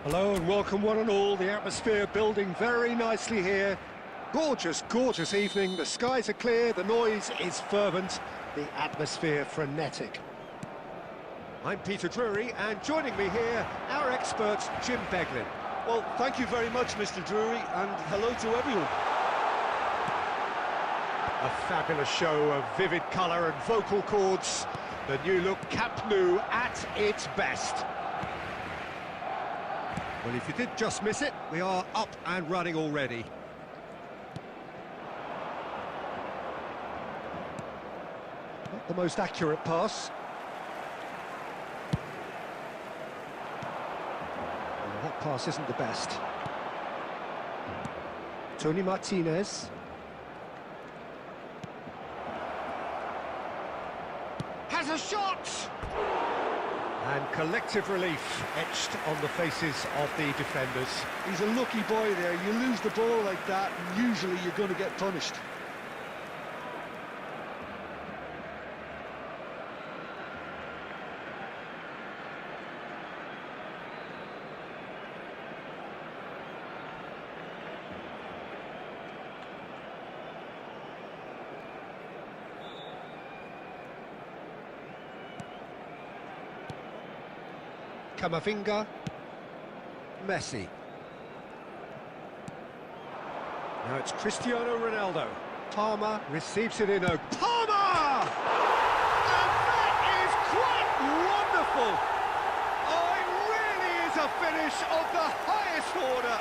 Hello and welcome one and all. The atmosphere building very nicely here. Gorgeous, gorgeous evening. The skies are clear, the noise is fervent, the atmosphere frenetic. I'm Peter Drury, and joining me here, our expert, Jim Beglin. Well, thank you very much, Mr. Drury, and hello to everyone. A fabulous show of vivid colour and vocal cords. The new look Camp Nou at its best. Well, if you did just miss it, we are up and running already. Not the most accurate pass. Well, that pass isn't the best. Tony Martinez. Has a shot! And collective relief etched on the faces of the defenders. He's a lucky boy there. You lose the ball like that, and usually you're going to get punished. Camavinga, Messi. Now it's Cristiano Ronaldo. Palmer receives it in a... Palmer! And that is quite wonderful! Oh, it really is a finish of the highest order!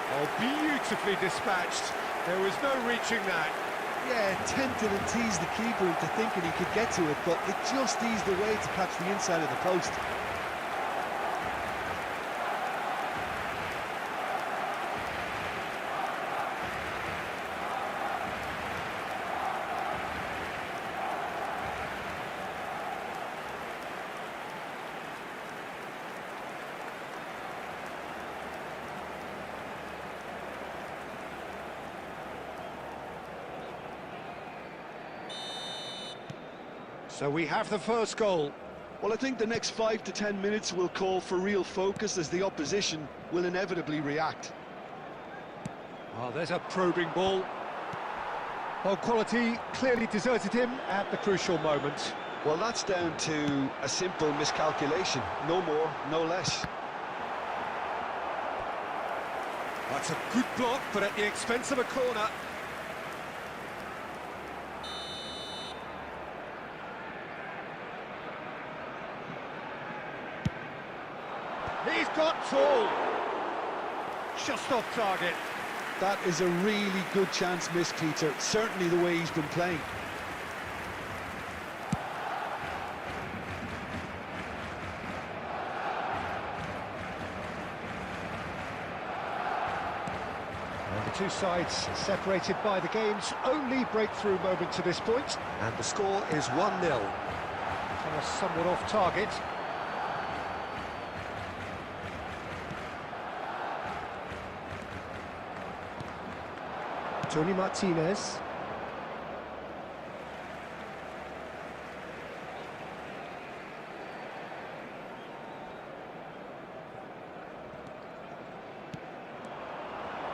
Oh, beautifully dispatched. There was no reaching that. Yeah, tempted and teased the keeper into thinking he could get to it, but it just eased away to catch the inside of the post. So we have the first goal. Well, I think the next 5 to 10 minutes will call for real focus as the opposition will inevitably react. Oh, there's a probing ball. Well, quality clearly deserted him at the crucial moment. Well, that's down to a simple miscalculation. No more, no less. That's a good block, but at the expense of a corner. He's got tall. Just off target. That is a really good chance missed, Peter. Certainly the way he's been playing. And the two sides separated by the game's only breakthrough moment to this point. And the score is 1-0. Somewhat off target. Tony Martinez.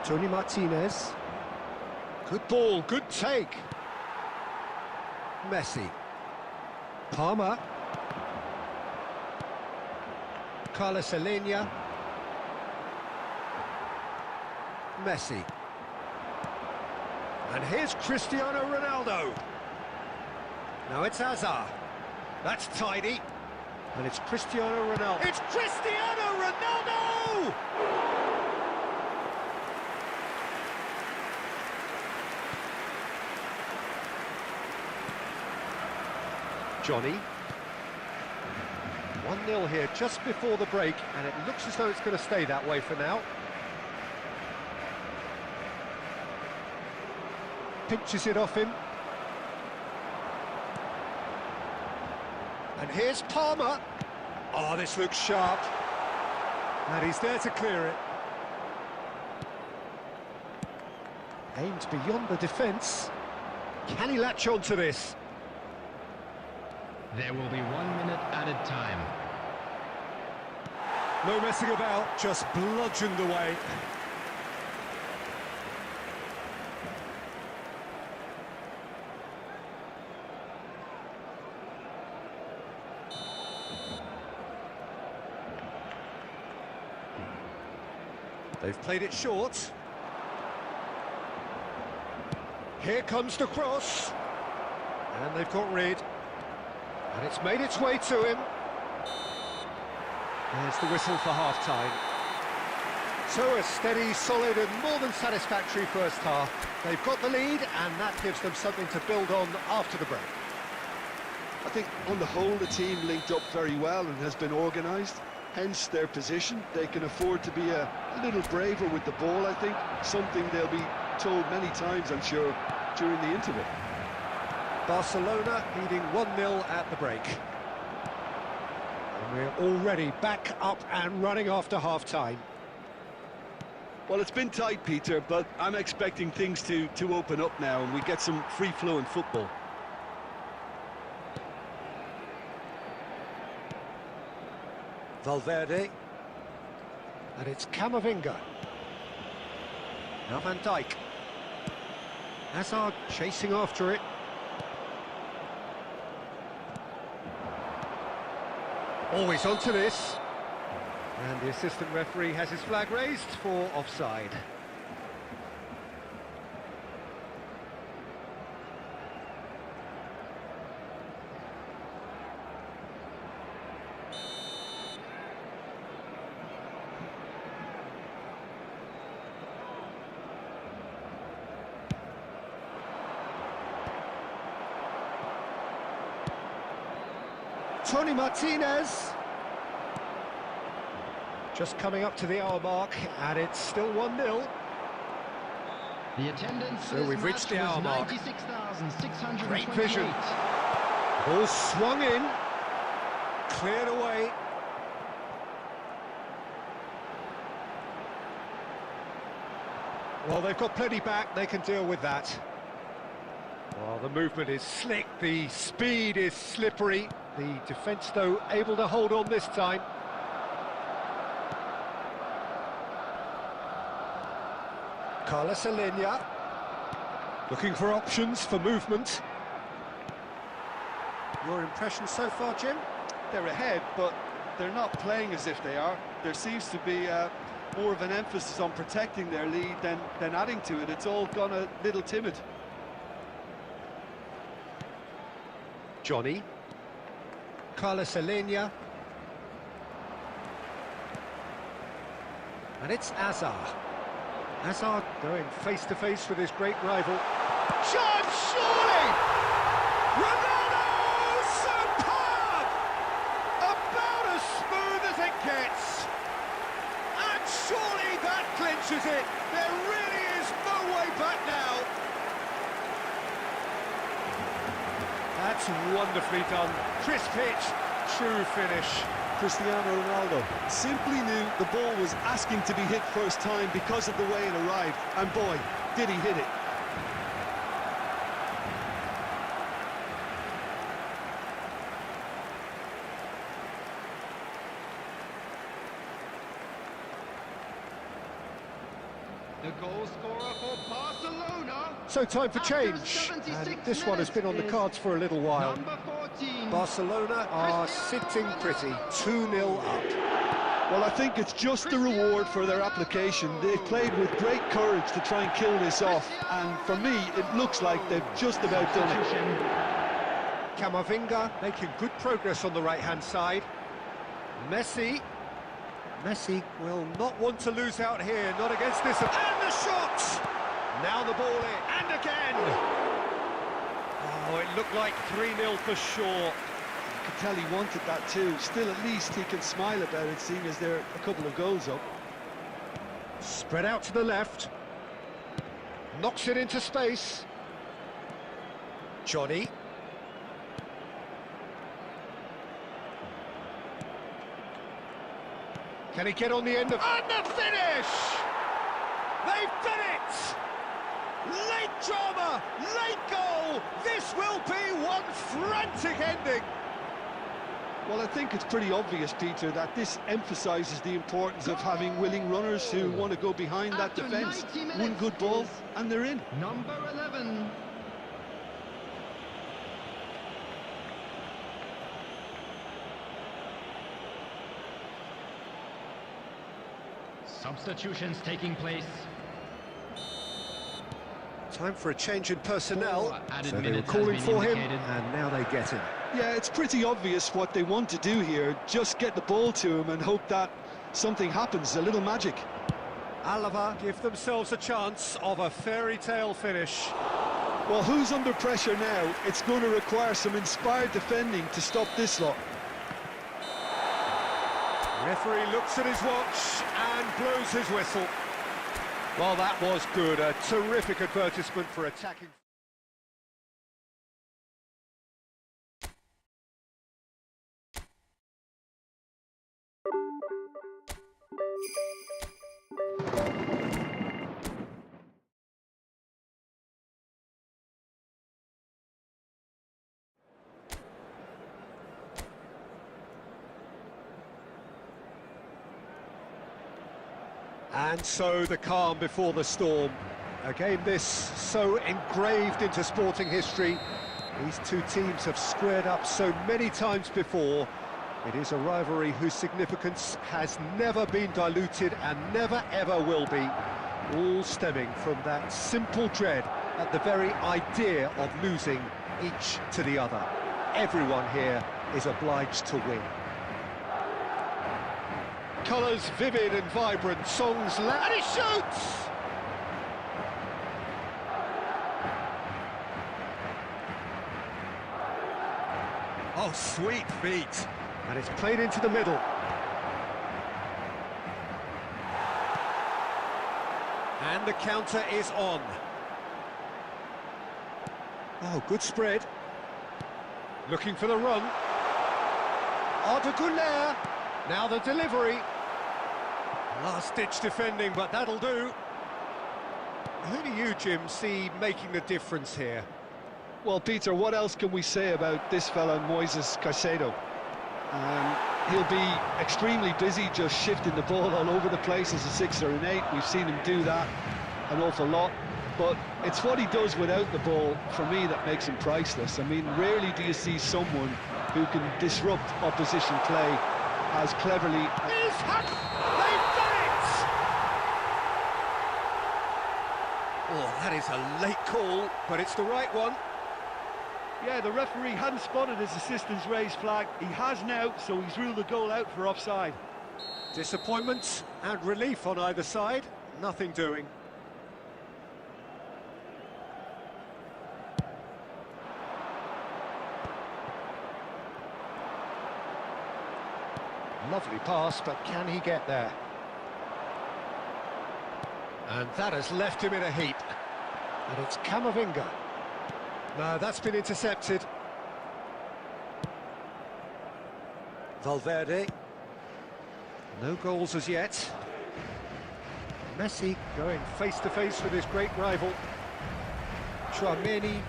Tony Martinez. Good ball, good take. Messi. Palmer. Carlos Alenia. Messi. And here's Cristiano Ronaldo. Now it's Hazard. That's tidy. And it's Cristiano Ronaldo. It's Cristiano Ronaldo! Johnny. 1-0 here just before the break, and it looks as though it's going to stay that way for now. Pinches it off him. And here's Palmer. Oh, this looks sharp. And he's there to clear it. Aimed beyond the defence. Can he latch on to this? There will be 1 minute added time. No messing about, just bludgeoned away. They've played it short. Here comes the cross. And they've got rid. And it's made its way to him. There's the whistle for half-time. So a steady, solid and more than satisfactory first half. They've got the lead and that gives them something to build on after the break. I think on the whole the team linked up very well and has been organised. Hence their position. They can afford to be a little braver with the ball, I think. Something they'll be told many times, I'm sure, during the interval. Barcelona leading 1-0 at the break. And we're already back up and running after half-time. Well, it's been tight, Peter, but I'm expecting things to open up now and we get some free-flowing football. Valverde. And it's Camavinga. Now Van Dijk. Hazard chasing after it. Always onto this. And the assistant referee has his flag raised for offside. Tony Martinez. Just coming up to the hour mark, and it's still 1-0. The attendance so we've reached the hour mark. 96,628. Great vision. Ball swung in, cleared away. Well, they've got plenty back, they can deal with that. Well, the movement is slick, the speed is slippery. The defence, though, able to hold on this time. Carlos Alenia, looking for options for movement. Your impression so far, Jim? They're ahead, but they're not playing as if they are. There seems to be more of an emphasis on protecting their lead than adding to it. It's all gone a little timid. Johnny. Carlos Alenia. And it's Hazard. Hazard going face-to-face with his great rival. Shot, surely! Ronaldo! Superb! About as smooth as it gets. And surely that clinches it. There really is no way back now. That's wonderfully done. Crisp hit, true finish. Cristiano Ronaldo simply knew the ball was asking to be hit first time because of the way it arrived. And boy, did he hit it. The goal scorer for Barcelona. So time for change, and this one has been on the cards for a little while. Number 14. Barcelona are sitting pretty, 2-0 up. Well, I think it's just the reward for their application. They've played with great courage to try and kill this off, and for me, it looks like they've just about done it. Camavinga making good progress on the right-hand side. Messi will not want to lose out here, not against this. And the shot! Now the ball in, and again! Oh, it looked like 3-0 for sure. You could tell he wanted that too. Still, at least he can smile about it, seeing as they're a couple of goals up. Spread out to the left. Knocks it into space. Johnny. Can he get on the end of... And the finish! They've done it! Late drama, late goal! This will be one frantic ending! Well, I think it's pretty obvious, Peter, that this emphasises the importance of having willing runners who want to go behind that After defence. 90 minutes One good ball, is and they're in. Number 11. Substitutions taking place. Time for a change in personnel. Four added So they were minutes has calling been for him, indicated. and now they get him. Yeah, it's pretty obvious what they want to do here. Just get the ball to him and hope that something happens, a little magic. Alava give themselves a chance of a fairy tale finish. Well, who's under pressure now? It's going to require some inspired defending to stop this lot. Referee looks at his watch and blows his whistle. Well, that was good. A terrific advertisement for attacking. And so the calm before the storm. A game this so engraved into sporting history. These two teams have squared up so many times before. It is a rivalry whose significance has never been diluted and never ever will be. All stemming from that simple dread at the very idea of losing each to the other. Everyone here is obliged to win. Colours vivid and vibrant, songs loud, and he shoots! Oh, sweet feet! And it's played into the middle. And the counter is on. Oh, good spread. Looking for the run. Ardeguler. Now the delivery. Last-ditch defending, but that'll do. Who do you, Jim, see making the difference here? Well, Peter, what else can we say about this fella, Moises Caicedo? He'll be extremely busy just shifting the ball all over the place as a 6 or an 8. We've seen him do that an awful lot. But it's what he does without the ball, for me, that makes him priceless. I mean, rarely do you see someone who can disrupt opposition play as cleverly. They've done it! Oh, that is a late call, but it's the right one. Yeah, the referee hadn't spotted his assistant's raised flag. He has now, so he's ruled the goal out for offside. Disappointment and relief on either side. Nothing doing. Lovely pass, but can he get there? And that has left him in a heap. And it's Camavinga. No, that's been intercepted. Valverde. No goals as yet. Messi going face-to-face with his great rival. Tchouameni.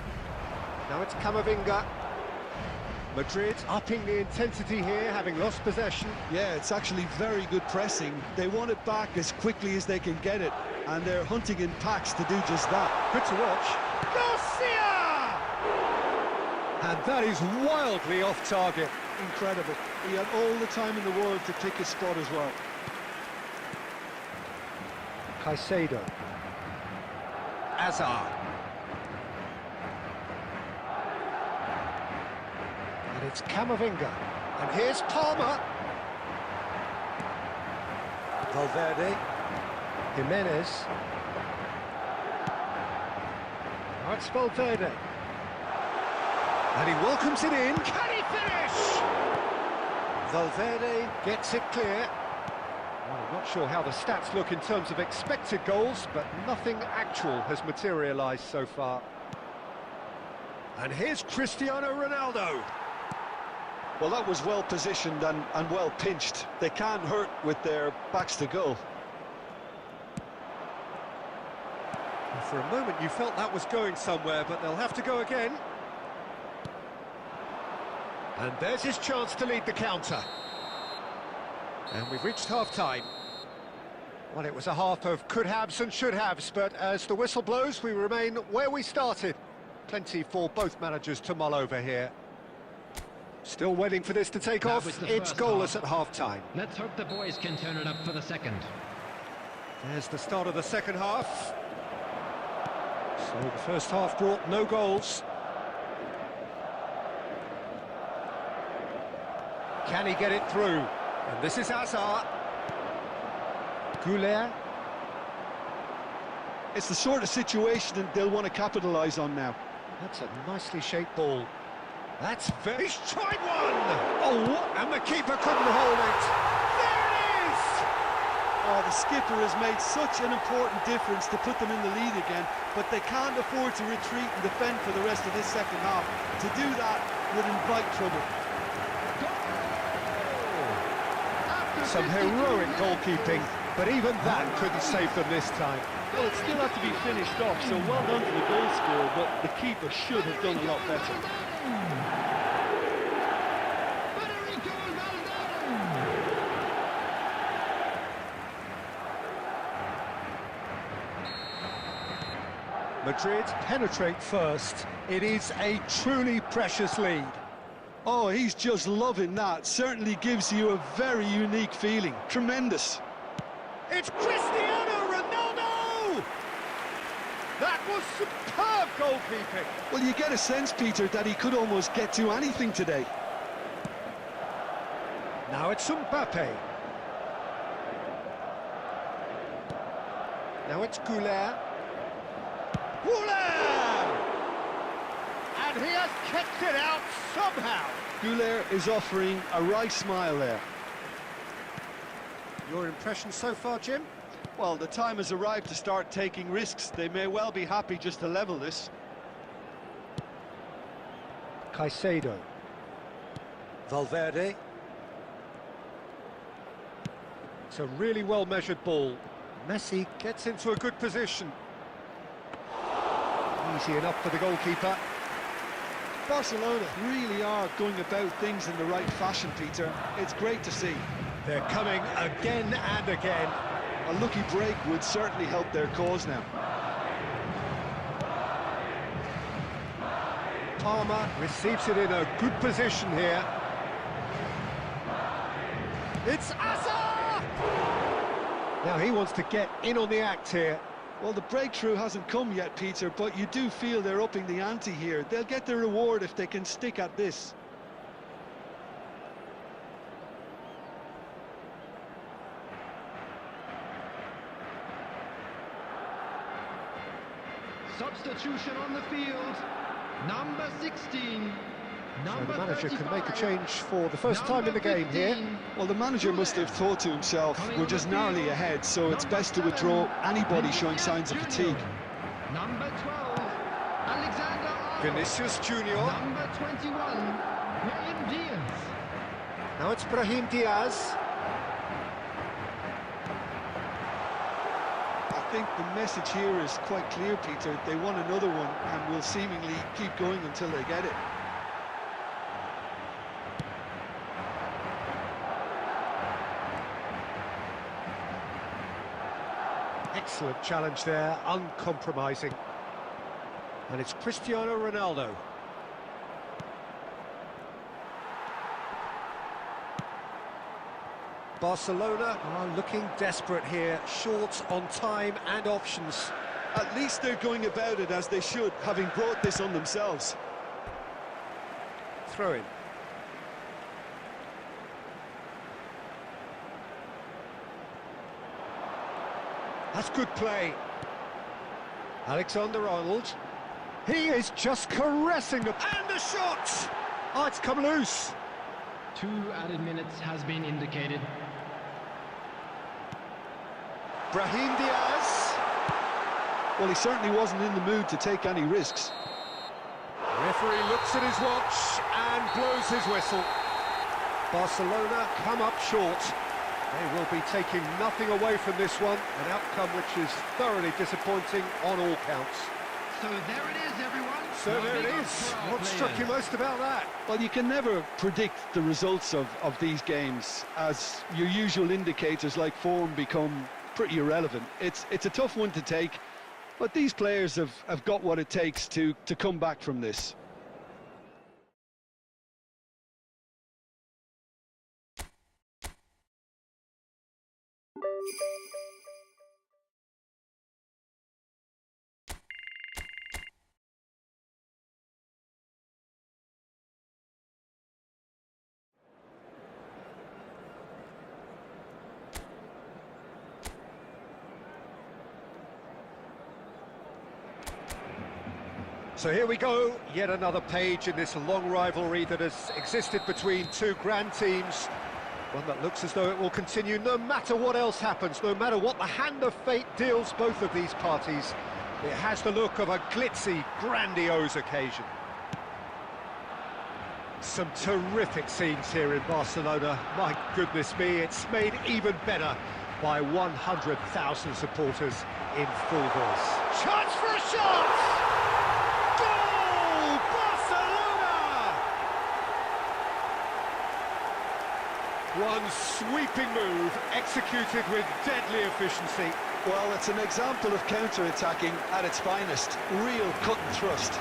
Now it's Camavinga. Madrid upping the intensity here, having lost possession. Yeah, it's actually very good pressing. They want it back as quickly as they can get it, and they're hunting in packs to do just that. Good to watch. Garcia! And that is wildly off target. Incredible. He had all the time in the world to pick his spot as well. Caicedo. Azar. And it's Camavinga. And here's Palmer. Valverde. Jimenez. Now it's Valverde. And he welcomes it in. Can he finish? Valverde gets it clear. Well, I'm not sure how the stats look in terms of expected goals, but nothing actual has materialised so far. And here's Cristiano Ronaldo. Well, that was well positioned and well pinched. They can't hurt with their backs to goal. And for a moment you felt that was going somewhere, but they'll have to go again. And there's his chance to lead the counter. And we've reached half-time. Well, it was a half of could-haves and should-haves, but as the whistle blows, we remain where we started. Plenty for both managers to mull over here. Still waiting for this to take off. It's goalless at half-time. Let's hope the boys can turn it up for the second. There's the start of the second half. So the first half brought no goals. Can he get it through? And this is Hazard. Goulet. It's the sort of situation that they'll want to capitalise on now. That's a nicely shaped ball. That's very... He's tried one! Oh, and the keeper couldn't hold it. There it is! Oh, the skipper has made such an important difference to put them in the lead again, but they can't afford to retreat and defend for the rest of this second half. To do that would invite trouble. Some heroic goalkeeping, but even that couldn't save them this time. Well, it still had to be finished off, so well done to the goal scorer, but the keeper should have done a lot better. Madrid penetrate first. It is a truly precious lead. Oh, he's just loving that. Certainly gives you a very unique feeling. Tremendous. It's Cristiano Ronaldo! That was superb goalkeeping. Well, you get a sense, Peter, that he could almost get to anything today. Now it's Mbappe. Now it's Goulet. Goulet! And he has kept it out somehow. Goulet is offering a right smile there. Your impression so far, Jim? Well, the time has arrived to start taking risks. They may well be happy just to level this. Caicedo. Valverde. It's a really well-measured ball. Messi gets into a good position. Easy enough for the goalkeeper. Barcelona really are going about things in the right fashion, Peter. It's great to see. They're coming again and again. A lucky break would certainly help their cause now. Palmer receives it in a good position here. It's Hazard! Now he wants to get in on the act here. Well, the breakthrough hasn't come yet, Peter, but you do feel they're upping the ante here. They'll get their reward if they can stick at this. Substitution on the field. Number 16. So the manager can make a change for the first time in the game here. Well, the manager must have thought to himself, we're just narrowly ahead, so it's best to withdraw anybody showing signs of fatigue. Number 12, Alexander Vinicius Junior. Number 21, Brahim Diaz. Now it's Brahim Diaz. I think the message here is quite clear, Peter. They want another one and will seemingly keep going until they get it. Excellent challenge there, uncompromising. And it's Cristiano Ronaldo. Barcelona are looking desperate here, short on time and options. At least they're going about it as they should, having brought this on themselves. Throw in. That's good play. Alexander-Arnold. He is just caressing the... And the shot! Oh, it's come loose. 2 added minutes has been indicated. Brahim Diaz. Well, he certainly wasn't in the mood to take any risks. Referee looks at his watch and blows his whistle. Barcelona come up short. They will be taking nothing away from this one, an outcome which is thoroughly disappointing on all counts. So there it is, everyone. So there it is. What struck you most about that? Well, you can never predict the results of these games, as your usual indicators like form become pretty irrelevant. It's a tough one to take, but these players have got what it takes to come back from this. So here we go, yet another page in this long rivalry that has existed between two grand teams. One that looks as though it will continue no matter what else happens, no matter what the hand of fate deals both of these parties. It has the look of a glitzy, grandiose occasion. Some terrific scenes here in Barcelona. My goodness me, it's made even better by 100,000 supporters in full force. Chance for a shot! One sweeping move, executed with deadly efficiency. Well, it's an example of counter-attacking at its finest. Real cut and thrust.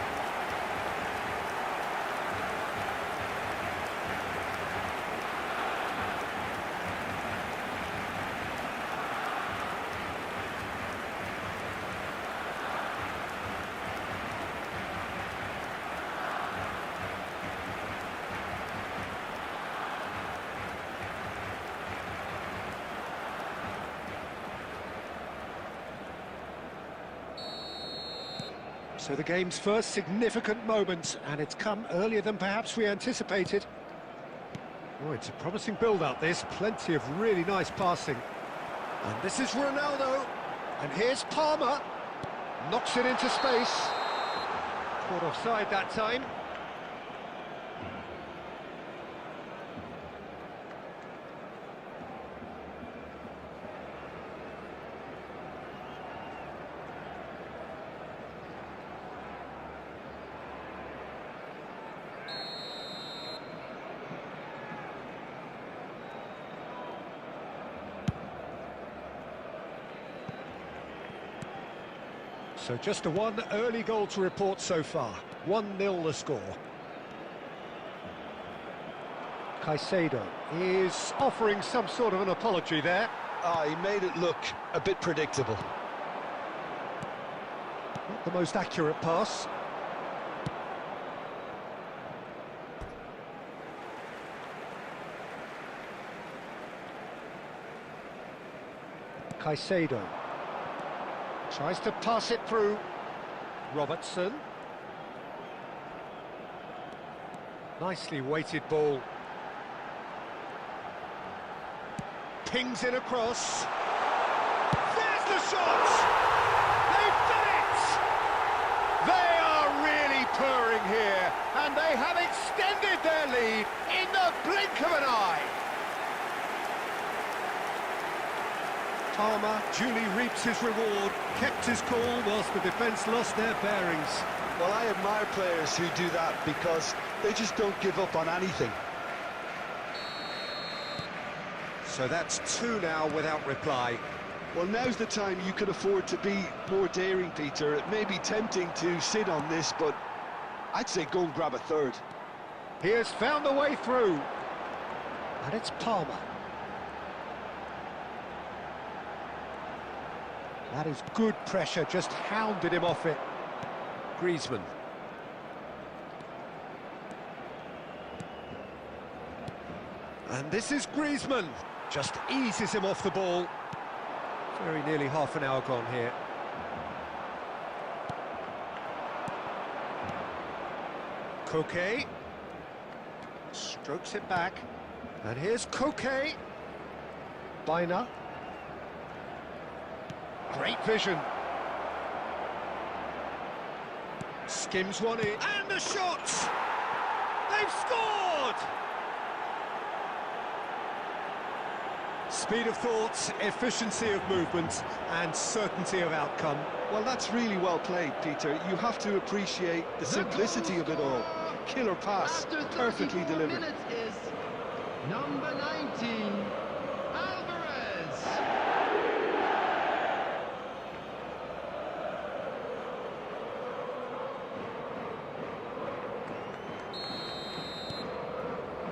So the game's first significant moment, and it's come earlier than perhaps we anticipated. Oh, it's a promising build-up, this. Plenty of really nice passing. And this is Ronaldo. And here's Palmer. Knocks it into space. Caught offside that time. So just the one early goal to report so far. 1-0 the score. Caicedo is offering some sort of an apology there. He made it look a bit predictable. Not the most accurate pass. Caicedo tries to pass it through. Robertson. Nicely weighted ball. Pings it across. There's the shot! They've done it! They are really purring here, and they have extended their lead in the blink of an eye. Palmer duly reaps his reward, kept his cool whilst the defence lost their bearings. Well, I admire players who do that because they just don't give up on anything. So that's 2 now without reply. Well, now's the time you could afford to be more daring, Peter. It may be tempting to sit on this, but I'd say go and grab a third. He has found a way through. And it's Palmer. That is good pressure, just hounded him off it. Griezmann. And this is Griezmann. Just eases him off the ball. Very nearly half an hour gone here. Koke. Strokes it back. And here's Koke. Biner. Great vision. Skims one in. And the shot! They've scored! Speed of thought, efficiency of movement, and certainty of outcome. Well, that's really well played, Peter. You have to appreciate the simplicity of it all. Killer pass, After perfectly 34 delivered. minutes is number 19, Alvarez.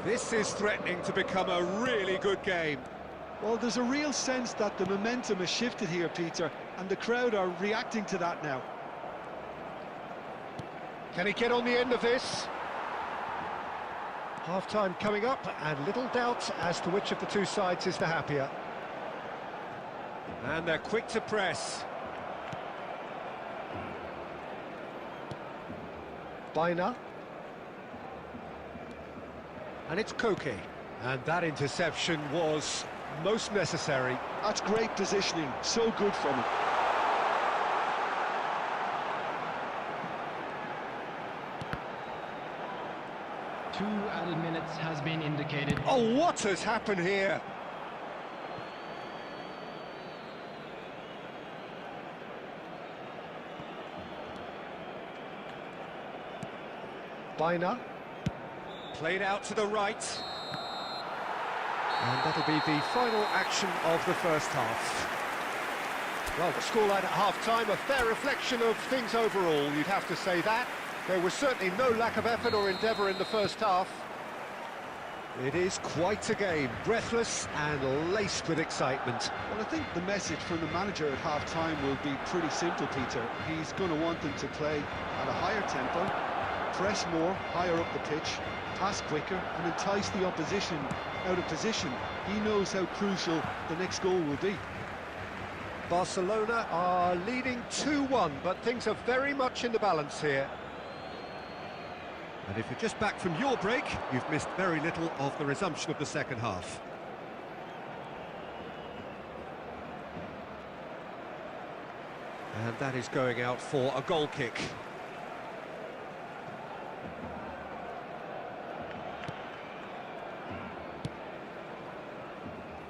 This is threatening to become a really good game. Well, there's a real sense that the momentum has shifted here, Peter, and the crowd are reacting to that now. Can he get on the end of this? Half-time coming up, and little doubt as to which of the two sides is the happier. And they're quick to press. Bina. And it's Koke. And that interception was most necessary. That's great positioning, so good from him. Two added minutes has been indicated. Oh, what has happened here? Bina. Played out to the right. And that'll be the final action of the first half. Well, the scoreline at half-time, a fair reflection of things overall, you'd have to say that. There was certainly no lack of effort or endeavour in the first half. It is quite a game, breathless and laced with excitement. Well, I think the message from the manager at half-time will be pretty simple, Peter. He's going to want them to play at a higher tempo, press more, higher up the pitch, pass quicker and entice the opposition out of position. He knows how crucial the next goal will be. Barcelona are leading 2-1, but things are very much in the balance here. And if you're just back from your break, you've missed very little of the resumption of the second half. And that is going out for a goal kick.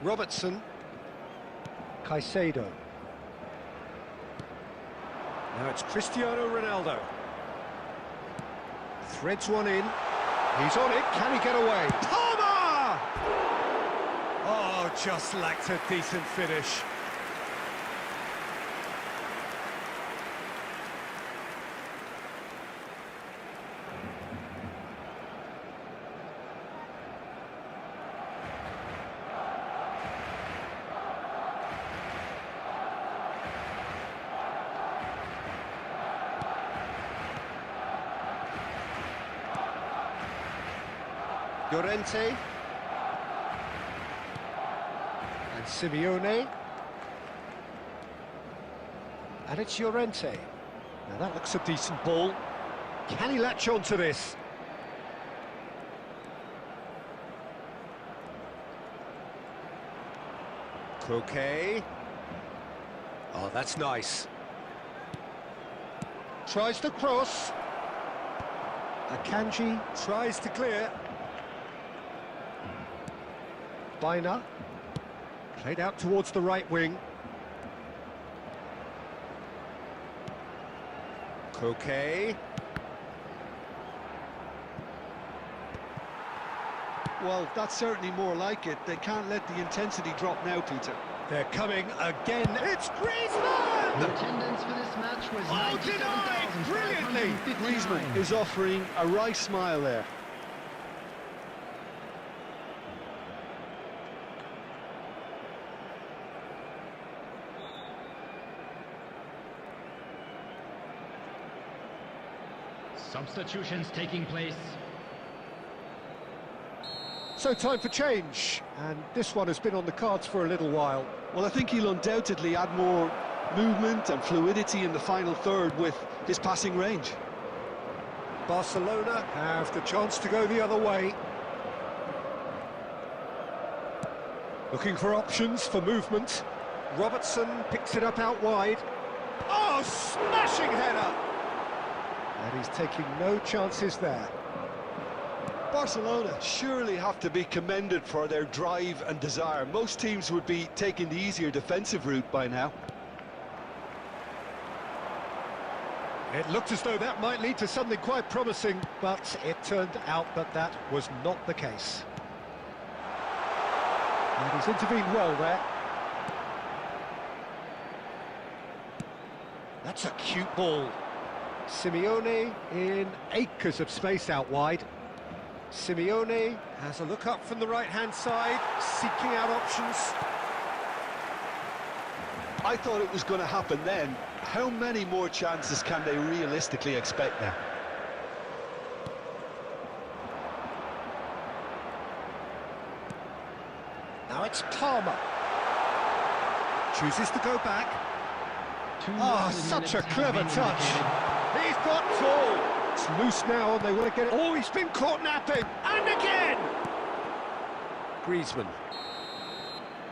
Robertson. Caicedo. Now it's Cristiano Ronaldo. Threads one in. He's on it. Can he get away? Palmer! Oh, just lacked a decent finish. Llorente and Simeone, and it's Llorente. Now that looks a decent ball. Can he latch on to this? Koke. Oh, that's nice. Tries to cross. Akanji tries to clear. Bina, played out towards the right wing. Koke. Well, that's certainly more like it. They can't let the intensity drop now, Peter. They're coming again. It's Griezmann! The attendance for this match was Oh, denied! Brilliantly! 97,559. Griezmann is offering a right smile there. Substitutions taking place. So time for change, and this one has been on the cards for a little while. Well, I think he'll undoubtedly add more movement and fluidity in the final third with his passing range. Barcelona have the chance to go the other way. Looking for options for movement. Robertson picks it up out wide. Oh, smashing header! And he's taking no chances there. Barcelona surely have to be commended for their drive and desire. Most teams would be taking the easier defensive route by now. It looked as though that might lead to something quite promising, but it turned out that that was not the case. And he's intervened well there. That's a cute ball. Simeone in acres of space out wide. Simeone has a look up from the right-hand side, seeking out options. I thought it was going to happen then. How many more chances can they realistically expect now? Now it's Palmer. Chooses to go back. Oh, such a clever touch. He's got full. It's loose now and they want to get it. Oh, he's been caught napping. And again! Griezmann.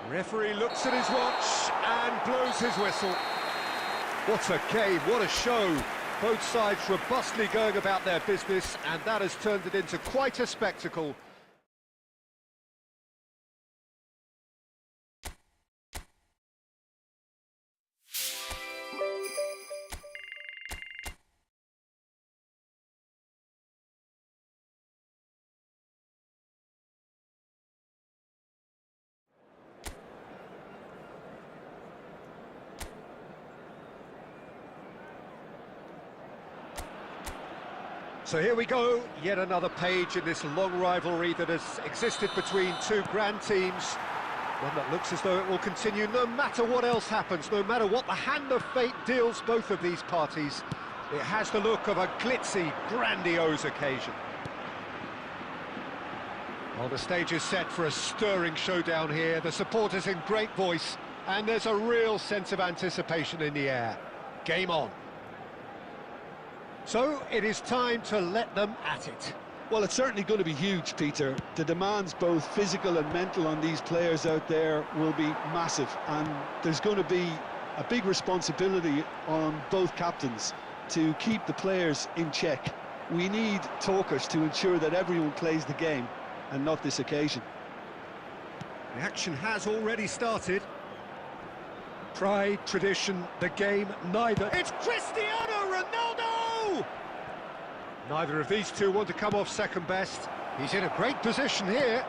Referee looks at his watch and blows his whistle. What a game, what a show. Both sides robustly going about their business, and that has turned it into quite a spectacle. So here we go, yet another page in this long rivalry that has existed between two grand teams. One that looks as though it will continue no matter what else happens, no matter what the hand of fate deals both of these parties. It has the look of a glitzy, grandiose occasion. Well, the stage is set for a stirring showdown here. The supporters in great voice, and there's a real sense of anticipation in the air. Game on. So, it is time to let them at it. Well, it's certainly going to be huge, Peter. The demands, both physical and mental, on these players out there will be massive. And there's going to be a big responsibility on both captains to keep the players in check. We need talkers to ensure that everyone plays the game, and not this occasion. The action has already started. Pride, tradition, the game, neither. It's Cristiano Ronaldo! Neither of these two want to come off second best. He's in a great position here.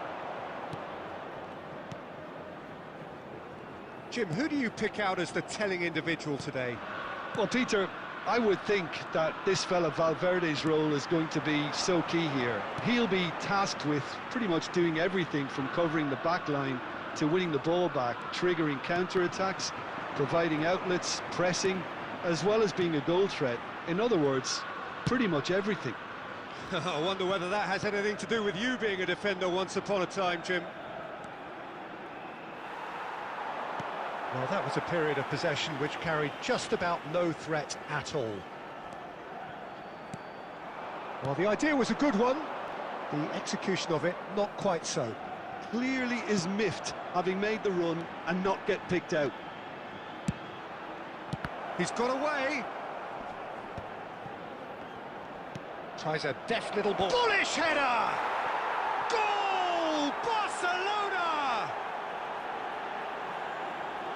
Jim, who do you pick out as the telling individual today? Well, Peter, I would think that this fella Valverde's role is going to be so key here. He'll be tasked with pretty much doing everything from covering the back line to winning the ball back, triggering counter-attacks, providing outlets, pressing, as well as being a goal threat. In other words, pretty much everything. I wonder whether that has anything to do with you being a defender once upon a time, Jim. Well, that was a period of possession which carried just about no threat at all. Well, the idea was a good one. The execution of it, not quite so. Clearly is miffed, having made the run and not get picked out. He's got away. Tries a deft little ball. Bullish header! Goal! Barcelona!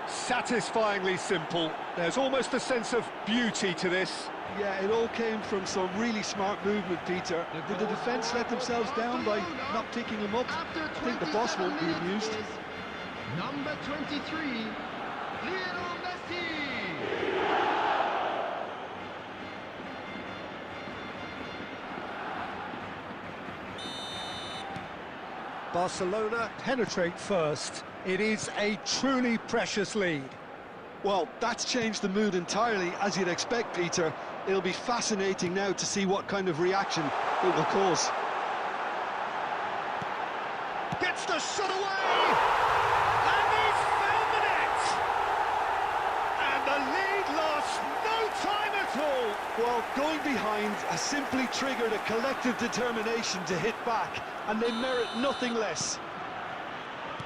Satisfyingly simple. There's almost a sense of beauty to this. Yeah, it all came from some really smart movement, Peter. Did the defence let themselves down by not picking him up? I think the boss won't be amused. Number 23, Lionel Messi. Barcelona penetrate first. It is a truly precious lead. Well, that's changed the mood entirely, as you'd expect, Peter. It'll be fascinating now to see what kind of reaction it will cause. Gets the shot away! And he's found the net! And the lead lasts no time at all! Well, going behind has simply triggered a collective determination to hit back, and they merit nothing less.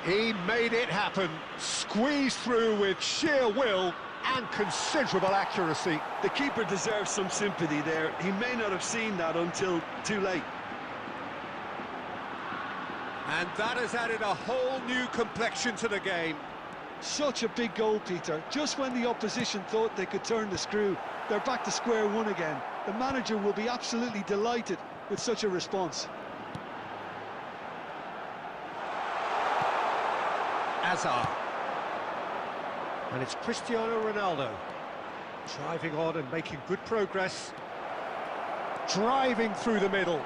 He made it happen, squeezed through with sheer will and considerable accuracy. The keeper deserves some sympathy there. He may not have seen that until too late. And that has added a whole new complexion to the game. Such a big goal, Peter. Just when the opposition thought they could turn the screw, they're back to square one again. The manager will be absolutely delighted with such a response. Hazard. And it's Cristiano Ronaldo. Driving on and making good progress. Driving through the middle.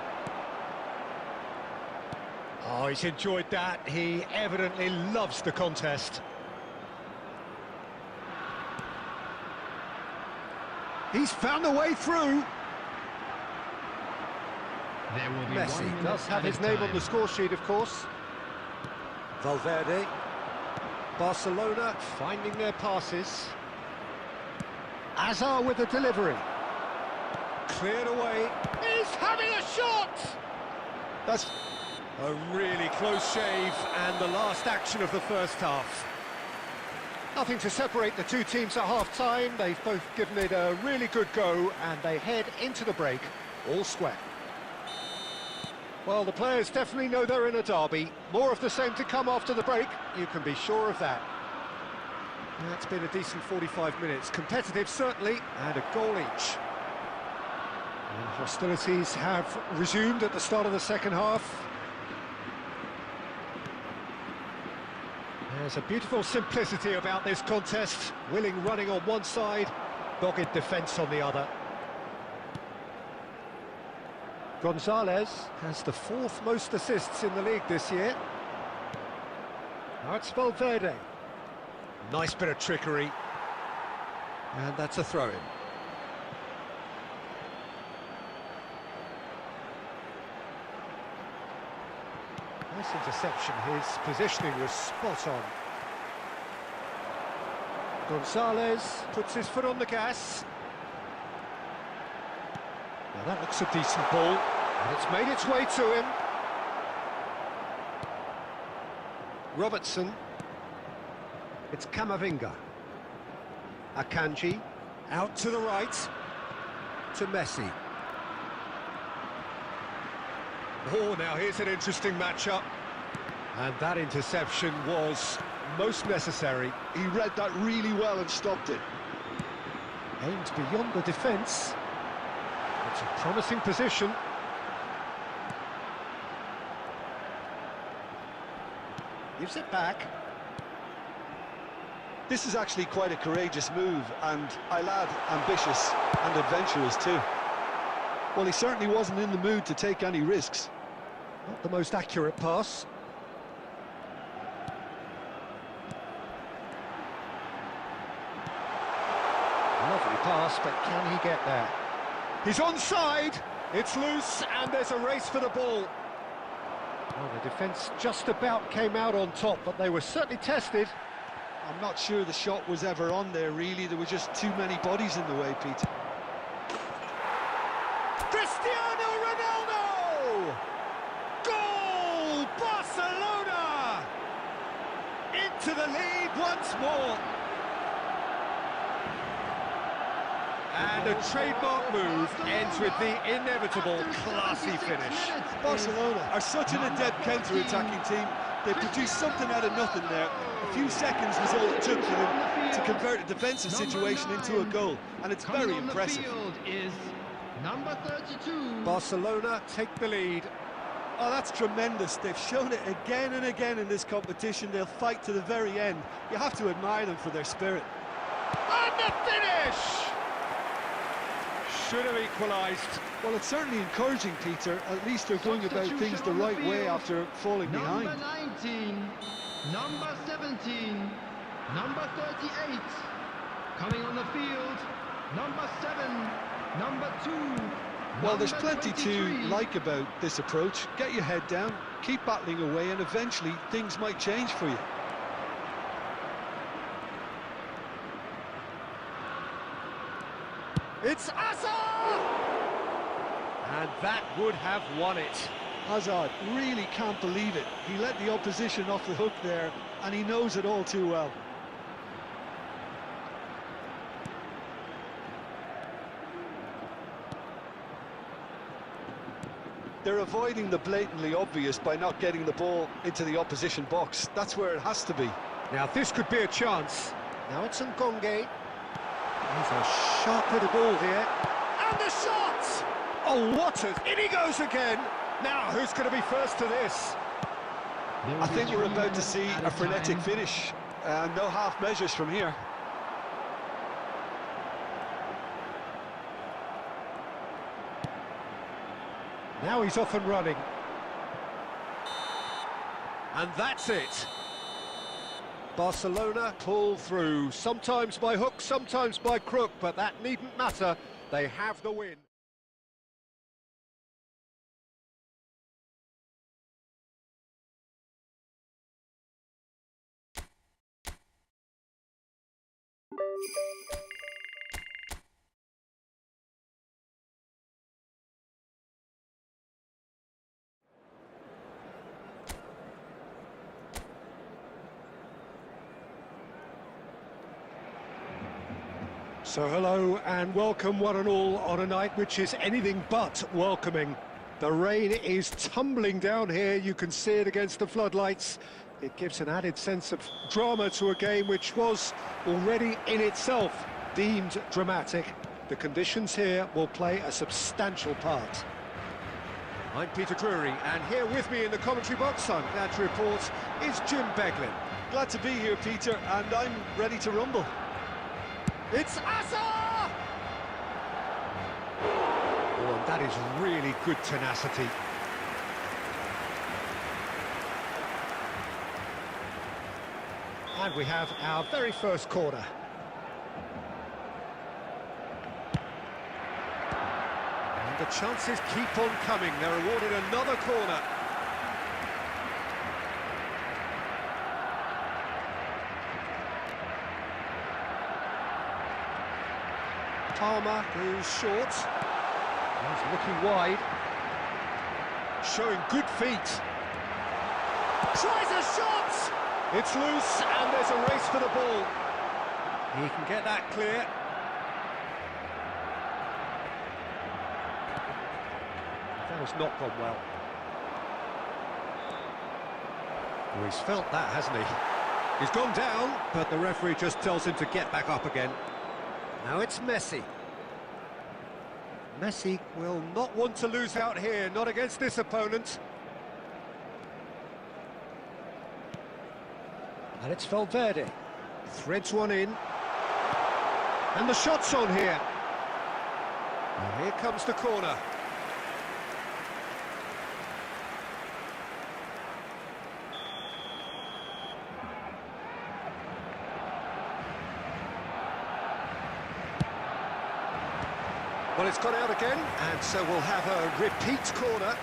Oh, he's enjoyed that. He evidently loves the contest. He's found a way through. There will be Messi does have his name on the score sheet, of course. Valverde. Barcelona finding their passes. Hazard with the delivery. Cleared away. He's having a shot! That's a really close shave, and the last action of the first half. Nothing to separate the two teams at half-time. They've both given it a really good go, and they head into the break all square. Well, the players definitely know they're in a derby. More of the same to come after the break, you can be sure of that. That's been a decent 45 minutes. Competitive, certainly, and a goal each. And hostilities have resumed at the start of the second half. There's a beautiful simplicity about this contest. Willing running on one side, dogged defence on the other. Gonzalez has the 4th most assists in the league this year. Now it's Valverde. Nice bit of trickery. And that's a throw-in. Nice interception. His positioning was spot on. Gonzalez puts his foot on the gas. Now that looks a decent ball, and it's made its way to him. Robertson. It's Camavinga. Akanji. Out to the right. To Messi. Oh, now here's an interesting matchup. And that interception was most necessary. He read that really well and stopped it. Aimed beyond the defence. It's a promising position. Gives it back. This is actually quite a courageous move, and I'll add ambitious and adventurous too. Well, he certainly wasn't in the mood to take any risks. Not the most accurate pass. Lovely pass, but can he get there? He's onside! It's loose, and there's a race for the ball. Well, the defence just about came out on top, but they were certainly tested. I'm not sure the shot was ever on there, really. There were just too many bodies in the way, Pete. Cristiano Ronaldo! Goal! Barcelona! Into the lead once more. And a trademark move ends with the inevitable classy finish. Barcelona are such an adept counter-attacking team. They produced something out of nothing there. A few seconds was all it took for them to convert a defensive situation into a goal, and it's very impressive. Is number 32. Barcelona take the lead. Oh, that's tremendous. They've shown it again and again in this competition. They'll fight to the very end. You have to admire them for their spirit. And the finish! Should have equalised. Well, it's certainly encouraging, Peter. At least they're going about things the right way after falling behind. Number 19, number 17, number 38. Coming on the field, number 7, number 2. Well, there's plenty to like about this approach. Get your head down, keep battling away, and eventually things might change for you. It's Hazard! And that would have won it. Hazard really can't believe it. He let the opposition off the hook there, and he knows it all too well. They're avoiding the blatantly obvious by not getting the ball into the opposition box. That's where it has to be. Now this could be a chance. Now it's Ngonge. He's a sharp little ball here. And the shot! Oh, what a... In he goes again! Now, who's going to be first to this? I think we're about to see a frenetic finish. No half measures from here. Now he's off and running. And that's it. Barcelona pull through, sometimes by hook, sometimes by crook, but that needn't matter. They have the win. So hello and welcome one and all on a night which is anything but welcoming. The rain is tumbling down here, you can see it against the floodlights. It gives an added sense of drama to a game which was already in itself deemed dramatic. The conditions here will play a substantial part. I'm Peter Drury, and here with me in the commentary box, I'm glad to report, is Jim Beglin. Glad to be here, Peter, and I'm ready to rumble. It's Asa! Oh, and that is really good tenacity. And we have our very first corner. And the chances keep on coming. They're awarded another corner. Palmer goes short. He's looking wide. Showing good feet. Tries a shot! It's loose and there's a race for the ball. He can get that clear. That has not gone well. Well, he's felt that, hasn't he? He's gone down, but the referee just tells him to get back up again. Now it's Messi. Messi will not want to lose out here, not against this opponent. And it's Valverde. Threads one in. And the shot's on here. And here comes the corner. Well, it's gone out again, and so we'll have a repeat corner.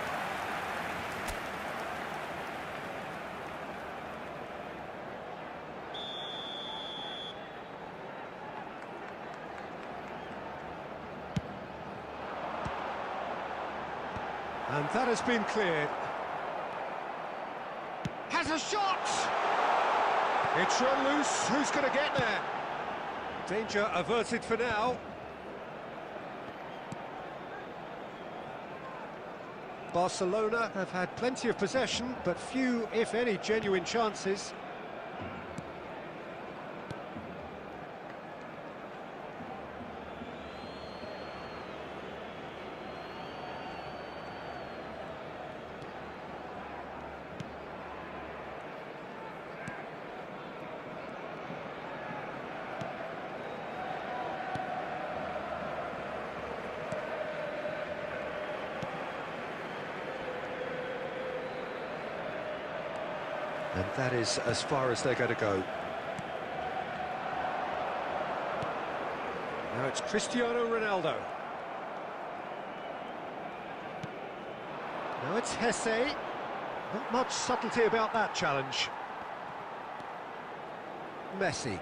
And that has been cleared. Has a shot! It's run loose, who's going to get there? Danger averted for now. Barcelona have had plenty of possession, but few, if any, genuine chances. And that is as far as they're going to go. Now it's Cristiano Ronaldo. Now it's Hesse. Not much subtlety about that challenge. Messi.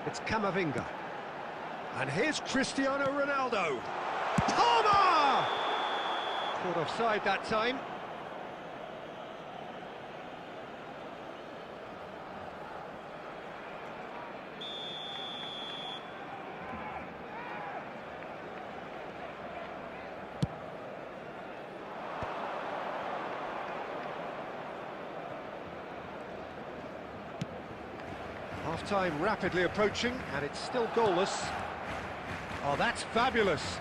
It's Camavinga. And here's Cristiano Ronaldo. Palmer! Caught offside that time. Half-time rapidly approaching, and it's still goalless. Oh, that's fabulous.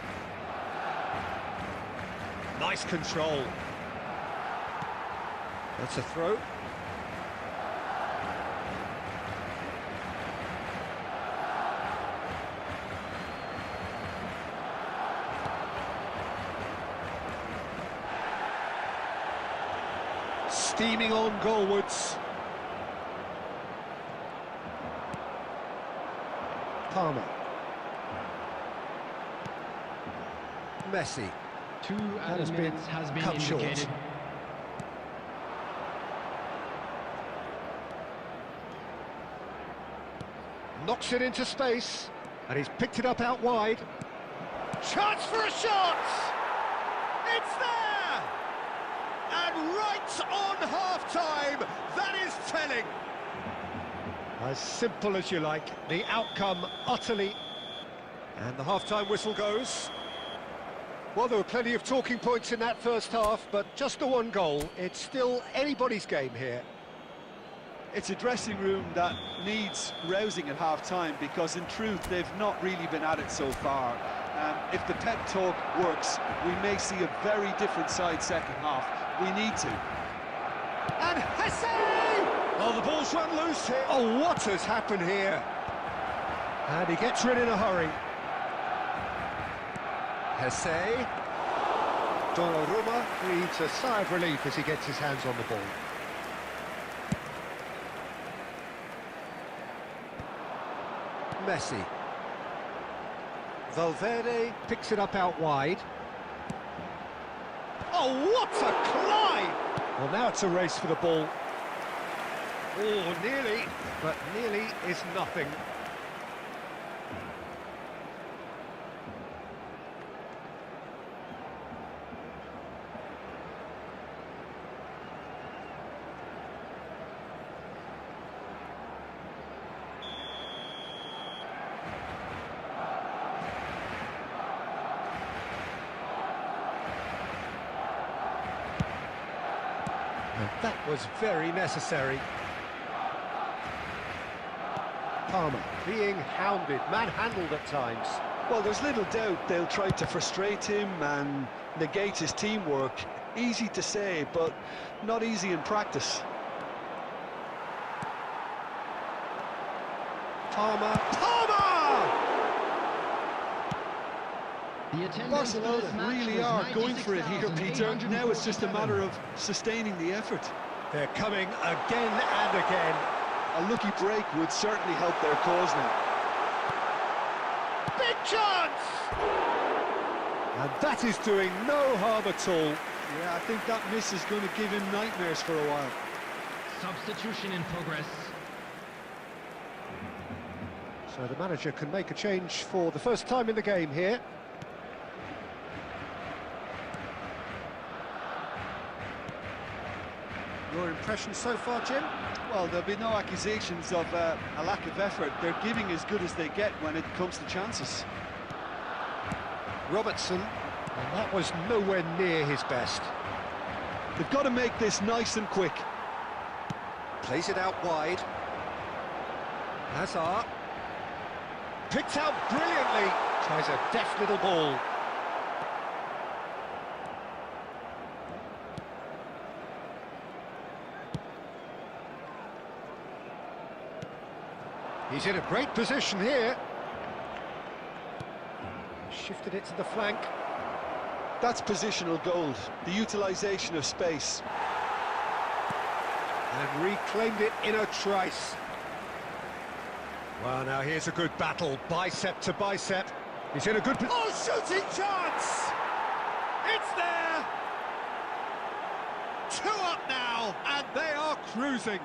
Nice control. That's a throw. Steaming on goalwards. Palmer. Messi. 2 That added minutes has been cut indicated. short. Knocks it into space, and he's picked it up out wide. Chance for a shot! It's there! And right on half-time, that is telling. As simple as you like, the outcome utterly... And the half-time whistle goes. Well, there were plenty of talking points in that first half, but just the one goal. It's still anybody's game here. It's a dressing room that needs rousing at half-time, because in truth they've not really been at it so far. If the pep talk works, we may see a very different side second half. We need to. And Hesse! Oh, the ball's run loose here. Oh, what has happened here? And he gets rid in a hurry. Hesse. Donnarumma breathes a sigh of relief as he gets his hands on the ball. Messi. Valverde picks it up out wide. Oh, what a climb! Well, now it's a race for the ball. Oh, nearly, but nearly is nothing. And that was very necessary. Palmer being hounded, manhandled at times. Well, there's little doubt they'll try to frustrate him and negate his teamwork. Easy to say, but not easy in practice. The attendance for this Barcelona match really was are going for it here, Peter. Now it's just a 96,847. matter of sustaining the effort. They're coming again and again. A lucky break would certainly help their cause now. Big chance! And that is doing no harm at all. Yeah, I think that miss is going to give him nightmares for a while. Substitution in progress. So the manager can make a change for the first time in the game here. Your impression so far, Jim? Well, there'll be no accusations of a lack of effort. They're giving as good as they get when it comes to chances. Robertson, and that was nowhere near his best. They've got to make this nice and quick. Plays it out wide. Hazard. Picked out brilliantly. Tries a deft little ball. He's in a great position here. Shifted it to the flank. That's positional gold, the utilisation of space. And reclaimed it in a trice. Well, now here's a good battle, bicep to bicep. He's in a good... Oh, shooting chance! It's there! 2 up now, and they are cruising.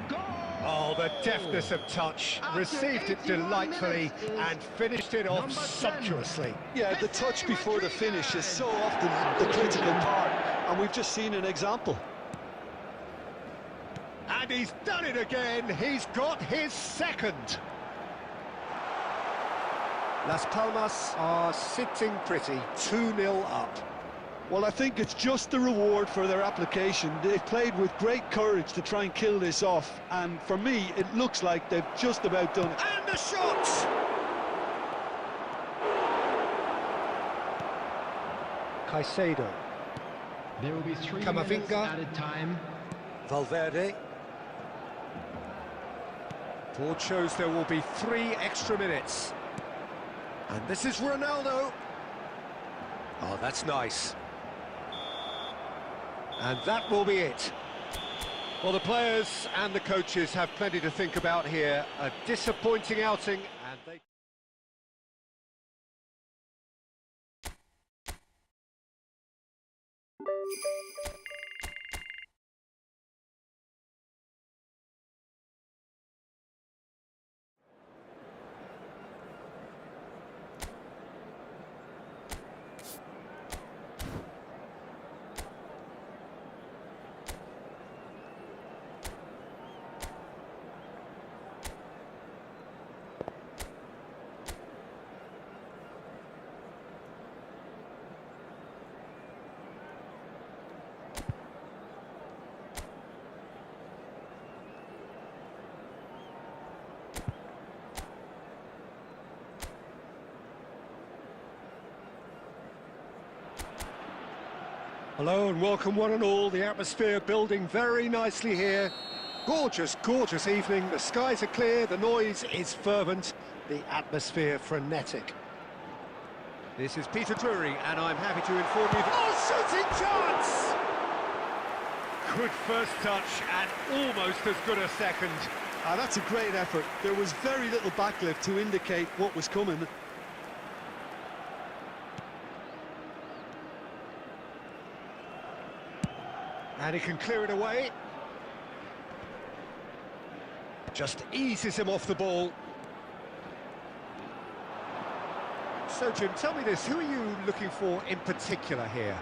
Goal! Oh, the deftness of touch. After Received it 81 delightfully minutes is and finished it off number 10. sumptuously. Yeah, the touch before the finish is so often the critical part, and we've just seen an example. And he's done it again. He's got his second. Las Palmas are sitting pretty, 2-0 up. Well, I think it's just the reward for their application. They've played with great courage to try and kill this off, and for me, it looks like they've just about done it. And a shot! Caicedo. There will be 3 Camavinga. minutes added time. Valverde. Board shows there will be 3 extra minutes. And this is Ronaldo. Oh, that's nice. And that will be it. Well, the players and the coaches have plenty to think about here. A disappointing outing, and they... Hello and welcome one and all. The atmosphere building very nicely here. Gorgeous, gorgeous evening. The skies are clear, the noise is fervent, the atmosphere frenetic. This is Peter Drury and I'm happy to inform you that... Oh, shooting chance! Good first touch and almost as good a second. That's a great effort. There was very little backlift to indicate what was coming. And he can clear it away. Just eases him off the ball. So, Jim, tell me this, who are you looking for in particular here?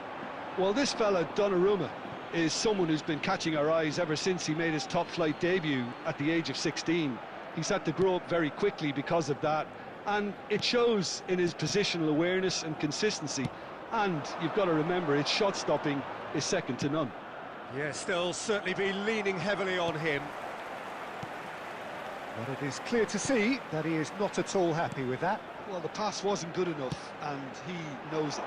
Well, this fella, Donnarumma, is someone who's been catching our eyes ever since he made his top-flight debut at the age of 16. He's had to grow up very quickly because of that, and it shows in his positional awareness and consistency. And you've got to remember, his shot-stopping is second to none. Yes, they'll certainly be leaning heavily on him. But it is clear to see that he is not at all happy with that. Well, the pass wasn't good enough, and he knows it.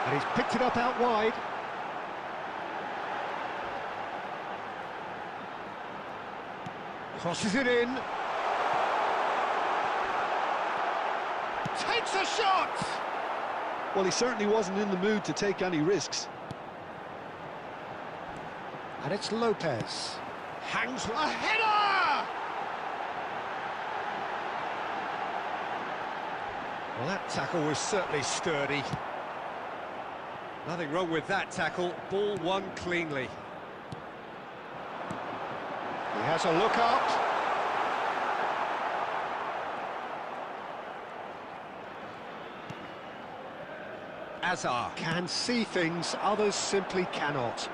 And he's picked it up out wide. Crosses it in. Takes a shot! Well, he certainly wasn't in the mood to take any risks. And it's Lopez. Hangs a header! Well, that tackle was certainly sturdy. Nothing wrong with that tackle. Ball won cleanly. He has a look up. Azar can see things others simply cannot.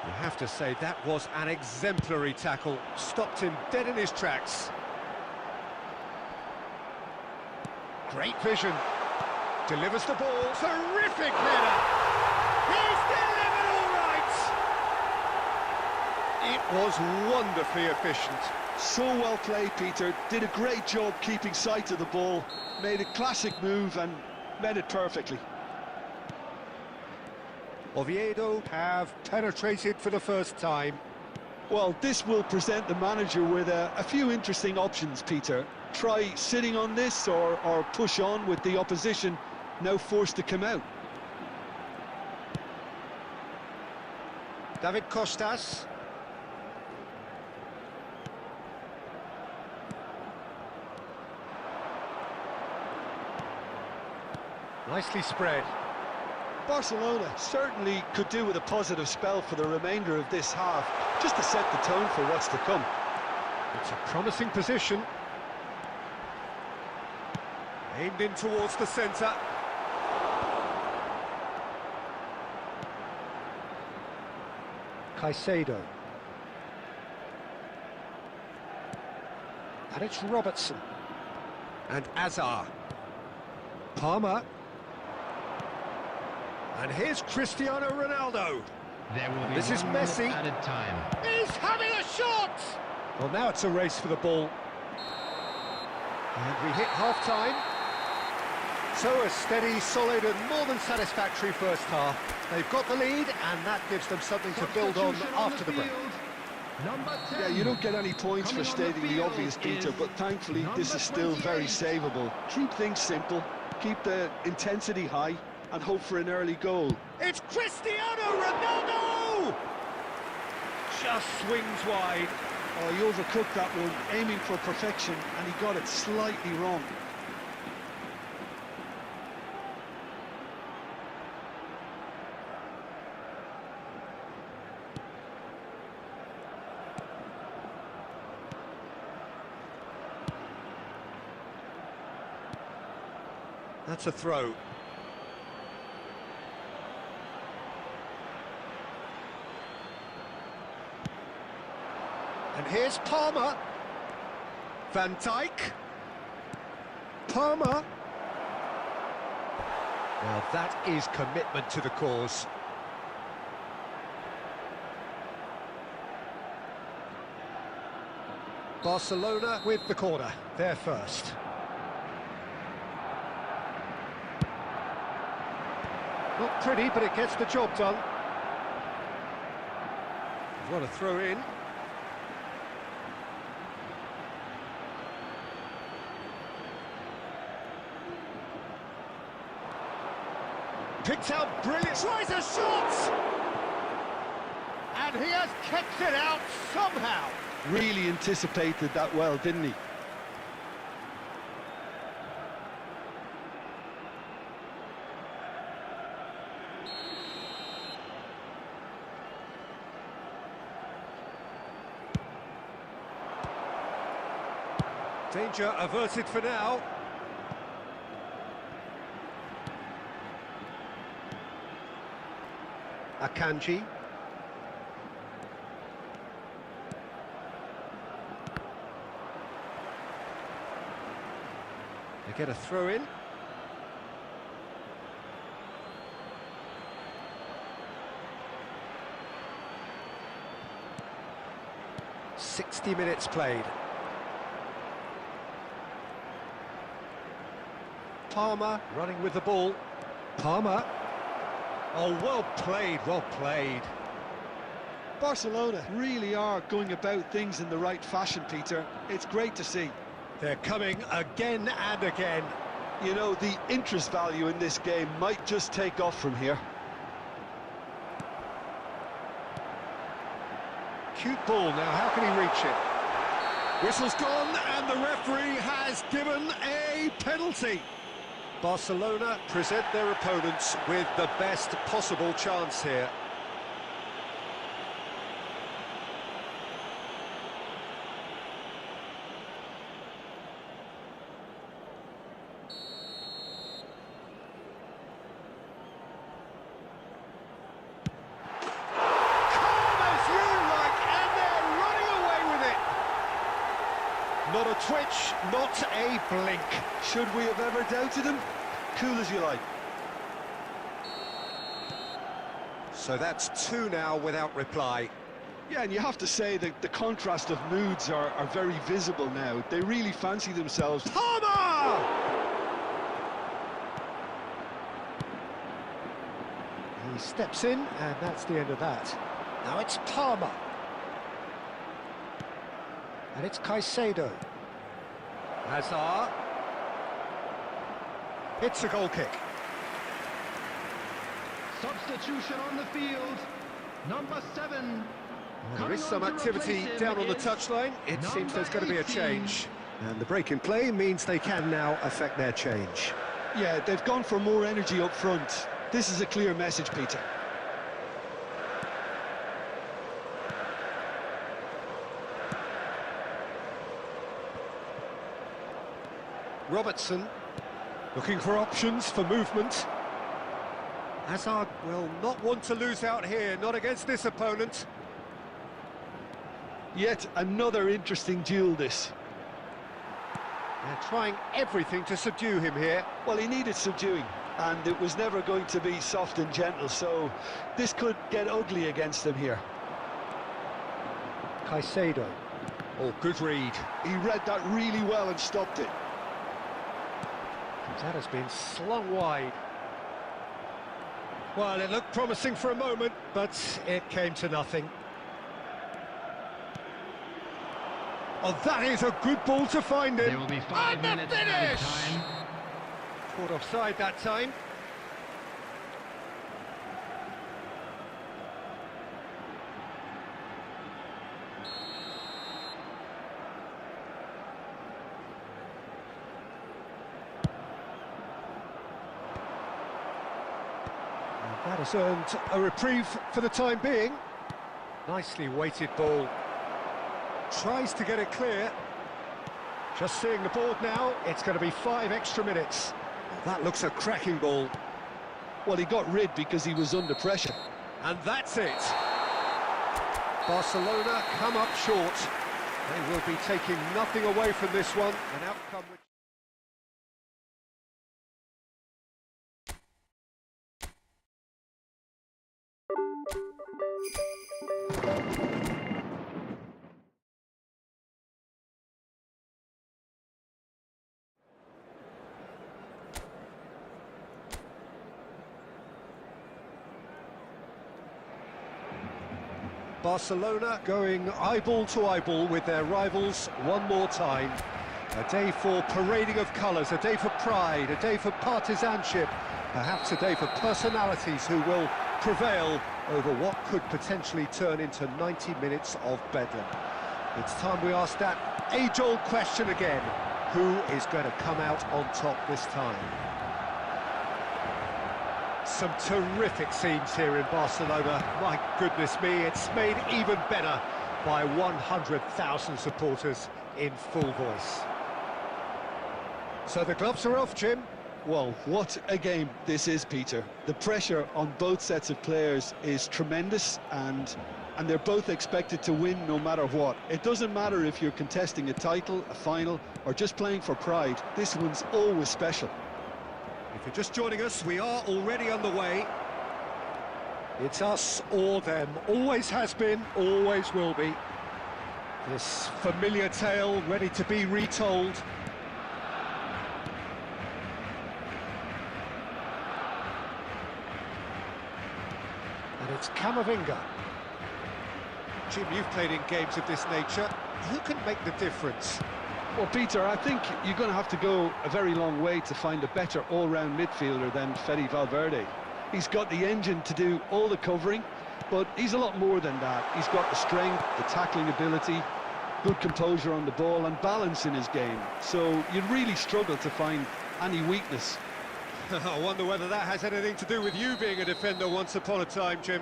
You have to say that was an exemplary tackle. Stopped him dead in his tracks. Great vision. Delivers the ball. Terrific header. He's delivered all right. It was wonderfully efficient. So well played, Peter. Did a great job keeping sight of the ball. Made a classic move and met it perfectly. Oviedo have penetrated for the first time. Well, this will present the manager with a few interesting options, Peter. Try sitting on this or push on with the opposition now forced to come out. David Costas. Nicely spread. Barcelona certainly could do with a positive spell for the remainder of this half, just to set the tone for what's to come. It's a promising position. Aimed in towards the centre. Caicedo. And it's Robertson. And Azar. Palmer. And here's Cristiano Ronaldo. There will be This is 1 minute Messi. added time. He's having a shot! Well, now it's a race for the ball. And we hit half-time. So a steady, solid and more than satisfactory first half. They've got the lead and that gives them something to build on Substitution after the break. field. Number 10. Yeah, you don't get any points for Coming on stating the field obvious, Peter, is but thankfully this number is still very 28. savable. Keep things simple, keep the intensity high, and hope for an early goal. It's Cristiano Ronaldo! Just swings wide. Oh, he overcooked that one, aiming for perfection, and he got it slightly wrong. That's a throw. And here's Palmer. Van Dijk. Palmer. Well, that is commitment to the cause. Barcelona with the corner. They're first. Not pretty, but it gets the job done. What a throw in. Picked out brilliant. Tries a shot! And he has kept it out somehow. Really anticipated that well, didn't he? Danger averted for now. Akanji. They get a throw in. "60 minutes played. Palmer running with the ball. Palmer. Oh, well played, well played. Barcelona really are going about things in the right fashion, Peter. It's great to see. They're coming again and again. You know, the interest value in this game might just take off from here. Cute ball now, how can he reach it? Whistle's gone and the referee has given a penalty. Barcelona present their opponents with the best possible chance here. Calm as you like, and they're running away with it. Not a twitch, not a blink. Should we have ever doubted him? Cool as you like. So that's two now without reply. Yeah, and you have to say that the contrast of moods are very visible now. They really fancy themselves. Palmer! He steps in, and that's the end of that. Now it's Palmer. And it's Caicedo. Hazard. It's a goal kick. Substitution on the field. Number 7. Well, there is some activity down on the touchline. It seems there's going to be a change. And the break in play means they can now affect their change. Yeah, they've gone for more energy up front. This is a clear message, Peter. Robertson looking for options for movement. Hazard will not want to lose out here, not against this opponent. Yet another interesting duel, this. They're trying everything to subdue him here. Well, he needed subduing. and it was never going to be soft and gentle, so this could get ugly against them here. Caicedo. Oh, good read. He read that really well and stopped it. That has been slung wide. Well, it looked promising for a moment, but it came to nothing. Oh, that is a good ball to find him. There will be 5 minutes added time. Caught offside that time. That has earned a reprieve for the time being. Nicely weighted ball. Tries to get it clear. Just seeing the board now, it's going to be 5 extra minutes. That looks a cracking ball. Well, he got rid because he was under pressure. And that's it. Barcelona come up short. They will be taking nothing away from this one. An outcome which... Barcelona going eyeball to eyeball with their rivals one more time. A day for parading of colours, a day for pride, a day for partisanship, perhaps a day for personalities who will prevail over what could potentially turn into 90 minutes of bedlam. It's time we ask that age-old question again. Who is going to come out on top this time? Some terrific scenes here in Barcelona. My goodness me, it's made even better by 100,000 supporters in full voice. So the gloves are off, Jim. Well, what a game this is, Peter. The pressure on both sets of players is tremendous, and they're both expected to win no matter what. It doesn't matter if you're contesting a title, a final, or just playing for pride. This one's always special. If you're just joining us, we are already on the way. It's us or them. Always has been, always will be. This familiar tale ready to be retold. And it's Camavinga. Jim, you've played in games of this nature. Who can make the difference? Well, Peter, I think you're going to have to go a very long way to find a better all-round midfielder than Fede Valverde. He's got the engine to do all the covering, but he's a lot more than that. He's got the strength, the tackling ability, good composure on the ball and balance in his game. So you'd really struggle to find any weakness. I wonder whether that has anything to do with you being a defender once upon a time, Jim.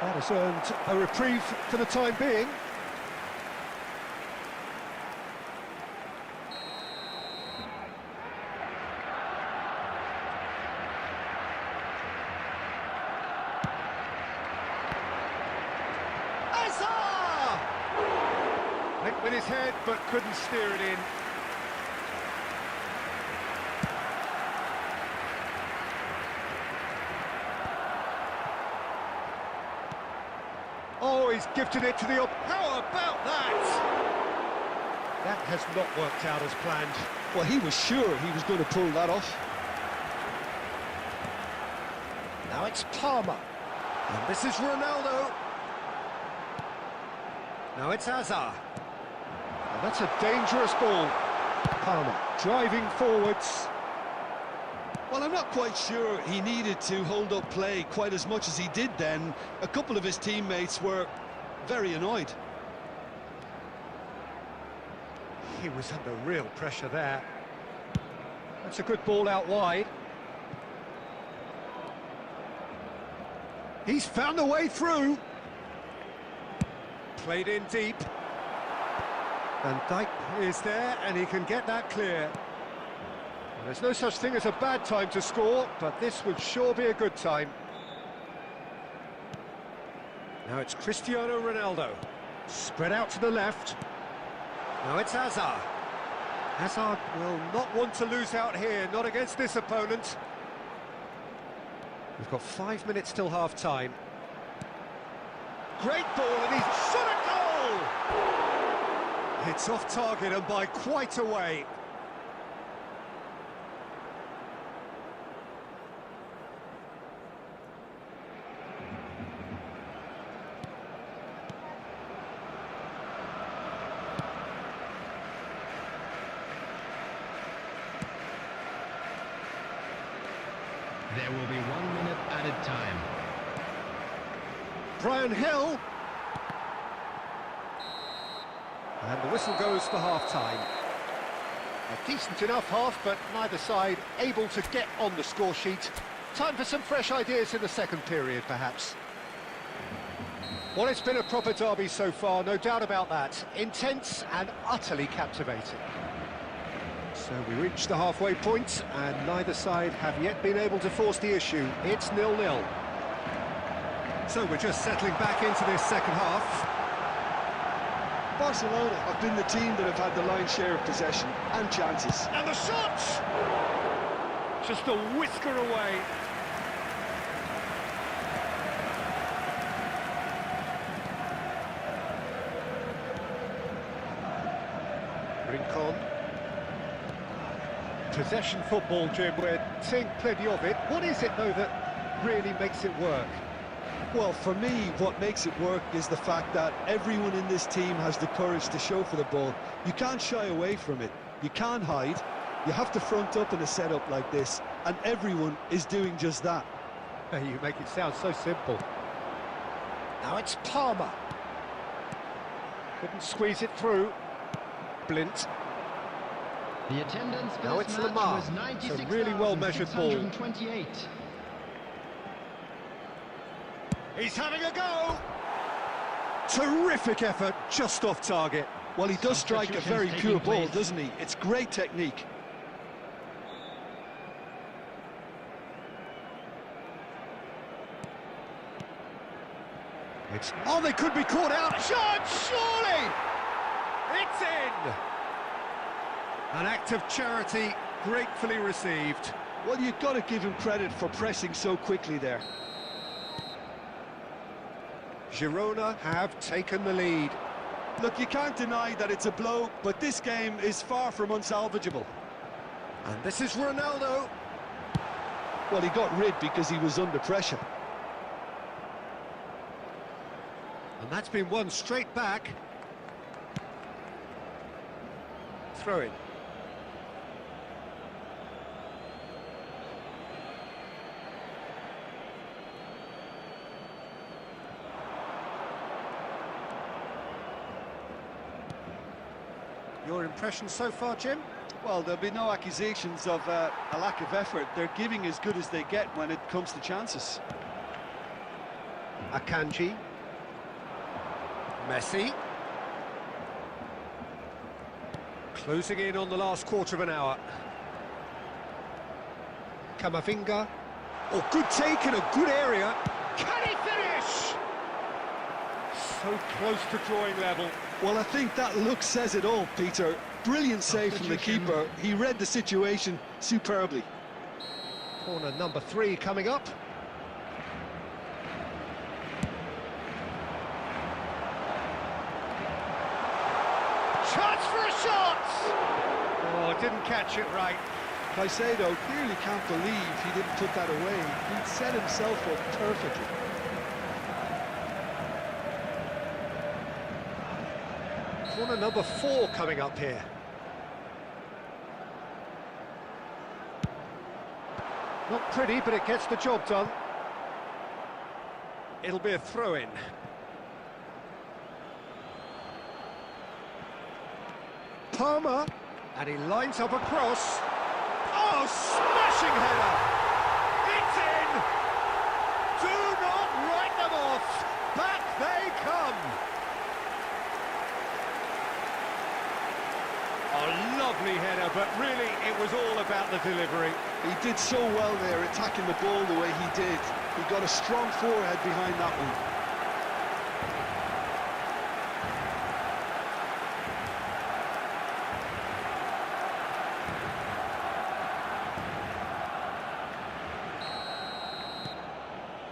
That has earned a reprieve for the time being. Azar! Went with his head, but couldn't steer it in. Oh, he's gifted it to the up. How about that? That has not worked out as planned. Well, he was sure he was going to pull that off. Now it's Palmer. And this is Ronaldo. Now it's Hazard. And that's a dangerous ball. Palmer driving forwards. Well, I'm not quite sure he needed to hold up play quite as much as he did then. A couple of his teammates were very annoyed. He was under real pressure there. That's a good ball out wide. He's found a way through. Played in deep. Van Dijk is there and he can get that clear. There's no such thing as a bad time to score, but this would sure be a good time. Now it's Cristiano Ronaldo. Spread out to the left. Now it's Hazard. Hazard will not want to lose out here, not against this opponent. We've got 5 minutes till half-time. Great ball, and he's shot a goal! It's off target and by quite a way. There will be 1 minute added time. Brian Hill. And the whistle goes for half-time. A decent enough half, but neither side able to get on the score sheet. Time for some fresh ideas in the second period, perhaps. Well, it's been a proper derby so far, no doubt about that. Intense and utterly captivating. So we reach the halfway point, and neither side have yet been able to force the issue. It's 0-0. So we're just settling back into this second half. Barcelona have been the team that have had the lion's share of possession and chances. And the shot! Just a whisker away. Rincon. Possession football, Jim, we're seeing plenty of it. What is it, though, that really makes it work? Well, for me, what makes it work is the fact that everyone in this team has the courage to show for the ball. You can't shy away from it. You can't hide. You have to front up in a setup like this, and everyone is doing just that. You make it sound so simple. Now it's Palmer. Couldn't squeeze it through. Blint. The attendance for Now this it's match Lamar. was It's a really well-measured ball. 96,628. He's having a go! Terrific effort, just off target. Well, he does strike a very pure ball, place. doesn't he? It's great technique. Oh, they could be caught out. Shot, surely! It's in! An act of charity, gratefully received. Well, you've got to give him credit for pressing so quickly there. Girona have taken the lead. Look, you can't deny that it's a blow, but this game is far from unsalvageable. And this is Ronaldo. Well, he got rid because he was under pressure. And that's been won straight back. Throw in. Your impression so far, Jim? Well, there'll be no accusations of a lack of effort. They're giving as good as they get when it comes to chances. Akanji. Messi. Closing in on the last quarter of an hour. Camavinga. Oh, good take in a good area. Can he finish? So close to drawing level. Well, I think that look says it all, Peter. Brilliant save from the keeper. He read the situation superbly. Corner number 3 coming up. Chance for a shot! Oh, didn't catch it right. Caicedo clearly can't believe he didn't put that away. He'd set himself up perfectly. Corner number 4 coming up here. Not pretty, but it gets the job done. It'll be a throw-in. Palmer, and he lines up a cross. Oh, smashing header! It's in! Do not write them off! Back they come! A lovely header, but really it was all about the delivery. He did so well there, attacking the ball the way he did. He got a strong forehead behind that one.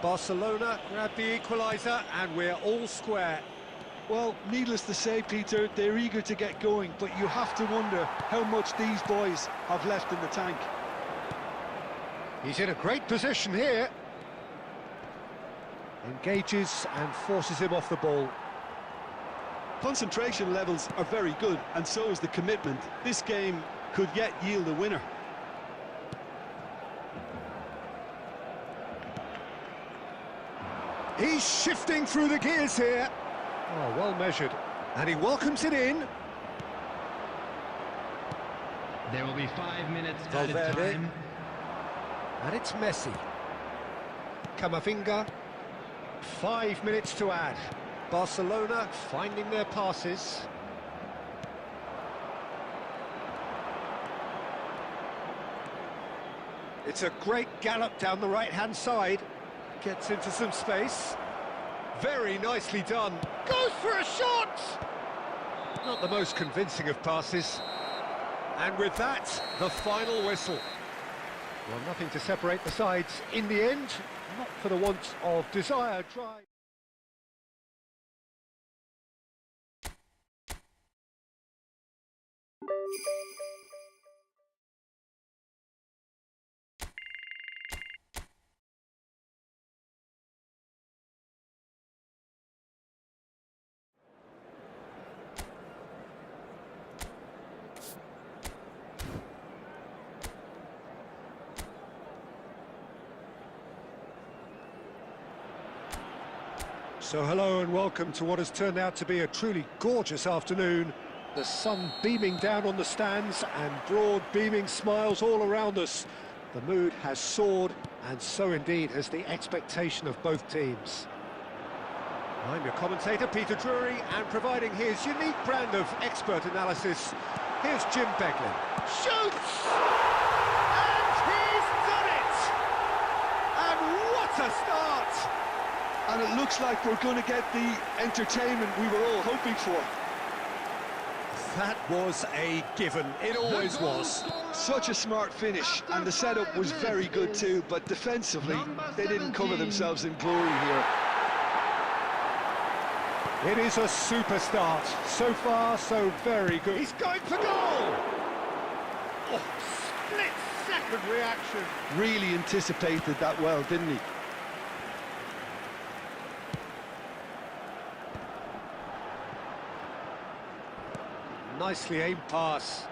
Barcelona grab the equaliser and we're all square. Well, needless to say, Peter, they're eager to get going, but you have to wonder how much these boys have left in the tank. He's in a great position here. Engages and forces him off the ball. Concentration levels are very good, and so is the commitment. This game could yet yield a winner. He's shifting through the gears here. Oh, well measured. And he welcomes it in. There will be 5 minutes added Valverde. time. And it's Messi. Camavinga. 5 minutes to add. Barcelona finding their passes. It's a great gallop down the right-hand side. Gets into some space. Very nicely done. Goes for a shot! Not the most convincing of passes. And with that, the final whistle. Well, nothing to separate the sides in the end, not for the want of desired drive. So hello and welcome to what has turned out to be a truly gorgeous afternoon. The sun beaming down on the stands and broad beaming smiles all around us. The mood has soared, and so indeed has the expectation of both teams. I'm your commentator, Peter Drury, and providing his unique brand of expert analysis, here's Jim Beglin. Shoots! And he's done it! And what a start! And it looks like we're going to get the entertainment we were all hoping for. That was a given. It always was. Such a smart finish, and the setup was very good too, but defensively, they didn't cover themselves in glory here. It is a super start. So far, so very good. He's going for goal! Oh, split-second reaction. Really anticipated that well, didn't he? Nicely aimed pass.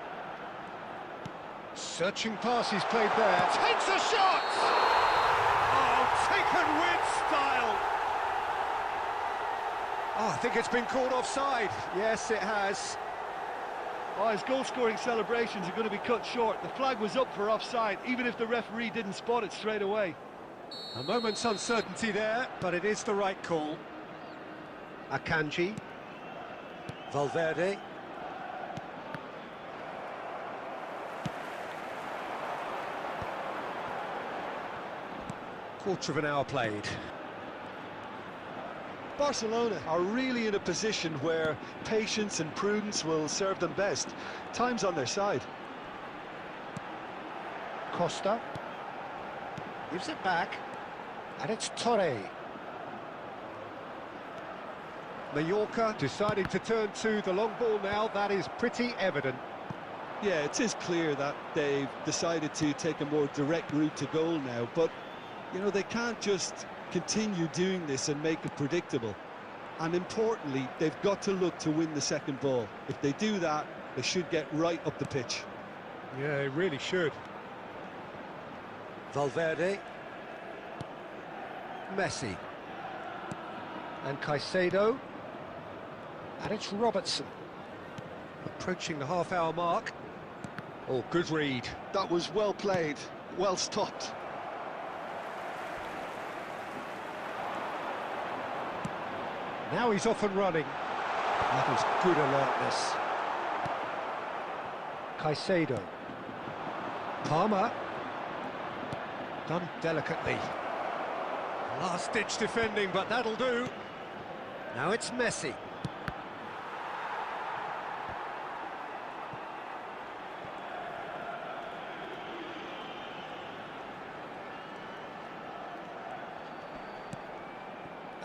Searching pass he's played there. Takes a shot! Oh, taken with style! Oh, I think it's been called offside. Yes, it has. Oh, his goal-scoring celebrations are going to be cut short. The flag was up for offside, even if the referee didn't spot it straight away. A moment's uncertainty there, but it is the right call. Akanji. Valverde. Quarter of an hour played. Barcelona are really in a position where patience and prudence will serve them best. Time's on their side. Costa gives it back, and it's Torre. Mallorca deciding to turn to the long ball now. That is pretty evident. Yeah, it is clear that they've decided to take a more direct route to goal now, but you know, they can't just continue doing this and make it predictable. And importantly, they've got to look to win the second ball. If they do that, they should get right up the pitch. Yeah, they really should. Valverde. Messi. And Caicedo. And it's Robertson. Approaching the half-hour mark. Oh, good read. That was well played, well stopped. Now he's off and running. That is good alertness. Caicedo. Palmer. Done delicately. Last-ditch defending, but that'll do. Now it's Messi.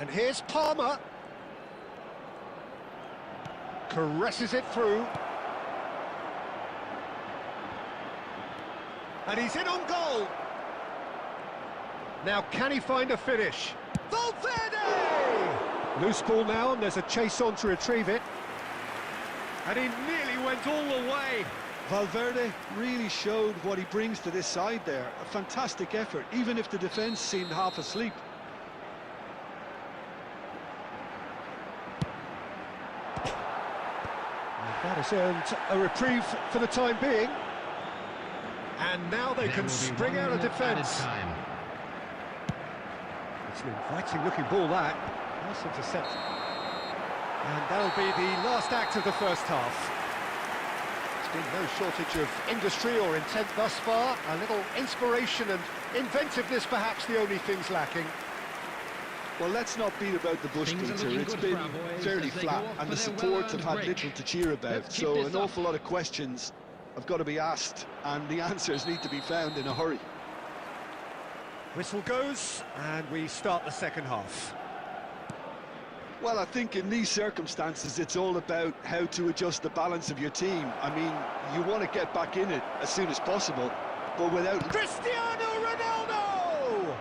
And here's Palmer. Caresses it through. And he's in on goal. Now, can he find a finish? Valverde! Loose ball now, and there's a chase on to retrieve it. And he nearly went all the way. Valverde really showed what he brings to this side there. A fantastic effort, even if the defence seemed half asleep. That has earned a reprieve for the time being. And now they can spring out of defence. It's an inviting looking ball, that. Nice intercept. And that'll be the last act of the first half. There's been no shortage of industry or intent thus far. A little inspiration and inventiveness, perhaps the only things lacking. Well, let's not beat about the bush, Peter. It's been fairly flat, and the support have had little to cheer about. So an awful lot of questions have got to be asked, and the answers need to be found in a hurry. Whistle goes, and we start the second half. Well, I think in these circumstances, it's all about how to adjust the balance of your team. I mean, you want to get back in it as soon as possible, but without... Cristiano Ronaldo!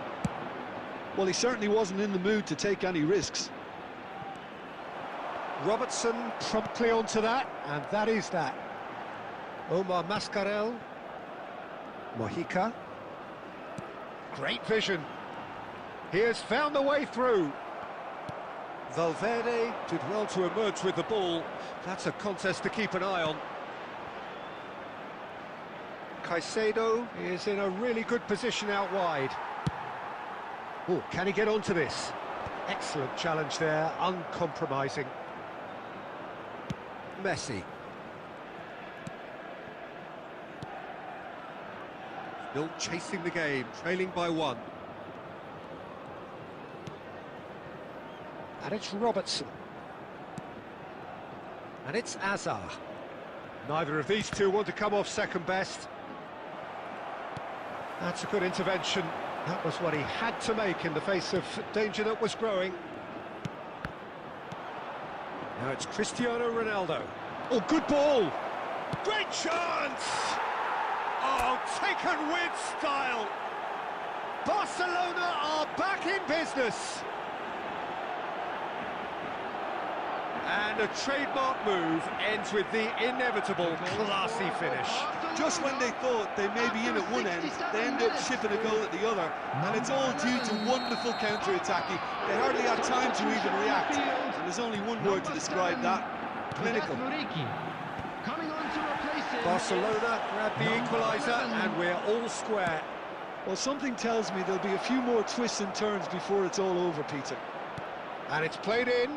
Well, he certainly wasn't in the mood to take any risks. Robertson promptly onto that, and that is that. Omar Mascarell. Mojica. Great vision. He has found the way through. Valverde did well to emerge with the ball. That's a contest to keep an eye on. Caicedo is in a really good position out wide. Oh, can he get onto this? Excellent challenge there, uncompromising. Messi. Still chasing the game, trailing by 1. And it's Robertson. And it's Azar. Neither of these two want to come off second best. That's a good intervention. That was what he had to make in the face of danger that was growing. Now it's Cristiano Ronaldo. Oh, good ball! Great chance! Oh, taken with style! Barcelona are back in business! And a trademark move ends with the inevitable classy finish. Just when they thought they may be in at one end, they end up shipping a goal at the other, and it's all due to wonderful counter-attacking. They hardly had time to even react, and there's only one word to describe that: clinical. Barcelona grab the equaliser, and we're all square. Well, something tells me there'll be a few more twists and turns before it's all over, Peter. And it's played in.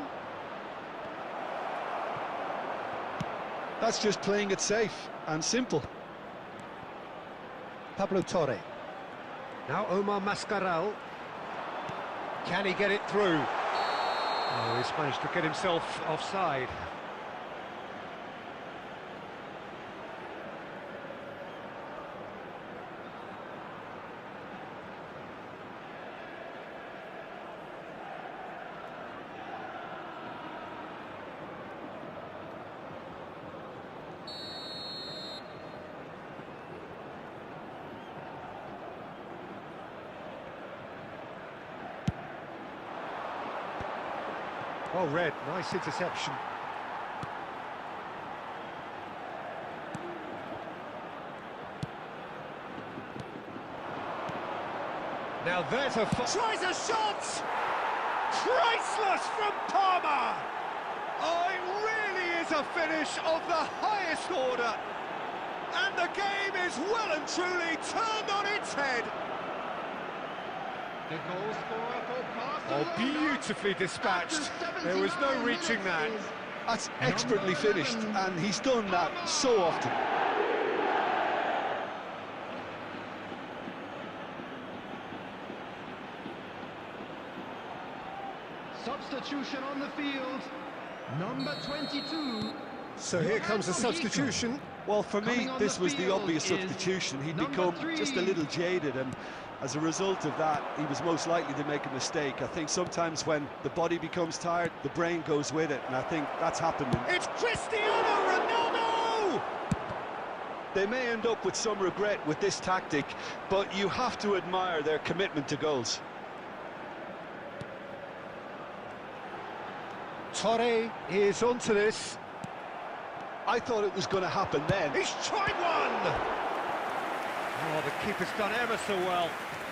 That's just playing it safe and simple. Pablo Torre. Now Omar Mascarell. Can he get it through? Oh, he's managed to get himself offside. Well read, nice interception. Now there's a... Tries a shot! Priceless from Palmer! Oh, it really is a finish of the highest order. And the game is well and truly turned on its head. The goal scorer for Oh, Barcelona. beautifully dispatched. There was no reaching that. That's expertly finished, and he's done that so often. Substitution on the field. Number 22. So here comes a substitution. Well, for me, Coming on this the was the field obvious is substitution. He'd number become 3. just a little jaded, and as a result of that, he was most likely to make a mistake. I think sometimes when the body becomes tired, the brain goes with it, and I think that's happened. It's Cristiano Ronaldo! They may end up with some regret with this tactic, but you have to admire their commitment to goals. Torre is onto this. I thought it was going to happen then. He's tried one! Oh, the keeper's done ever so well.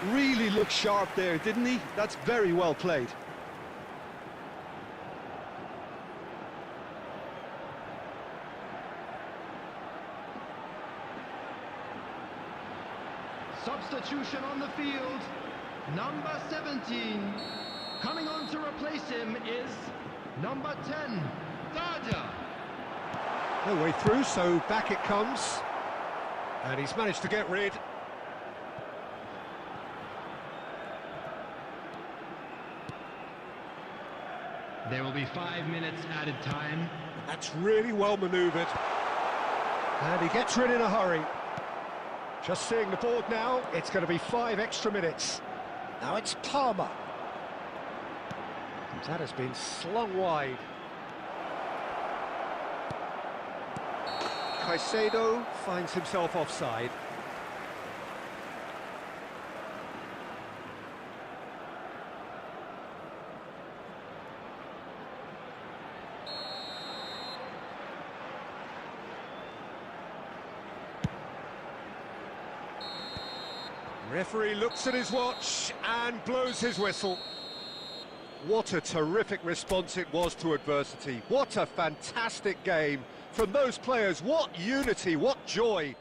Really looked sharp there, didn't he? That's very well played. Substitution on the field. Number 17. Coming on to replace him is number 10, Dada. No way through, so back it comes. And he's managed to get rid. There will be 5 minutes added time. That's really well manoeuvred. And he gets rid in a hurry. Just seeing the board now, it's going to be 5 extra minutes. Now it's Palmer. That has been slung wide. Caicedo finds himself offside. Referee looks at his watch and blows his whistle. What a terrific response it was to adversity. What a fantastic game from those players. What unity, what joy.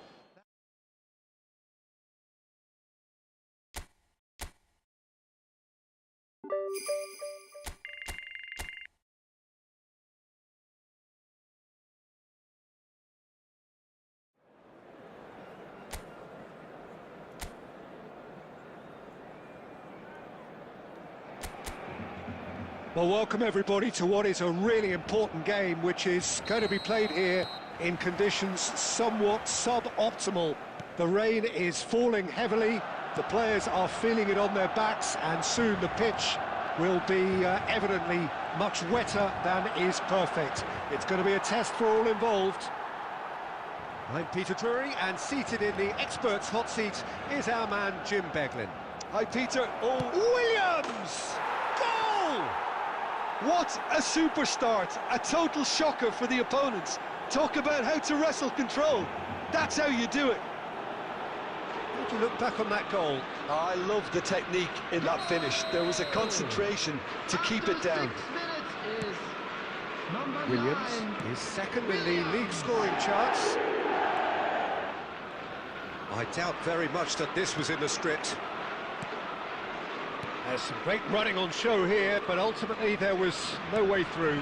Well, welcome everybody to what is a really important game, which is going to be played here in conditions somewhat suboptimal. The rain is falling heavily, the players are feeling it on their backs, and soon the pitch will be evidently much wetter than is perfect. It's going to be a test for all involved. I'm Peter Drury, and seated in the experts' hot seat is our man Jim Beglin. Hi, Peter. Oh, Williams! Goal! what a super start. A total shocker for the opponents. Talk about how to wrestle control. That's how you do it. How do you look back on that goal? I love the technique in that finish. There was a concentration to keep it down. 6 minutes is number Williams 9. is second in the league scoring charts. I doubt very much that this was in the script. There's some great running on show here, but ultimately there was no way through.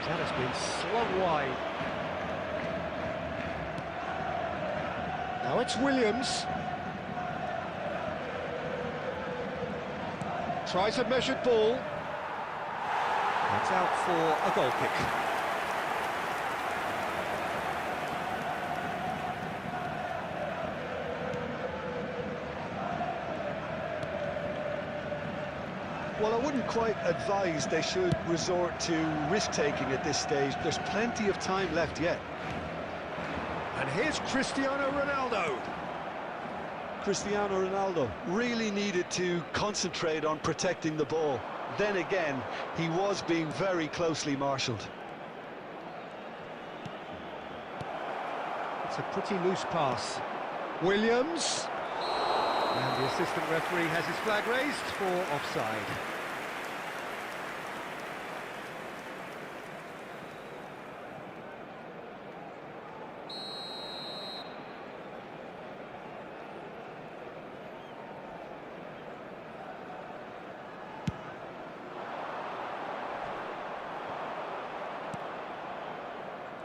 That has been slung wide. Now it's Williams. Tries a measured ball. It's out for a goal kick. Well, I wouldn't quite advise they should resort to risk-taking at this stage. There's plenty of time left yet. And here's Cristiano Ronaldo. Cristiano Ronaldo really needed to concentrate on protecting the ball. Then again, he was being very closely marshalled. It's a pretty loose pass. Williams. And the assistant referee has his flag raised for offside.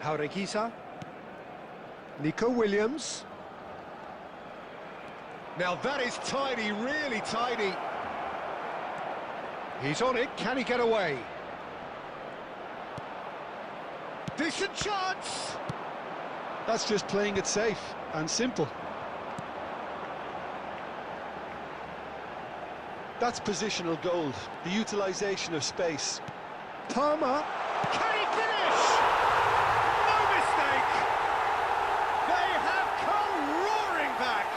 Jaureguisa. Nico Williams. Now that is tidy, really tidy. He's on it, can he get away? Decent chance! That's just playing it safe and simple. That's positional gold, the utilisation of space. Palmer, can he finish? No mistake! They have come roaring back!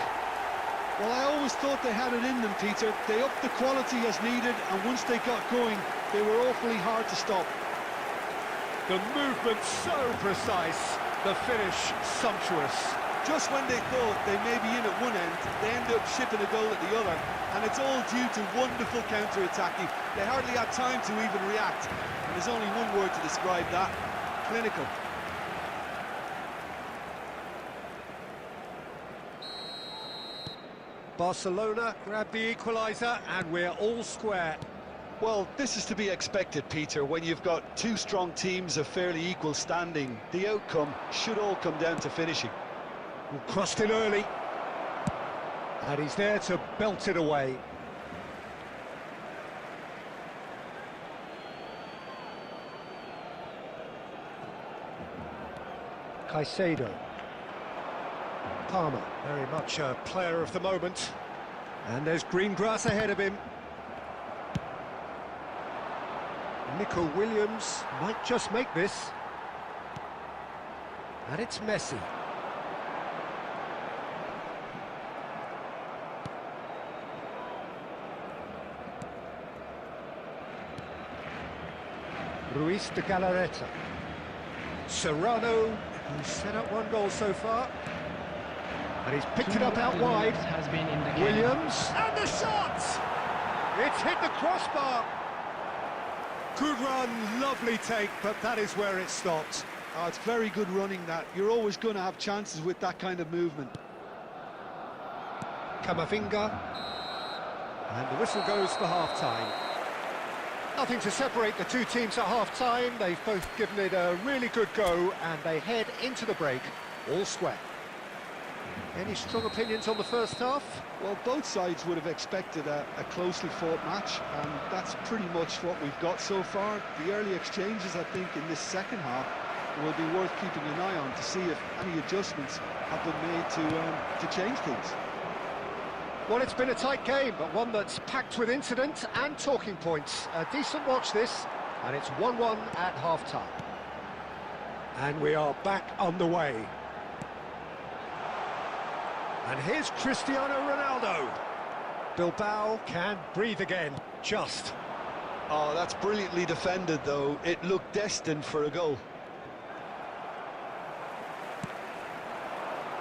Well, I always thought they had it in them, Peter. They upped the quality as needed, and once they got going, they were awfully hard to stop. The movement so precise, the finish sumptuous. Just when they thought they may be in at one end, they end up shipping a goal at the other, and it's all due to wonderful counter-attacking. They hardly had time to even react, and there's only one word to describe that: clinical. Barcelona grab the equaliser, and we're all square. Well, this is to be expected, Peter. When you've got two strong teams of fairly equal standing, the outcome should all come down to finishing. Crossed in early, and he's there to belt it away. Caicedo. Palmer, very much a player of the moment. And there's green grass ahead of him. Nico Williams might just make this. And it's Messi. Ruiz de Galarreta. Serrano, who's set up one goal so far. And he's picked it up out wide. Has been in the Williams, and the shot! It's hit the crossbar. Good run, lovely take, but that is where it stopped. Oh, it's very good running, that. You're always going to have chances with that kind of movement. Camavinga. And the whistle goes for half-time. Nothing to separate the two teams at half-time. They've both given it a really good go, and they head into the break, all square. Any strong opinions on the first half? Well, both sides would have expected a closely fought match, and that's pretty much what we've got so far. The early exchanges, I think, in this second half will be worth keeping an eye on to see if any adjustments have been made to change things. Well, it's been a tight game, but one that's packed with incident and talking points. A decent watch this, and it's 1-1 at half-time. And we are back on the way. And here's Cristiano Ronaldo. Bilbao can breathe again, just. Oh, that's brilliantly defended, though. It looked destined for a goal.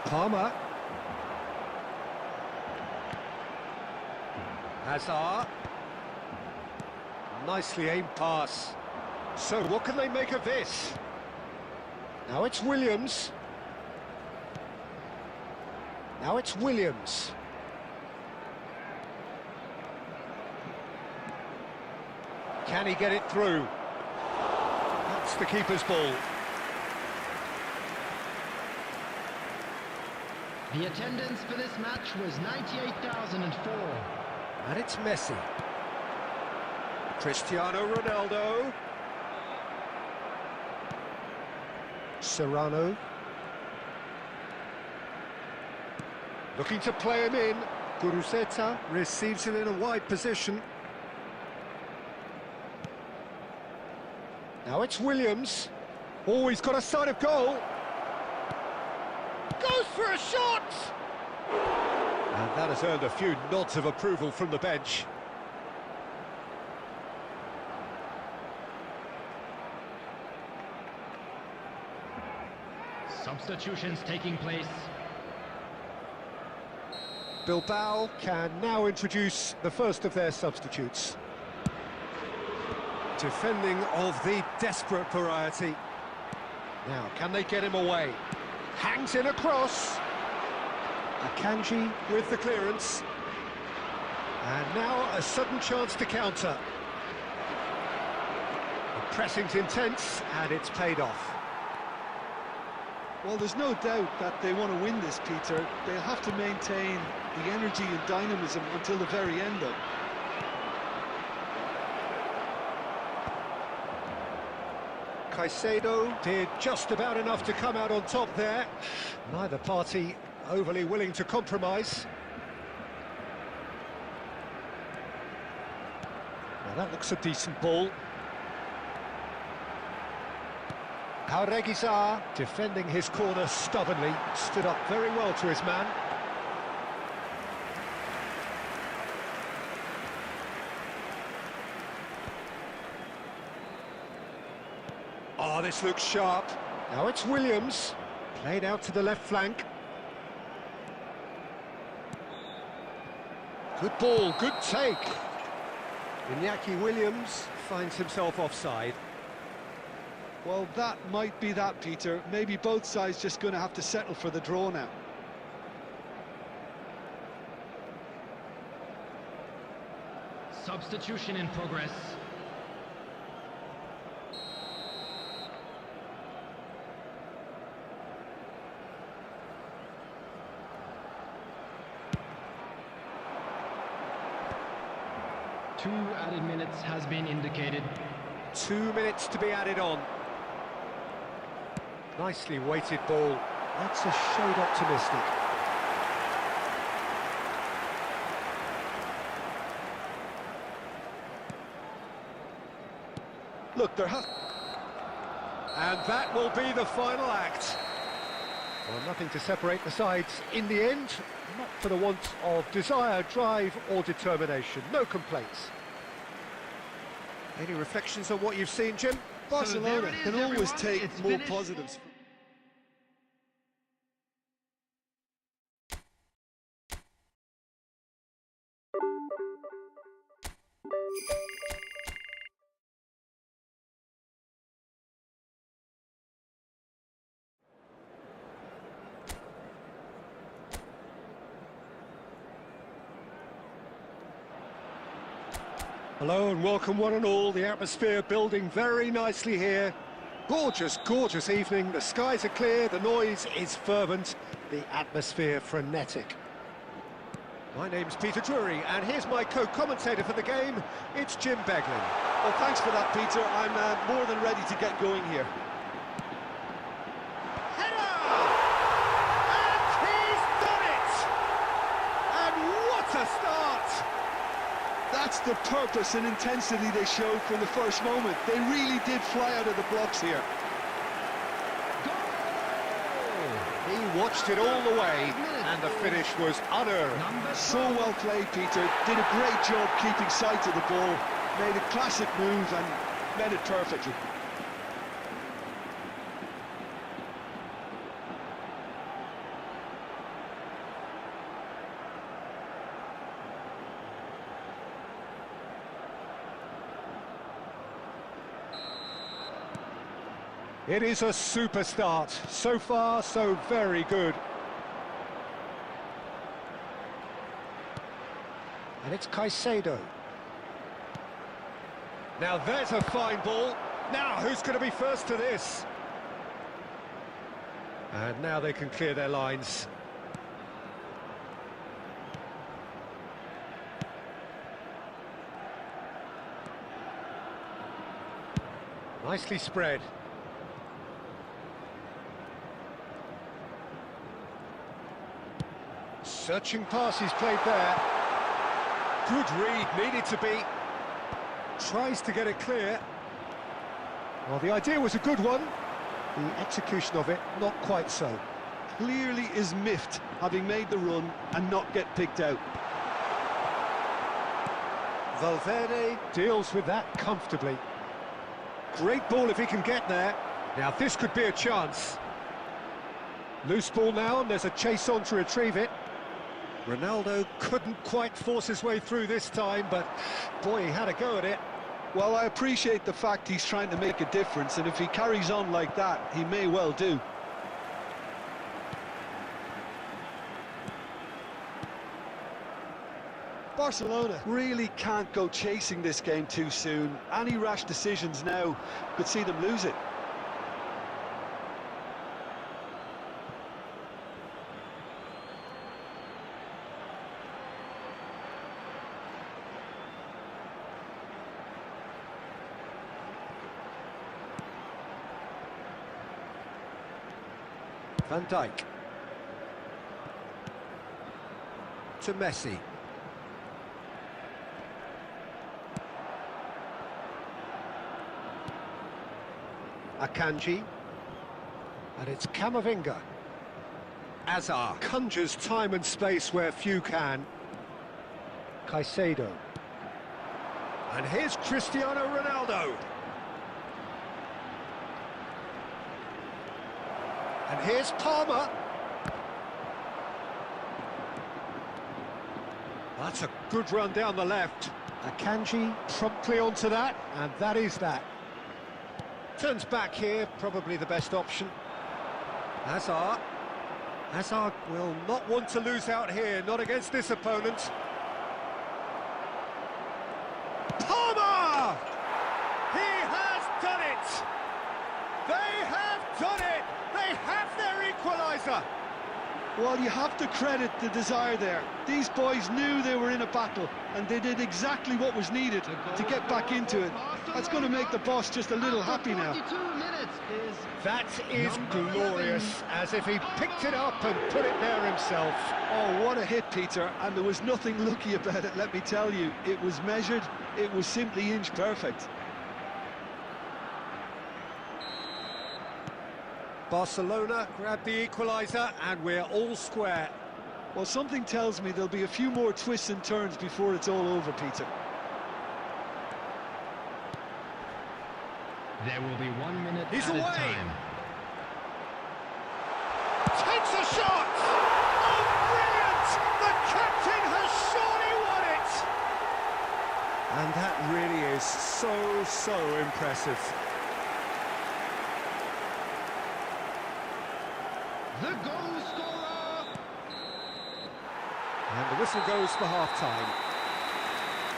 Palmer. Hazard. Nicely aimed pass. So what can they make of this? Now it's Williams. Now it's Williams. Can he get it through? That's the keeper's ball. The attendance for this match was 98,004. And it's Messi. Cristiano Ronaldo. Serrano. Looking to play him in. Guruzeta receives it in a wide position. Now it's Williams. Oh, he's got a sight of goal. Goes for a shot! And that has earned a few nods of approval from the bench. Substitutions taking place. Bilbao can now introduce the first of their substitutes. Defending of the desperate variety. Now, can they get him away? Hangs in a cross. Akanji with the clearance. And now a sudden chance to counter. The pressing's intense, and it's paid off. Well, there's no doubt that they want to win this, Peter. They'll have to maintain the energy and dynamism until the very end, though. Caicedo did just about enough to come out on top there. Neither party overly willing to compromise. Now that looks a decent ball. Reguilón, defending his corner stubbornly, stood up very well to his man. Oh, this looks sharp. Now it's Williams, played out to the left flank. Good ball, good take. Iñaki Williams finds himself offside. Well, that might be that, Peter. Maybe both sides just going to have to settle for the draw now. Substitution in progress. Two added minutes has been indicated. 2 minutes to be added on. Nicely weighted ball. That's a shade optimistic. Look, And that will be the final act. Well, nothing to separate the sides in the end. Not for the want of desire, drive or determination. No complaints. Any reflections on what you've seen, Jim? Barcelona can always take It's more finished. positives. Hello and welcome one and all. The atmosphere building very nicely here. Gorgeous, gorgeous evening. The skies are clear, the noise is fervent, the atmosphere frenetic. My name's Peter Drury, and here's my co-commentator for the game. It's Jim Beglin. Well, thanks for that, Peter. I'm more than ready to get going here. Header! And he's done it! And what a start! That's the purpose and intensity they showed from the first moment. They really did fly out of the blocks here. He watched it all the way, and the finish was unearned. So well played, Peter. Did a great job keeping sight of the ball. Made a classic move and met it perfectly. It is a super start. So far, so very good. And it's Caicedo. Now there's a fine ball. Now who's going to be first to this? And now they can clear their lines. Nicely spread. Searching pass he's played there. Good read, needed to be. Tries to get it clear. Well, the idea was a good one. The execution of it, not quite so. Clearly is miffed, having made the run and not get picked out. Valverde deals with that comfortably. Great ball if he can get there. Now this could be a chance. Loose ball now, and there's a chase on to retrieve it. Ronaldo couldn't quite force his way through this time, but boy, he had a go at it. Well, I appreciate the fact he's trying to make a difference, and if he carries on like that, he may well do. Barcelona really can't go chasing this game too soon. Any rash decisions now could see them lose it. Van Dijk. To Messi. Akanji. And it's Camavinga. Azar conjures time and space where few can. Caicedo. And here's Cristiano Ronaldo. And here's Palmer. That's a good run down the left. Akanji promptly onto that, and that is that. Turns back here, probably the best option. Hazard. Hazard will not want to lose out here, not against this opponent. Palmer! He has done it! They have done it! They have their equaliser! Well, you have to credit the desire there. These boys knew they were in a battle, and they did exactly what was needed to get back into it. That's going to make the boss just a little happy now. That is glorious, as if he picked it up and put it there himself. Oh, what a hit, Peter, and there was nothing lucky about it, let me tell you. It was measured, it was simply inch perfect. Barcelona grab the equaliser, and we're all square. Well, something tells me there'll be a few more twists and turns before it's all over, Peter. There will be 1 minute He's added away. time. Takes a shot! Oh, brilliant! The captain has surely won it! And that really is so impressive. The goal scorer! And the whistle goes for half-time.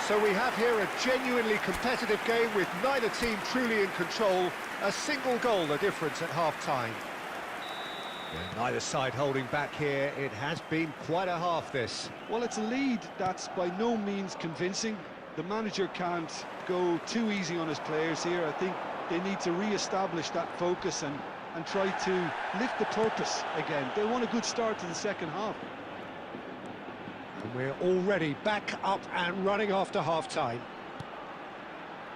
So we have here a genuinely competitive game with neither team truly in control. A single goal the difference at half-time. Neither side holding back here. It has been quite a half, this. Well, it's a lead that's by no means convincing. The manager can't go too easy on his players here. I think they need to re-establish that focus and try to lift the purpose again. They want a good start to the second half. And we're already back up and running after half-time.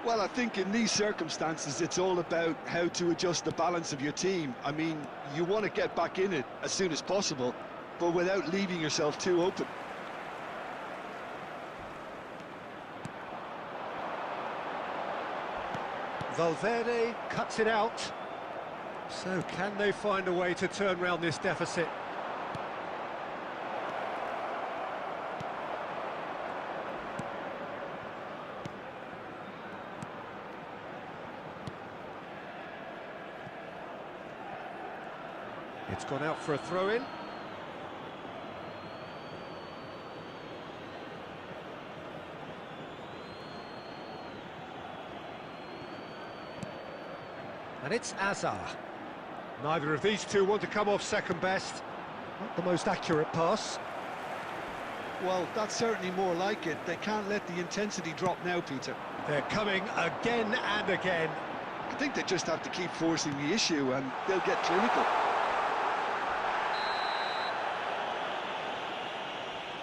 Well, I think in these circumstances, it's all about how to adjust the balance of your team. I mean, you want to get back in it as soon as possible, but without leaving yourself too open. Valverde cuts it out. So can they find a way to turn around this deficit? It's gone out for a throw-in. And it's Azar. Neither of these two want to come off second best. Not the most accurate pass. Well, that's certainly more like it. They can't let the intensity drop now, Peter. They're coming again and again. I think they just have to keep forcing the issue and they'll get clinical.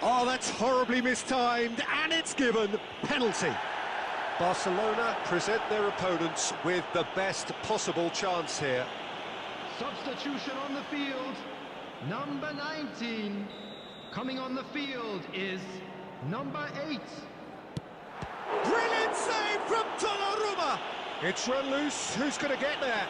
Oh, that's horribly mistimed, and it's given. Penalty. Barcelona present their opponents with the best possible chance here. Substitution on the field. Number 19. Coming on the field is number 8. Brilliant save from Donnarumma. It's run loose. Who's going to get there?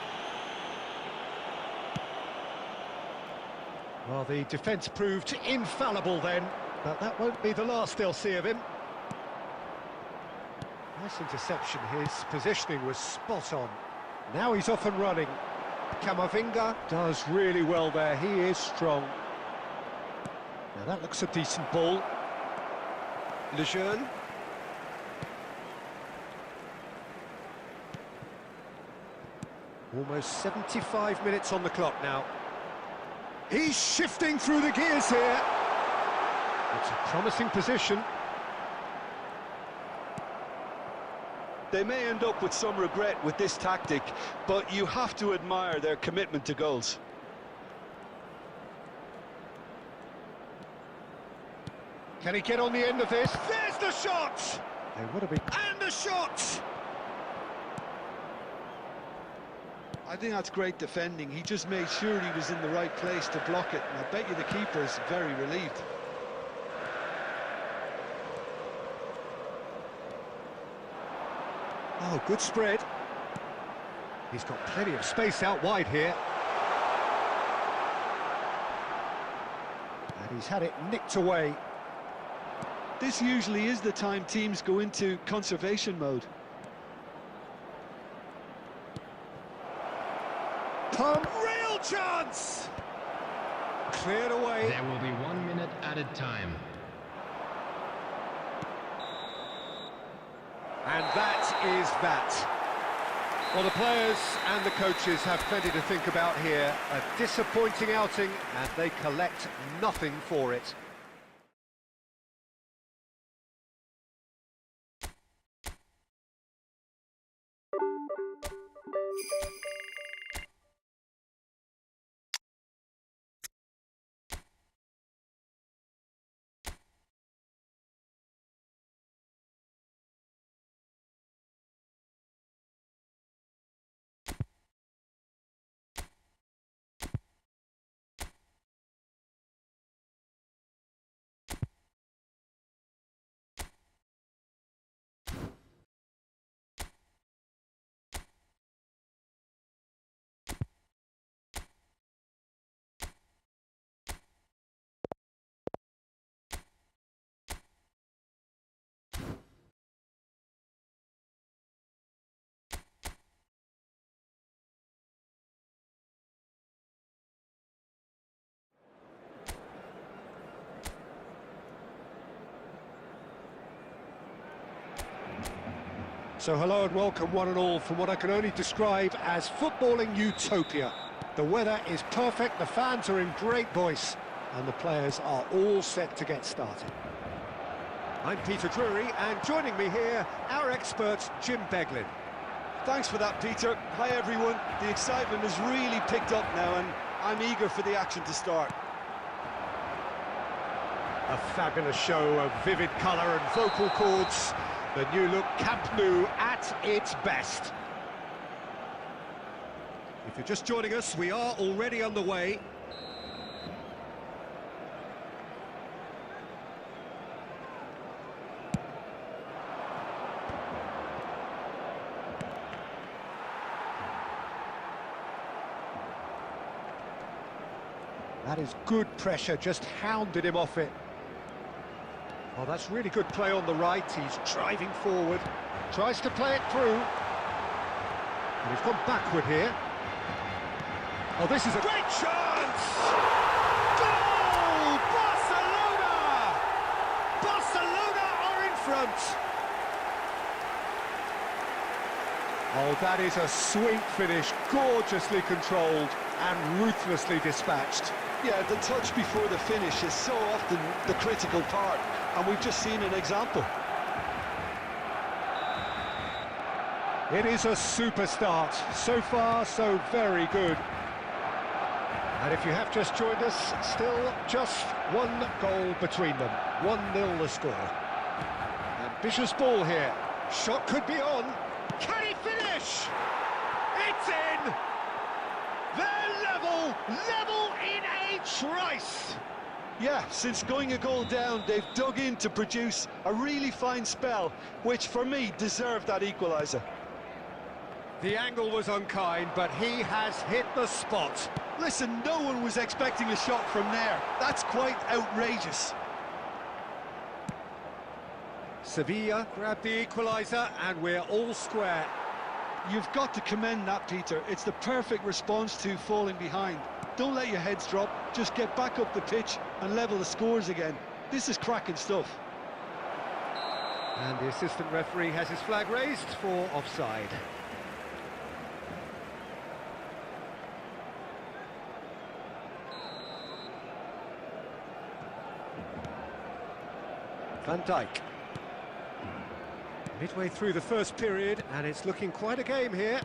Well, the defence proved infallible then, but that won't be the last they'll see of him. Nice interception. His positioning was spot on. Now he's off and running. Camavinga does really well there. He is strong. Now that looks a decent ball. Lejeune. Almost 75 minutes on the clock now. He's shifting through the gears here. It's a promising position. They may end up with some regret with this tactic, but you have to admire their commitment to goals. Can he get on the end of this? There's the shot! They would have been... And the shot! I think that's great defending. He just made sure he was in the right place to block it, and I bet you the keeper is very relieved. Oh, good spread. He's got plenty of space out wide here. And he's had it nicked away. This usually is the time teams go into conservation mode. Real chance! Cleared away. There will be 1 minute added time. And that is that. Well, the players and the coaches have plenty to think about here. A disappointing outing, and they collect nothing for it. So hello and welcome one and all from what I can only describe as footballing utopia. The weather is perfect, the fans are in great voice, and the players are all set to get started. I'm Peter Drury, and joining me here, our expert Jim Beglin. Thanks for that, Peter. Hi everyone. The excitement has really picked up now, and I'm eager for the action to start. A fabulous show of vivid colour and vocal cords. The new look Camp Nou at its best. If you're just joining us, we are already underway. That is good pressure, just hounded him off it. Oh, that's really good play on the right. He's driving forward, tries to play it through. And he's gone backward here. Oh, this is a great chance! Goal! Barcelona! Barcelona are in front! Oh, that is a sweet finish, gorgeously controlled and ruthlessly dispatched. Yeah, the touch before the finish is so often the critical part, and we've just seen an example. It is a super start. So far, so very good. And if you have just joined us, still just one goal between them. 1-0 the score. Ambitious ball here. Shot could be on. Can he finish? It's in! They're level in a trice! Yeah, since going a goal down, they've dug in to produce a really fine spell, which for me deserved that equaliser. The angle was unkind, but he has hit the spot. Listen, no one was expecting a shot from there. That's quite outrageous. Sevilla grabbed the equaliser, and we're all square. You've got to commend that, Peter. It's the perfect response to falling behind. Don't let your heads drop, just get back up the pitch and level the scores again. This is cracking stuff. And the assistant referee has his flag raised for offside. Van Dijk. Midway through the first period, and it's looking quite a game here.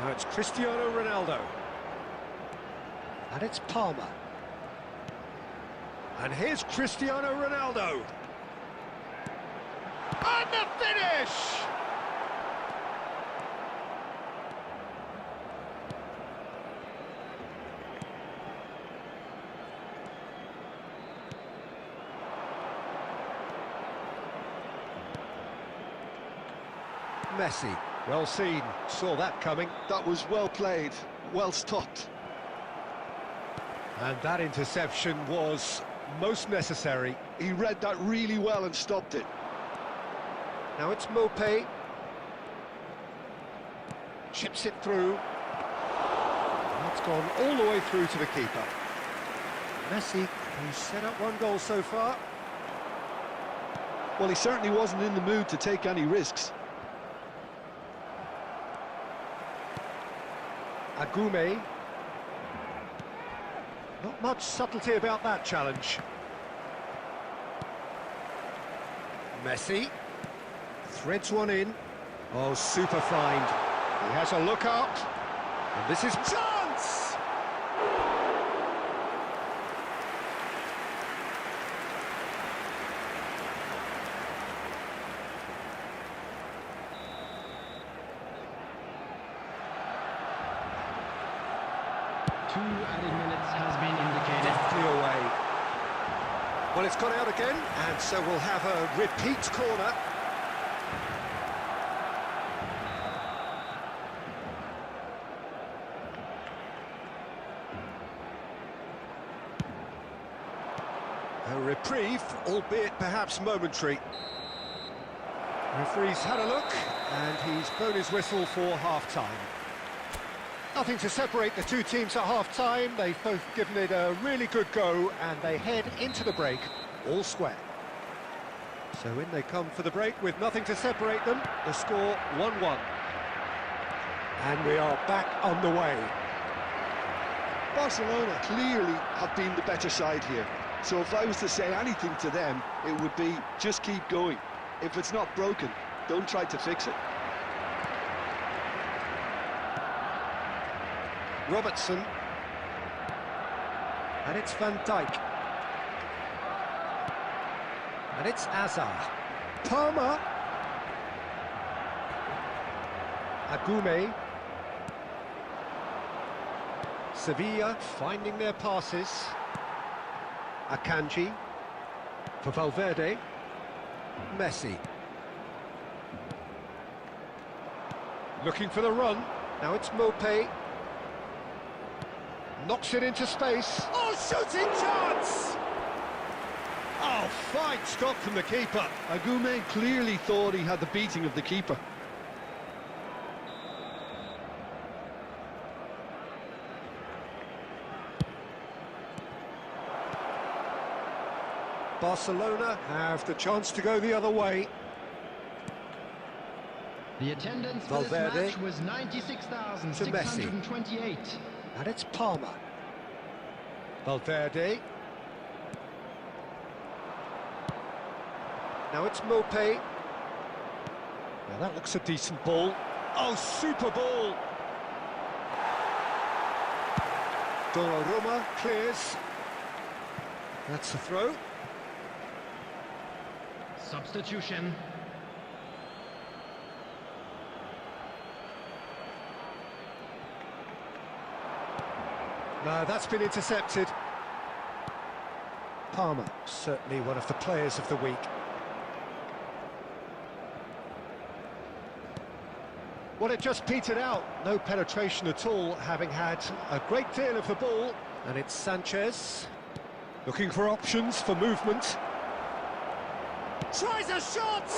Now it's Cristiano Ronaldo. And it's Palmer. And here's Cristiano Ronaldo. And the finish! Messi, well seen, saw that coming. That was well played, well stopped. And that interception was most necessary. He read that really well and stopped it. Now it's Mopé. Chips it through. That's gone all the way through to the keeper. Messi, who's set up one goal so far. Well, he certainly wasn't in the mood to take any risks. Agume. Not much subtlety about that challenge. Messi. Threads one in. Oh, super find. He has a look up. And this is chance! Two added minutes has been indicated. Deftly away. Well, it's gone out again, and so we'll have a repeat corner. A reprieve, albeit perhaps momentary. Referee's had a look, and he's blown his whistle for half-time. Nothing to separate the two teams at half-time. They've both given it a really good go, and they head into the break all square. So in they come for the break with nothing to separate them. The score 1-1. And we are back on the way. Barcelona clearly have been the better side here. So if I was to say anything to them, it would be just keep going. If it's not broken, don't try to fix it. Robertson. And it's Van Dijk. And it's Azar. Palmer. Agume. Sevilla finding their passes. Akanji. For Valverde. Messi. Looking for the run. Now it's Mopé. Knocks it into space. Oh, shooting chance! Oh, fine stop from the keeper. Agume clearly thought he had the beating of the keeper. Barcelona have the chance to go the other way. The attendance for Valverde. this match was 96,628. And it's Palmer. Valverde. Now it's Mopé. Now that looks a decent ball. Oh, super ball! Donnarumma clears. That's the throw. Substitution. No, that's been intercepted. Palmer, certainly one of the players of the week. Well, it just petered out. No penetration at all, having had a great deal of the ball. And it's Sanchez, looking for options for movement. Tries a shot!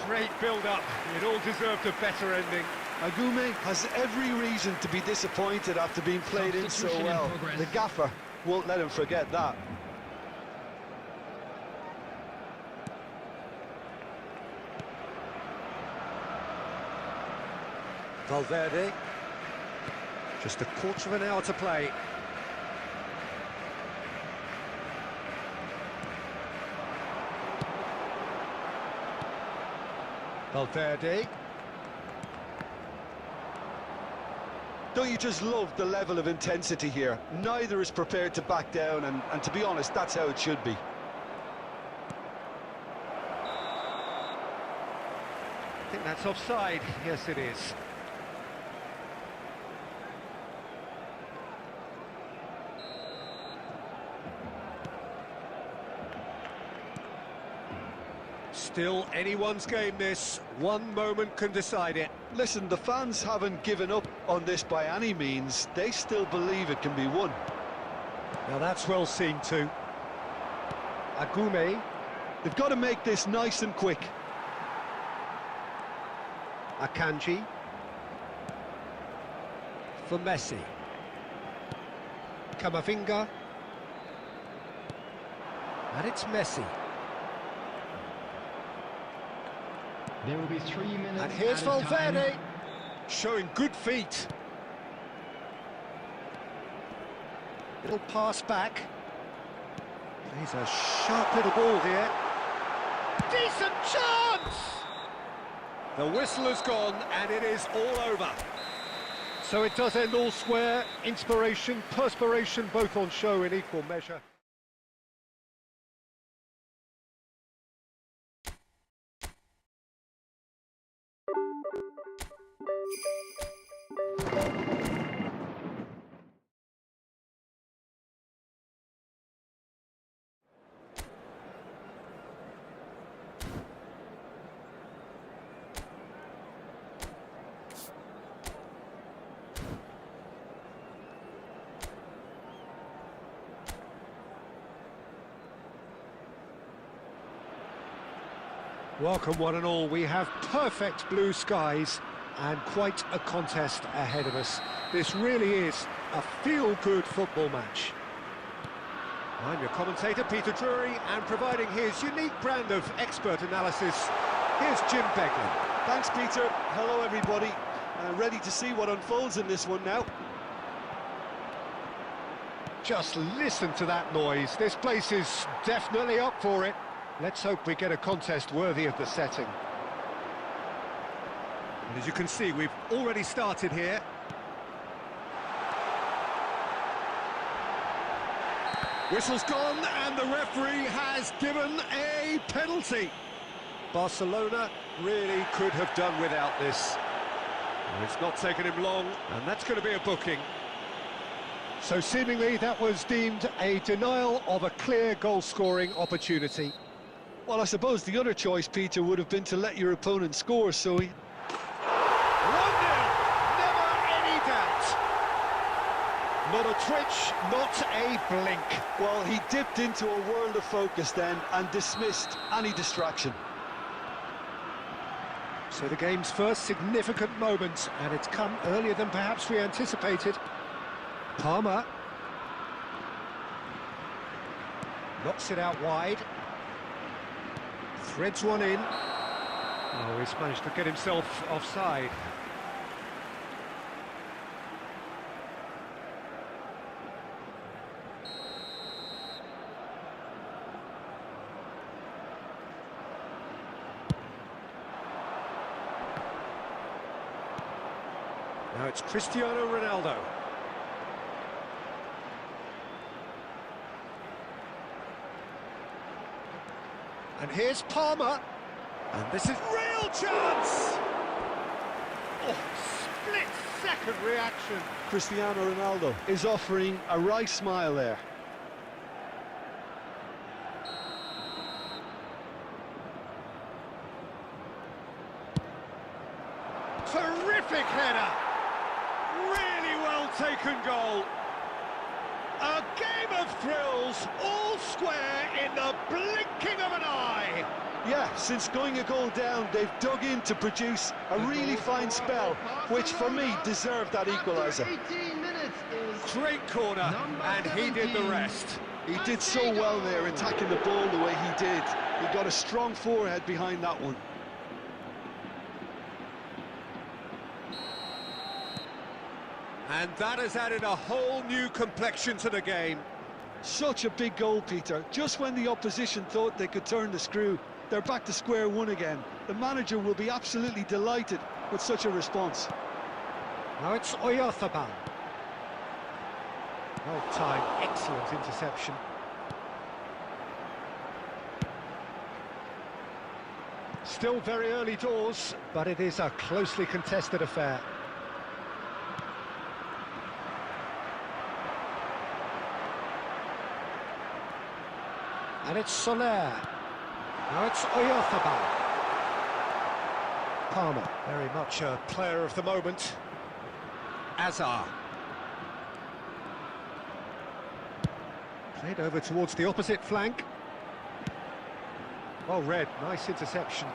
Great build-up. It all deserved a better ending. Agume has every reason to be disappointed after being played in so well. The gaffer won't let him forget that. Valverde. Just a quarter of an hour to play. Valverde. Don't you just love the level of intensity here? Neither is prepared to back down, and to be honest, that's how it should be. I think that's offside. Yes, it is. Still anyone's game, this. One moment can decide it. Listen, the fans haven't given up on this by any means. They still believe it can be won. Now that's well seen too. Agume. They've got to make this nice and quick. Akanji. For Messi. Camavinga. And it's Messi. There will be 3 minutes. And here's Valverde, showing good feet. Little pass back. Plays a sharp little ball here. Decent chance! The whistle has gone, and it is all over. So it does end all square. Inspiration, perspiration, both on show in equal measure. Welcome one and all. We have perfect blue skies and quite a contest ahead of us. This really is a feel-good football match. I'm your commentator, Peter Drury, and providing his unique brand of expert analysis, here's Jim Beglin. Thanks, Peter. Hello, everybody. Ready to see what unfolds in this one now. Just listen to that noise. This place is definitely up for it. Let's hope we get a contest worthy of the setting. And as you can see, we've already started here. Whistle's gone, and the referee has given a penalty. Barcelona really could have done without this. And it's not taken him long, and that's going to be a booking. So seemingly that was deemed a denial of a clear goal-scoring opportunity. Well, I suppose the other choice, Peter, would have been to let your opponent score, so he... 1-0, never any doubt. Not a twitch, not a blink. Well, he dipped into a world of focus then and dismissed any distraction. So the game's first significant moment, and it's come earlier than perhaps we anticipated. Palmer. Knocks it out wide. Threads one in. Oh, he's managed to get himself offside. Now it's Cristiano Ronaldo. And here's Palmer. And this is real chance! Oh, split-second reaction. Cristiano Ronaldo is offering a wry smile there. Terrific header. Really well taken goal. A game of thrills, all square in the blinking of an eye. Yeah, since going a goal down, they've dug in to produce a really fine spell, which for me deserved that equaliser. 18 minutes is Great corner, and he did the rest. He did so well there, attacking the ball the way he did. He got a strong forehead behind that one. And that has added a whole new complexion to the game. Such a big goal, Peter. Just when the opposition thought they could turn the screw, they're back to square one again. The manager will be absolutely delighted with such a response. Now it's Oyarzabal. Well timed, excellent interception. Still very early doors, but it is a closely contested affair. And it's Soler. Now it's Oyarzabal. Palmer, very much a player of the moment. Azar. Played over towards the opposite flank. Well read, nice interception.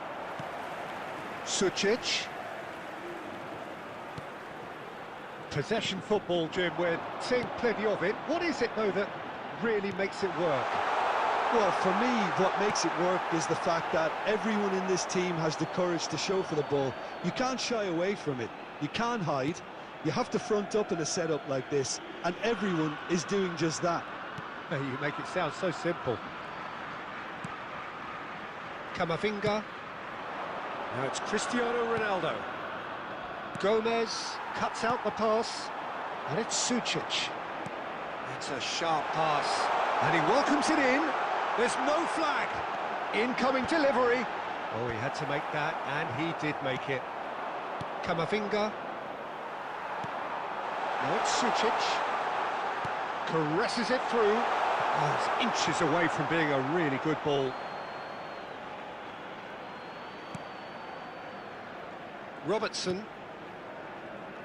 Sucic. Possession football, Jim, we're seeing plenty of it. What is it, though, that really makes it work? Well, for me, what makes it work is the fact that everyone in this team has the courage to show for the ball. You can't shy away from it. You can't hide. You have to front up in a setup like this, and everyone is doing just that. You make it sound so simple. Camavinga. Now it's Cristiano Ronaldo. Gomez cuts out the pass, and it's Sucic. It's a sharp pass, and he welcomes it in. There's no flag. Incoming delivery. Oh, he had to make that, and he did make it. Camavinga. Now it's Sucic. Caresses it through. Oh, it's inches away from being a really good ball. Robertson.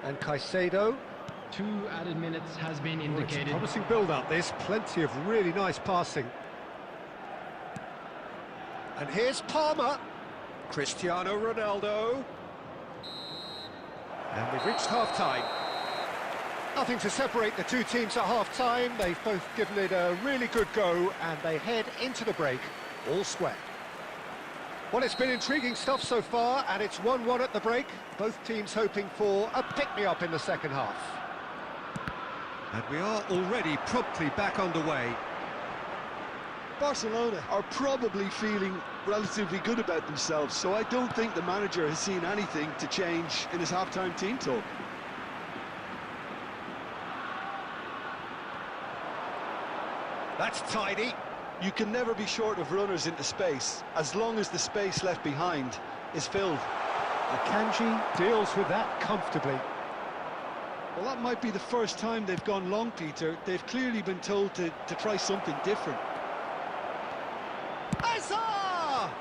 And Caicedo. 2 added minutes has been Oh, it's a indicated. promising build-up. There's plenty of really nice passing. And here's Palmer. Cristiano Ronaldo. And we've reached half-time. Nothing to separate the two teams at half-time. They've both given it a really good go, and they head into the break all square. Well, it's been intriguing stuff so far, and it's 1-1 at the break. Both teams hoping for a pick-me-up in the second half. And we are already promptly back underway. Barcelona are probably feeling relatively good about themselves, so I don't think the manager has seen anything to change in his half-time team talk. That's tidy. You can never be short of runners into space, as long as the space left behind is filled. Akanji deals with that comfortably. Well, that might be the first time they've gone long, Peter. They've clearly been told to try something different. Azar!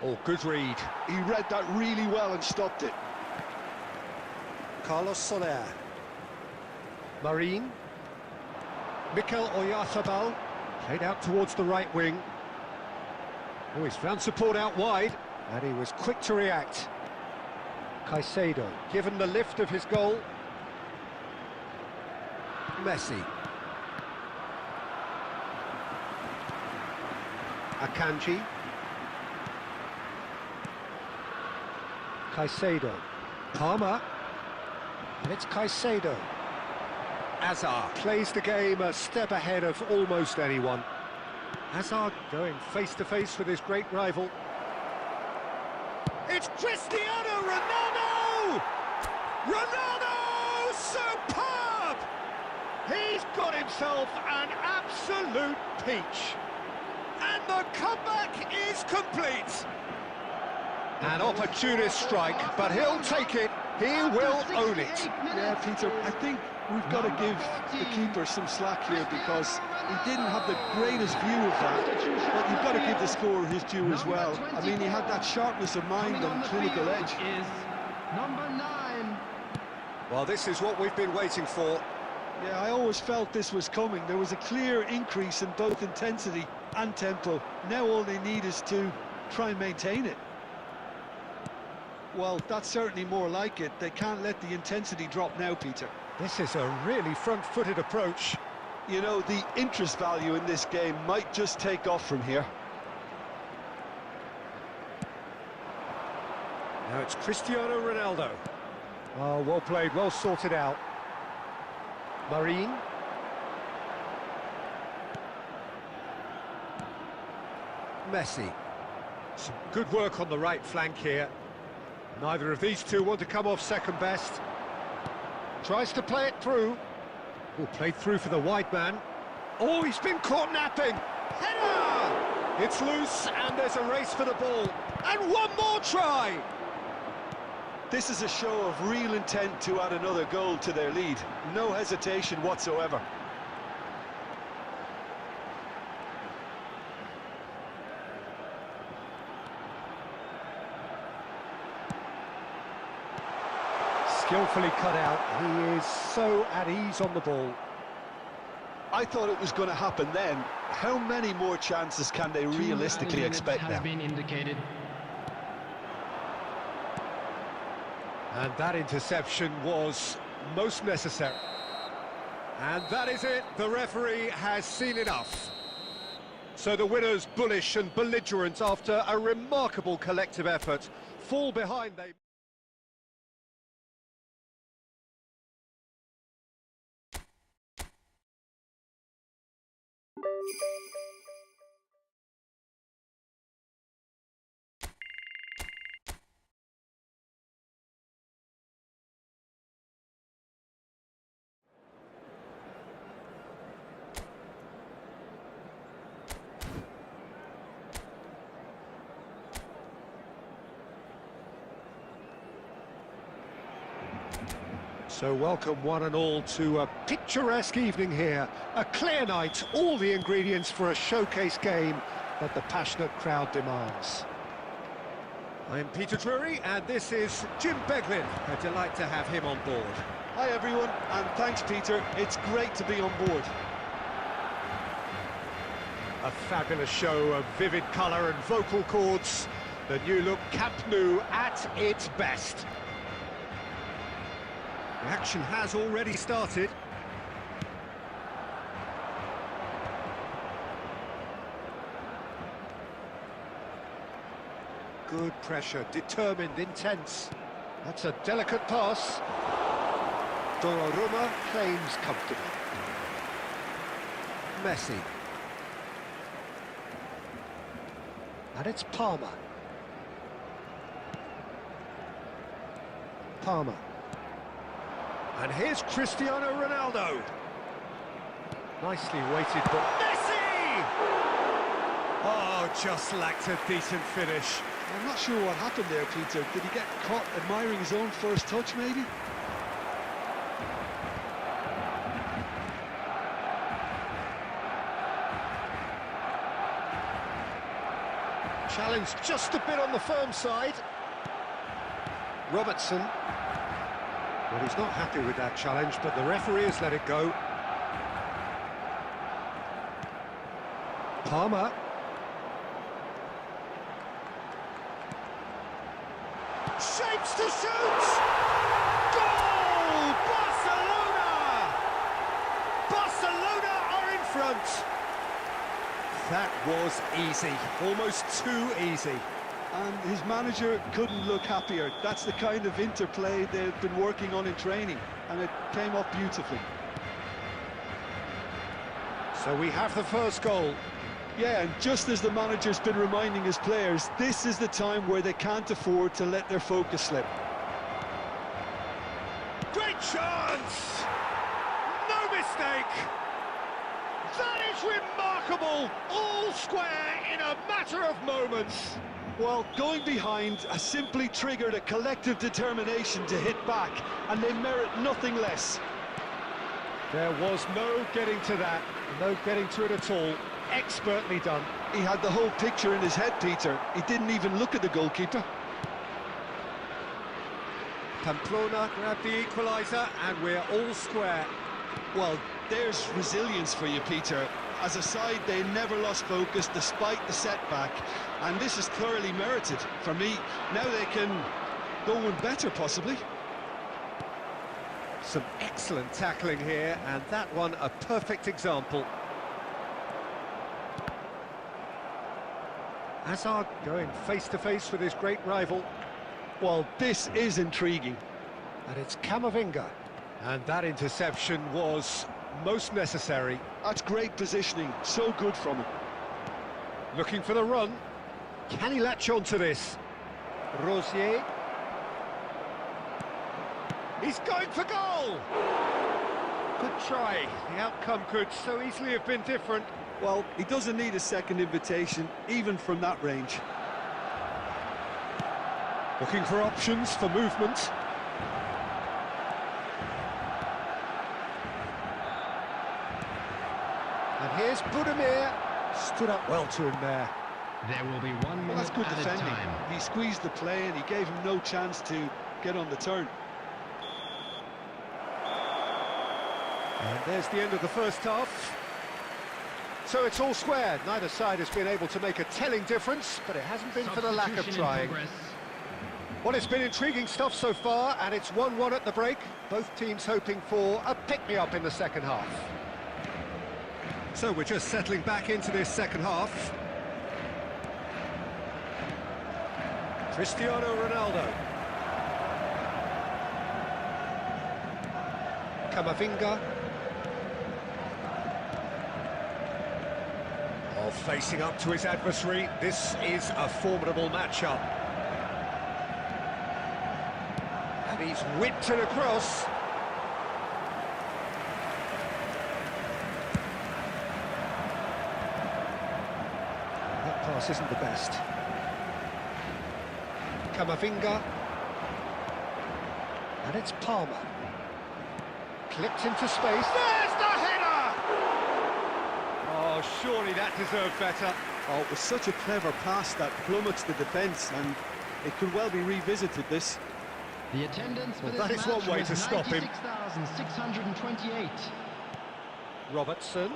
Oh, good read. He read that really well and stopped it. Carlos Soler. Marine. Mikel Oyarzabal. Played out towards the right wing. Oh, he's found support out wide, and he was quick to react. Caicedo, given the lift of his goal. Messi. Akanji. Caicedo. Palmer. And it's Caicedo. Azar plays the game a step ahead of almost anyone. Hazard going face-to-face with his great rival. It's Cristiano Ronaldo! Ronaldo! Superb! He's got himself an absolute peach. And the comeback is complete. An opportunist strike, but he'll take it. He will own it. Yeah, Peter, I think we've got to give the keeper some slack here because he didn't have the greatest view of that. But you've got to give the scorer his due as well. I mean, he had that sharpness of mind and clinical edge. Is number 9. Well, this is what we've been waiting for. Yeah, I always felt this was coming. There was a clear increase in both intensity and tempo. Now all they need is to try and maintain it. Well, that's certainly more like it. They can't let the intensity drop now, Peter. This is a really front-footed approach. You know, the interest value in this game might just take off from here. Now it's Cristiano Ronaldo. Oh, well played, well sorted out. Marine. Messi. Some good work on the right flank here. Neither of these two want to come off second best. Tries to play it through. Oh, played through for the wide man. Oh, he's been caught napping. Header! It's loose and there's a race for the ball. And one more try! This is a show of real intent to add another goal to their lead. No hesitation whatsoever. Skillfully cut out. He is so at ease on the ball. I thought it was going to happen then. How many more chances can they realistically expect now? Been indicated. And that interception was most necessary. And that is it. The referee has seen enough. So the winners, bullish and belligerent after a remarkable collective effort, fall behind. They So welcome one and all to a picturesque evening here. A clear night, all the ingredients for a showcase game that the passionate crowd demands. I'm Peter Drury and this is Jim Beglin. A delight to have him on board. Hi everyone, and thanks Peter. It's great to be on board. A fabulous show of vivid colour and vocal cords. The new look Camp Nou at its best. The action has already started. Good pressure, determined, intense. That's a delicate pass. Donnarumma claims comfortably. Messi. And it's Palmer. Palmer. And here's Cristiano Ronaldo. Nicely weighted, but Messi! Oh, just lacked a decent finish. I'm not sure what happened there, Peter. Did he get caught admiring his own first touch, maybe? Challenge just a bit on the firm side. Robertson. Well, he's not happy with that challenge, but the referee has let it go. Palmer. Shapes to shoot! Goal! Barcelona! Barcelona are in front. That was easy, almost too easy. And his manager couldn't look happier. That's the kind of interplay they've been working on in training, and it came off beautifully. So we have the first goal. Yeah, and just as the manager's been reminding his players, this is the time where they can't afford to let their focus slip. Great chance! No mistake! That is remarkable! All square in a matter of moments. Well, going behind has simply triggered a collective determination to hit back, and they merit nothing less. There was no getting to that, no getting to it at all. Expertly done. He had the whole picture in his head, Peter. He didn't even look at the goalkeeper. Pamplona grabbed the equaliser, and we're all square. Well, there's resilience for you, Peter. As a side, they never lost focus despite the setback, and this is thoroughly merited. For me, now they can go one better, possibly. Some excellent tackling here, and that one a perfect example. Hazard going face-to-face with his great rival. Well, this is intriguing. And it's Camavinga. And that interception was most necessary. That's great positioning, so good from him. Looking for the run. Can he latch on to this? Rosier. He's going for goal! Good try. The outcome could so easily have been different. Well, he doesn't need a second invitation, even from that range. Looking for options for movement. And here's Budimir. Stood up well to him there. There will be 1 minute Well, that's good at a defending. time. He squeezed the play and he gave him no chance to get on the turn. And there's the end of the first half. So it's all square. Neither side has been able to make a telling difference, but it hasn't been for the lack of Substitution in trying. progress. Well, it's been intriguing stuff so far, and it's 1-1 at the break. Both teams hoping for a pick-me-up in the second half. So we're just settling back into this second half. Cristiano Ronaldo. Camavinga. Oh, facing up to his adversary. This is a formidable matchup. And he's whipped it across. That pass isn't the best. Camavinga. And it's Palmer. Clipped into space. There's the header! Oh, surely that deserved better. Oh, it was such a clever pass that plummets the defence, and it could well be revisited, this. The attendance for Well, this that is match one way was to stop him. 96,628. Robertson.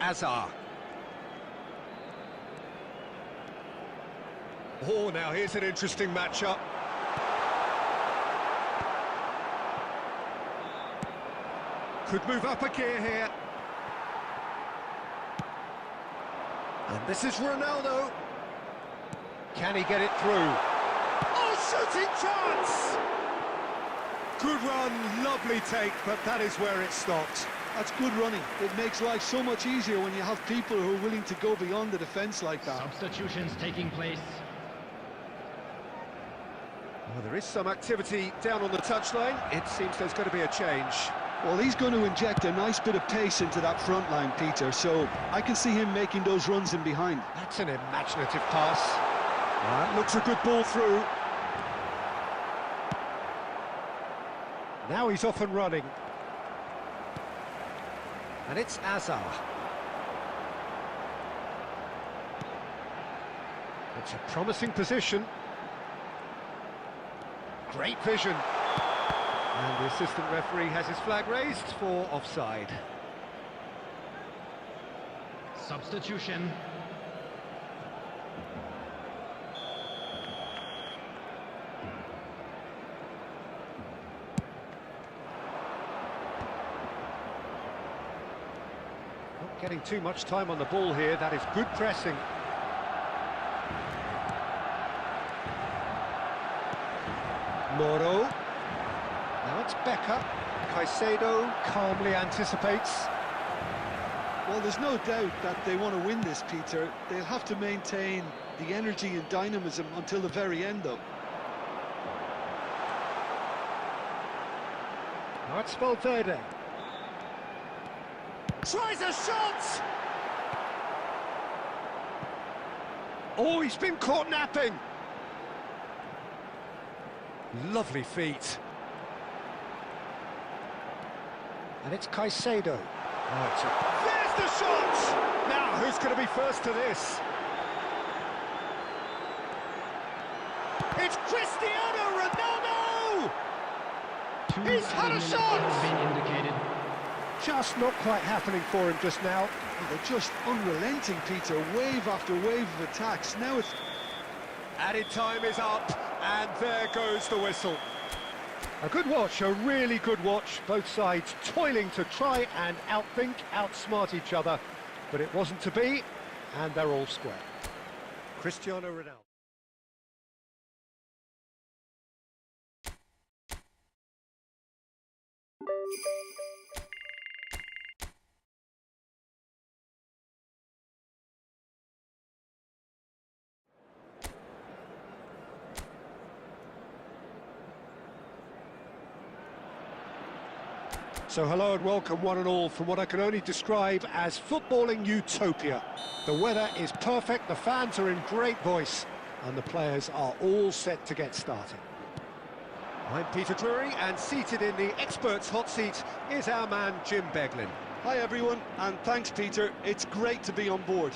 Azar. Oh, now here's an interesting matchup. Could move up a gear here. And this is Ronaldo. Can he get it through? Oh, shooting chance! Good run, lovely take, but that is where it stopped. That's good running. It makes life so much easier when you have people who are willing to go beyond the defence like that. Substitutions taking place. Well, there is some activity down on the touchline. It seems there's going to be a change. Well, he's going to inject a nice bit of pace into that front line, Peter, so I can see him making those runs in behind. That's an imaginative pass. That looks a good ball through. Now he's off and running. And it's Azar. It's a promising position. Great vision. And the assistant referee has his flag raised for offside. Substitution. Not getting too much time on the ball here. That is good pressing. Moro. Now it's Becker. Caicedo calmly anticipates. Well, there's no doubt that they want to win this, Peter. They'll have to maintain the energy and dynamism until the very end, though. Now it's Valverde. Tries a shot! Oh, he's been caught napping. Lovely feet. And it's Caicedo. Oh, there's the shot! Now, who's going to be first to this? It's Cristiano Ronaldo! He's had a shot! Been indicated. Just not quite happening for him just now. Well, they're just unrelenting, Peter. Wave after wave of attacks. Now it's... Added time is up, and there goes the whistle. A good watch, a really good watch. Both sides toiling to try and outthink, outsmart each other. But it wasn't to be, and they're all square. Cristiano Ronaldo. So hello and welcome one and all from what I can only describe as footballing utopia. The weather is perfect, the fans are in great voice, and the players are all set to get started. I'm Peter Drury, and seated in the experts' hot seat is our man Jim Beglin. Hi everyone, and thanks Peter, it's great to be on board.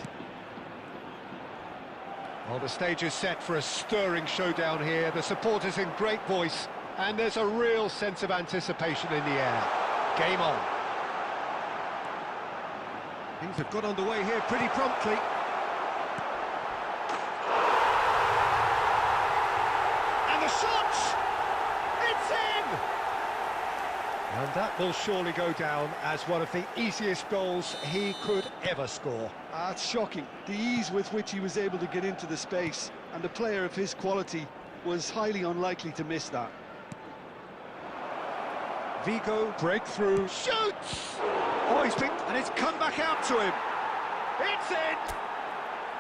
Well, the stage is set for a stirring showdown here, the supporters in great voice, and there's a real sense of anticipation in the air. Game on. Things have got underway here pretty promptly. And the shot! It's in! And that will surely go down as one of the easiest goals he could ever score. It's shocking, the ease with which he was able to get into the space, and a player of his quality was highly unlikely to miss that. Vigo, breakthrough, shoots! Oh, he's picked, and it's come back out to him. It's in!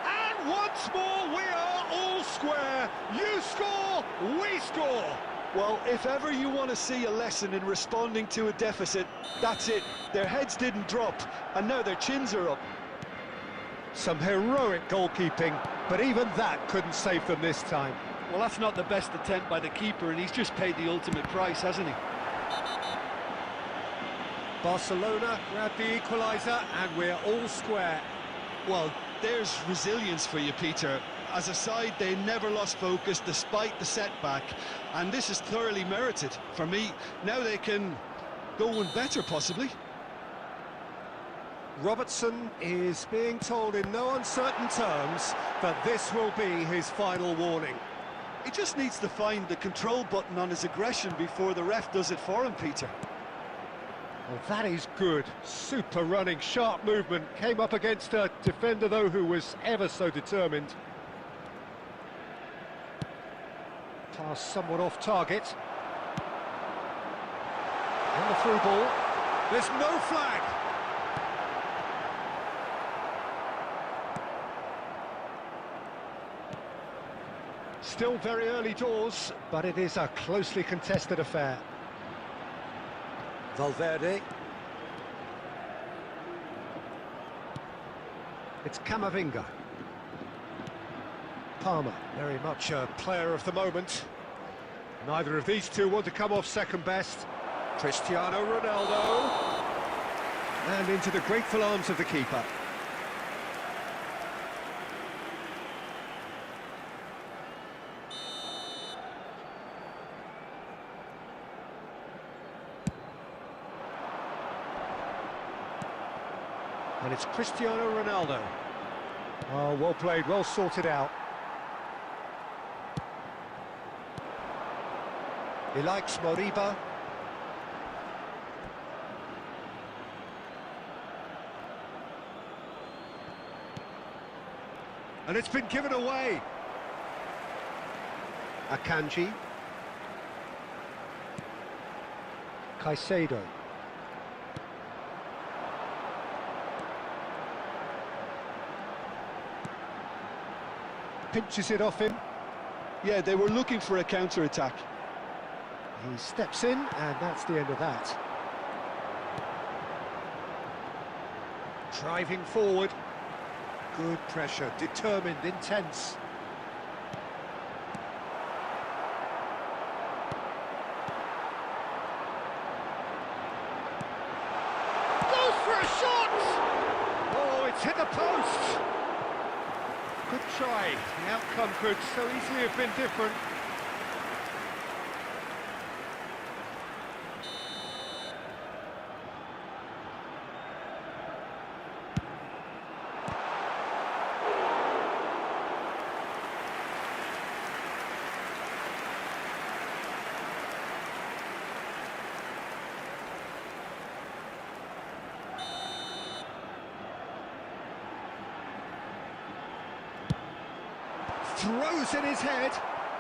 And once more, we are all square. You score, we score. Well, if ever you want to see a lesson in responding to a deficit, that's it. Their heads didn't drop, and now their chins are up. Some heroic goalkeeping, but even that couldn't save them this time. Well, that's not the best attempt by the keeper, and he's just paid the ultimate price, hasn't he? Barcelona grab the equaliser, and we're all square. Well, there's resilience for you, Peter. As a side, they never lost focus despite the setback, and this is thoroughly merited. For me, now they can go one better, possibly. Robertson is being told in no uncertain terms that this will be his final warning. He just needs to find the control button on his aggression before the ref does it for him, Peter. Well, that is good. Super running, sharp movement. Came up against a defender, though, who was ever so determined. Pass somewhat off target. And the through ball. There's no flag. Still very early doors, but it is a closely contested affair. Valverde. It's Camavinga. Palmer, very much a player of the moment. Neither of these two want to come off second best. Cristiano Ronaldo. And into the grateful arms of the keeper. And it's Cristiano Ronaldo. Oh, well played, well sorted out. He likes Moriba. And it's been given away. Akanji. Caicedo. Pinches it off him. Yeah, they were looking for a counter-attack. He steps in, and that's the end of that. Driving forward. Good pressure, determined, intense. Goes for a shot! Oh, it's hit the post! Good try. The outcome could so easily have been different. Throws in his head.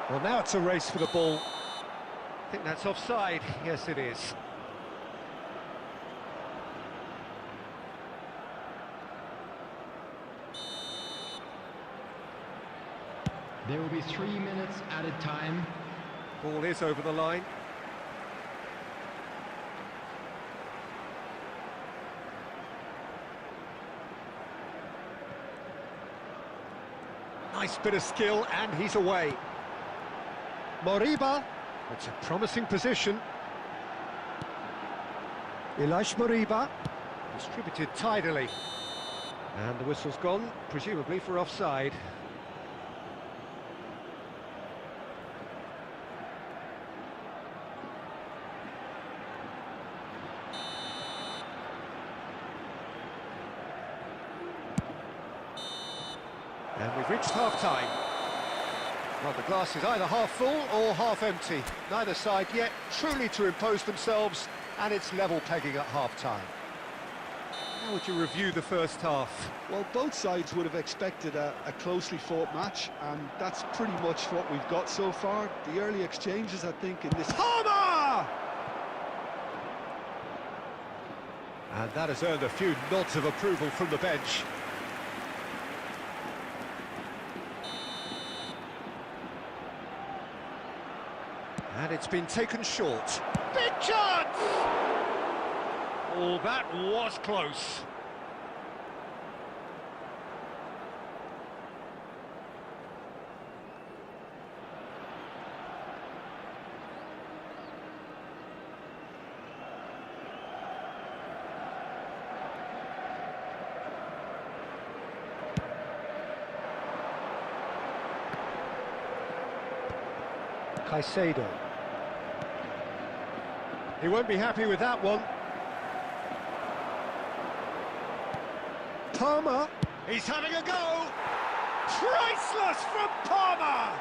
Well, now it's a race for the ball. I think that's offside. Yes, it is. There will be 3 minutes added time. Ball is over the line. Nice bit of skill, and he's away. Moriba, it's a promising position. Ilaix Moriba, distributed tidily. And the whistle's gone, presumably for offside. And we've reached half-time. Well, the glass is either half full or half empty. Neither side yet truly to impose themselves, and it's level pegging at half-time. How would you review the first half? Well, both sides would have expected a closely fought match, and that's pretty much what we've got so far. The early exchanges, I think, in this... Palmer! And that has earned a few nods of approval from the bench. And it's been taken short. Big chance! Oh, that was close. Caicedo. He won't be happy with that one. Palmer, he's having a go. Priceless from Palmer.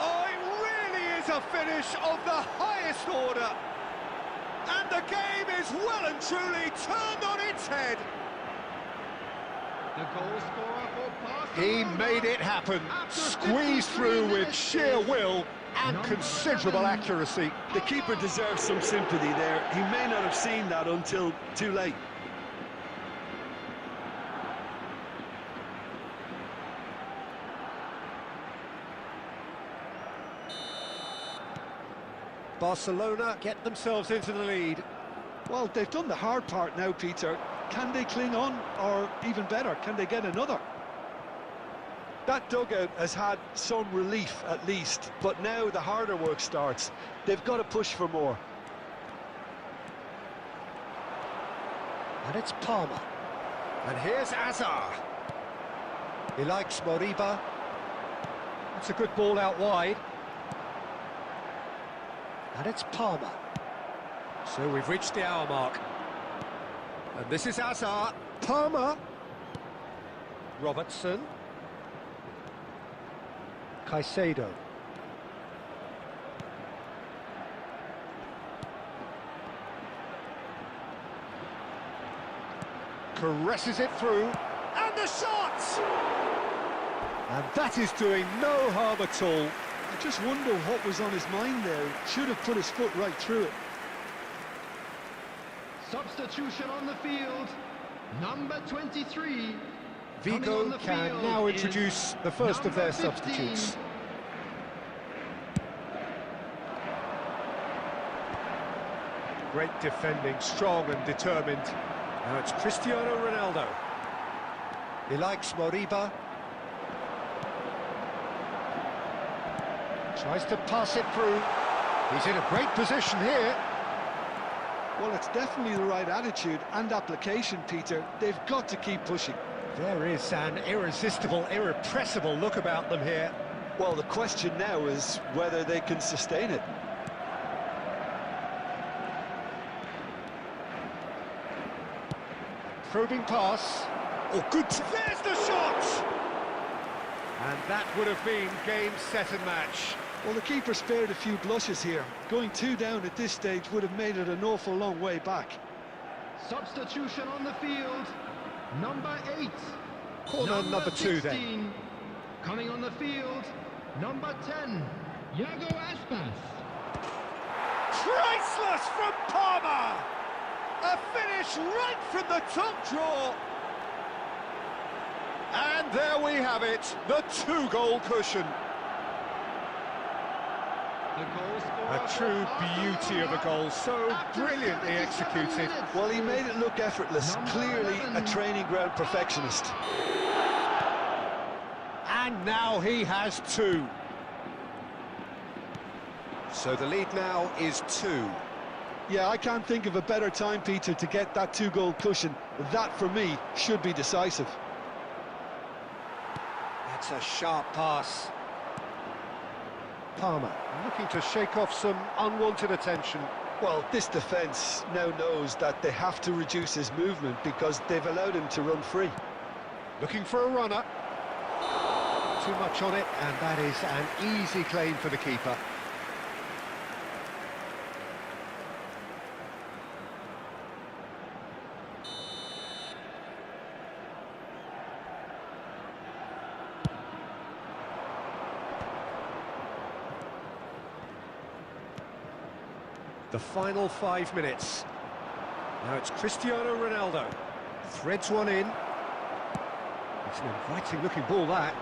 Oh, it really is a finish of the highest order. And the game is well and truly turned on its head. The goal scorer for Barcelona. He made it happen. Squeezed through with sheer will and considerable accuracy. The keeper deserves some sympathy there. He may not have seen that until too late. Barcelona get themselves into the lead. Well, they've done the hard part now, Peter. Can they cling on, or even better, can they get another? That dugout has had some relief at least, but now the harder work starts. They've got to push for more. And it's Palmer. And here's Azar. He likes Moriba. That's a good ball out wide. And it's Palmer. So we've reached the hour mark. And this is Azar. Palmer. Robertson. Caicedo. Caresses it through. And the shot! And that is doing no harm at all. I just wonder what was on his mind there. Should have put his foot right through it. Substitution on the field. Number 23. Vigo can now introduce the first of their substitutes. Great defending, strong and determined. Now it's Cristiano Ronaldo. He likes Moriba. Tries to pass it through. He's in a great position here. Well, it's definitely the right attitude and application, Peter. They've got to keep pushing. There is an irresistible, irrepressible look about them here. Well, the question now is whether they can sustain it. Probing pass. Oh, good. There's the shot! And that would have been game, set and match. Well, the keeper spared a few blushes here. Going 2 down at this stage would have made it an awful long way back. Substitution on the field. Number 8. Corner number 2 then. 16. Coming on the field. Number 10. Iago Aspas. Priceless from Palmer! A finish right from the top draw. And there we have it, the 2-goal cushion. The goal scorer A true beauty of a goal, so brilliantly executed. Well, he made it look effortless. Clearly a training ground perfectionist. And now he has two. So the lead now is 2. Yeah, I can't think of a better time, Peter, to get that 2-goal cushion. That, for me, should be decisive. That's a sharp pass. Palmer looking to shake off some unwanted attention. Well, this defence now knows that they have to reduce his movement because they've allowed him to run free. Looking for a runner. Too much on it, and that is an easy claim for the keeper. The final 5 minutes. Now it's Cristiano Ronaldo. Threads one in. It's an inviting looking ball, that.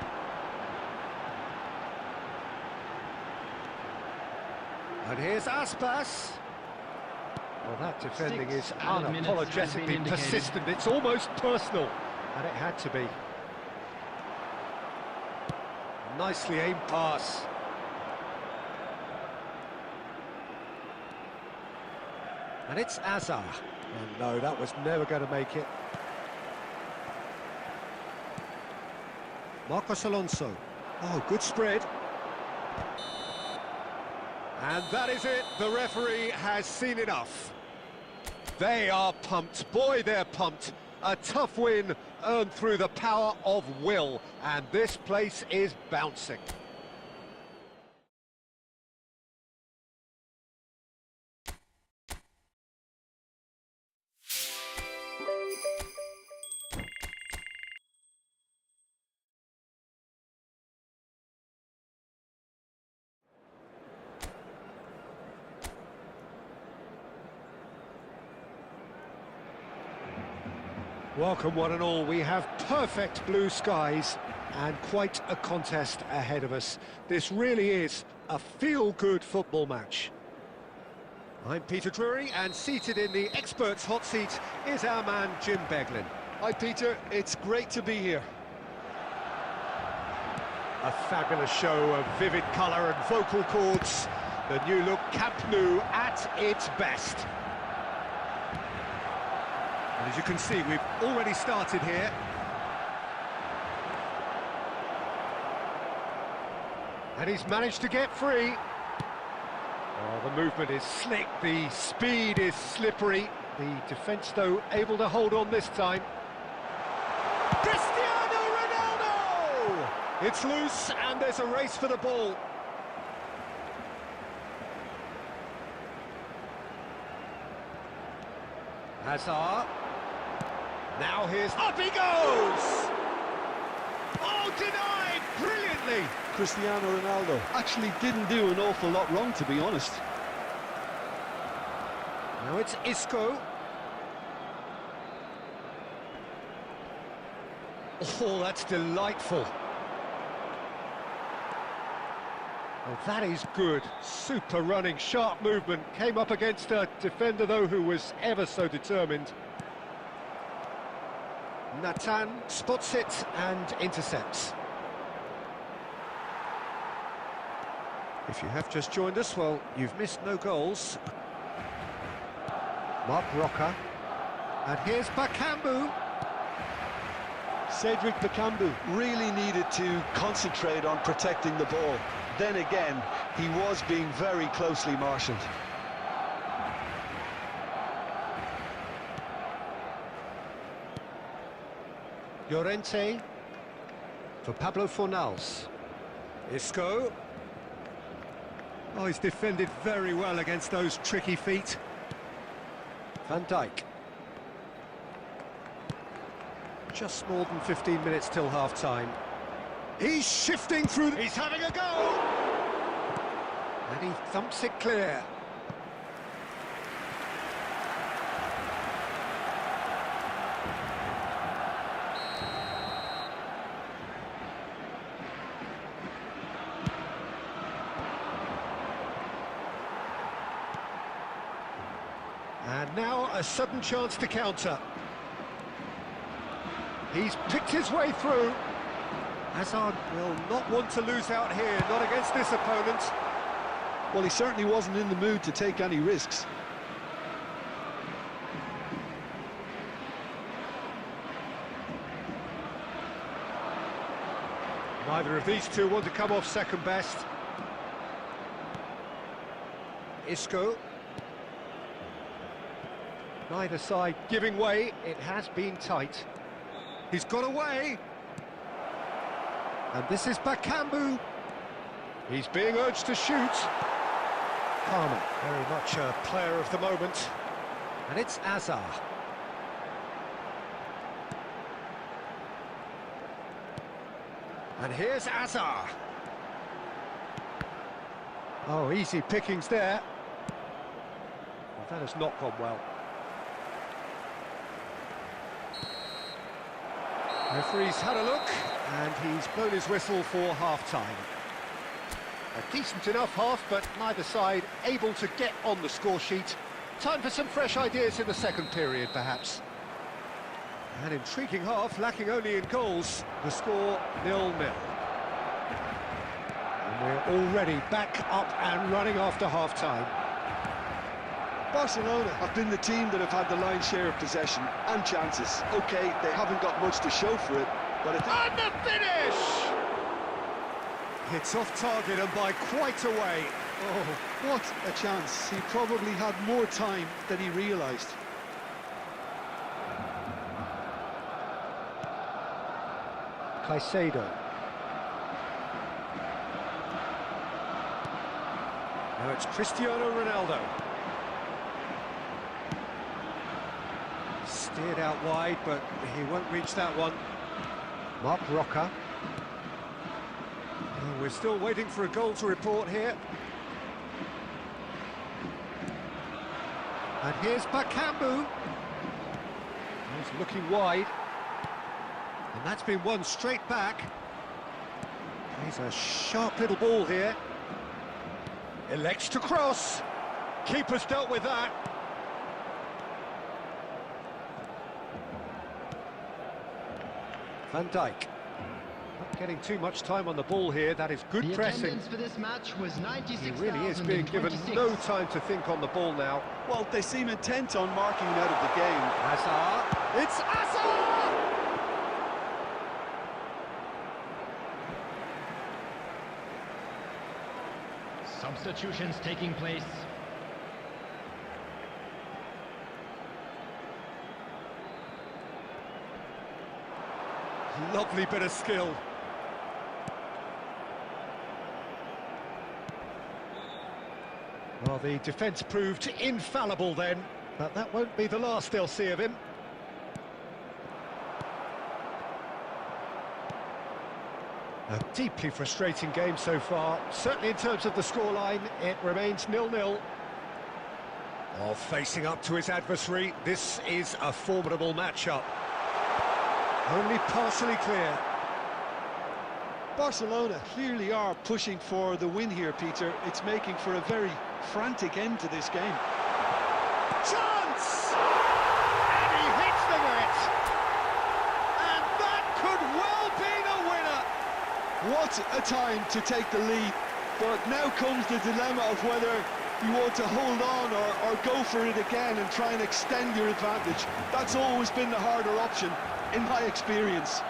And here's Aspas. Well, that defending is unapologetically persistent. It's almost personal. And it had to be. Nicely aimed pass. And it's Azar. And no, that was never going to make it. Marcos Alonso. Oh, good spread. And that is it. The referee has seen enough. They are pumped. Boy, they're pumped. A tough win earned through the power of will. And this place is bouncing. Welcome one and all. We have perfect blue skies and quite a contest ahead of us. This really is a feel-good football match. I'm Peter Drury, and seated in the experts' hot seat is our man Jim Beglin. Hi, Peter. It's great to be here. A fabulous show of vivid colour and vocal cords. The new look Camp Nou at its best. And as you can see, we've already started here. And he's managed to get free. Oh, the movement is slick, the speed is slippery. The defence, though, able to hold on this time. Cristiano Ronaldo! It's loose, and there's a race for the ball. Hazard. Now here's... Up he goes! Oh, denied! Brilliantly! Cristiano Ronaldo actually didn't do an awful lot wrong, to be honest. Now it's Isco. Oh, that's delightful. Oh, that is good. Super running, sharp movement. Came up against a defender, though, who was ever so determined. Nathan spots it and intercepts. If you have just joined us, well, you've missed no goals. Mark Roca. And here's Bakambu. Cedric Bakambu really needed to concentrate on protecting the ball. Then again, he was being very closely marshalled. Llorente for Pablo Fornals. Isco. Oh, he's defended very well against those tricky feet. Van Dijk. Just more than 15 minutes till half-time. He's shifting through... He's having a go! And he thumps it clear. now a sudden chance to counter. He's picked his way through. Hazard will not want to lose out here, not against this opponent. Well, he certainly wasn't in the mood to take any risks. Neither of these two want to come off second best. Isco. Neither side giving way. It has been tight. He's got away. And this is Bakambu. He's being urged to shoot. Palmer, very much a player of the moment. And it's Azar. And here's Azar. Oh, easy pickings there. Well, that has not gone well. Referee's had a look, and he's blown his whistle for half-time. A decent enough half, but neither side able to get on the score sheet. Time for some fresh ideas in the second period, perhaps. An intriguing half, lacking only in goals. The score 0-0. And we're already back up and running after half-time. Barcelona have been the team that have had the lion's share of possession and chances. OK, they haven't got much to show for it, but I think... And the finish! Hits off target and by quite a way. Oh, what a chance. He probably had more time than he realised. Caicedo. Now it's Cristiano Ronaldo. Steered out wide, but he won't reach that one. Mark Roca. Oh, we're still waiting for a goal to report here. And here's Bakambu. He's looking wide. And that's been won straight back. He's a sharp little ball here. Elects to cross. Keeper's dealt with that. Van Dijk. Not getting too much time on the ball here. That is good pressing. The attendance for this match was 96,026. He really is being given no time to think on the ball now. Well, they seem intent on marking him out of the game. Hazard. It's Hazard! Substitutions taking place. Lovely bit of skill. Well, the defence proved infallible then, but that won't be the last they'll see of him. A deeply frustrating game so far. Certainly in terms of the scoreline, it remains 0-0. Oh, facing up to his adversary, this is a formidable matchup. Only partially clear. Barcelona clearly are pushing for the win here, Peter. It's making for a very frantic end to this game. Chance! And he hits the net! And that could well be the winner! What a time to take the lead. But now comes the dilemma of whether you want to hold on or go for it again and try and extend your advantage. That's always been the harder option, in my experience.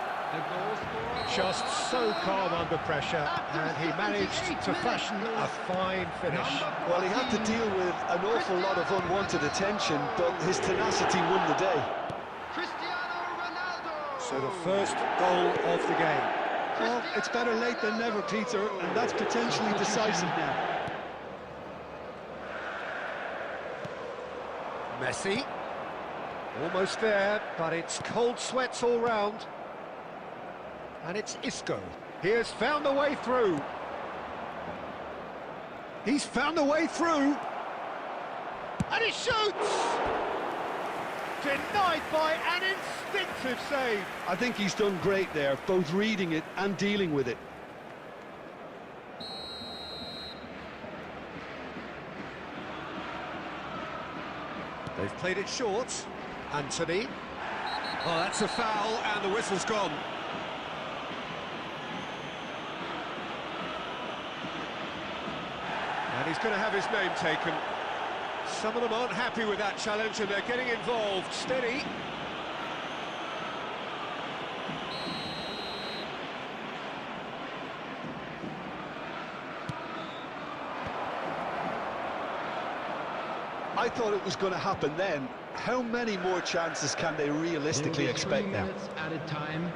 Just so calm under pressure, and he managed to fashion a fine finish. Well, he had to deal with an awful lot of unwanted attention, but his tenacity won the day. Cristiano Ronaldo! So the first goal of the game. Well, it's better late than never, Peter, and that's potentially decisive now. Messi. Almost there, but it's cold sweats all round. And it's Isco. He has found a way through. He's found a way through. And he shoots! Denied by an instinctive save. I think he's done great there, both reading it and dealing with it. They've played it short. Anthony. Oh, that's a foul, and the whistle's gone. And he's going to have his name taken. Some of them aren't happy with that challenge, and they're getting involved. Steady. I thought it was going to happen then. How many more chances can they realistically expect now? 3 minutes added time.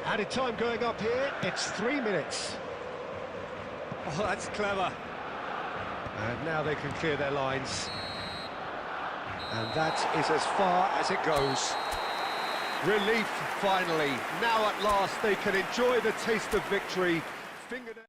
Added time going up here, it's 3 minutes. Oh, that's clever. And now they can clear their lines. And that is as far as it goes. Relief, finally. Now at last they can enjoy the taste of victory. Fingernail.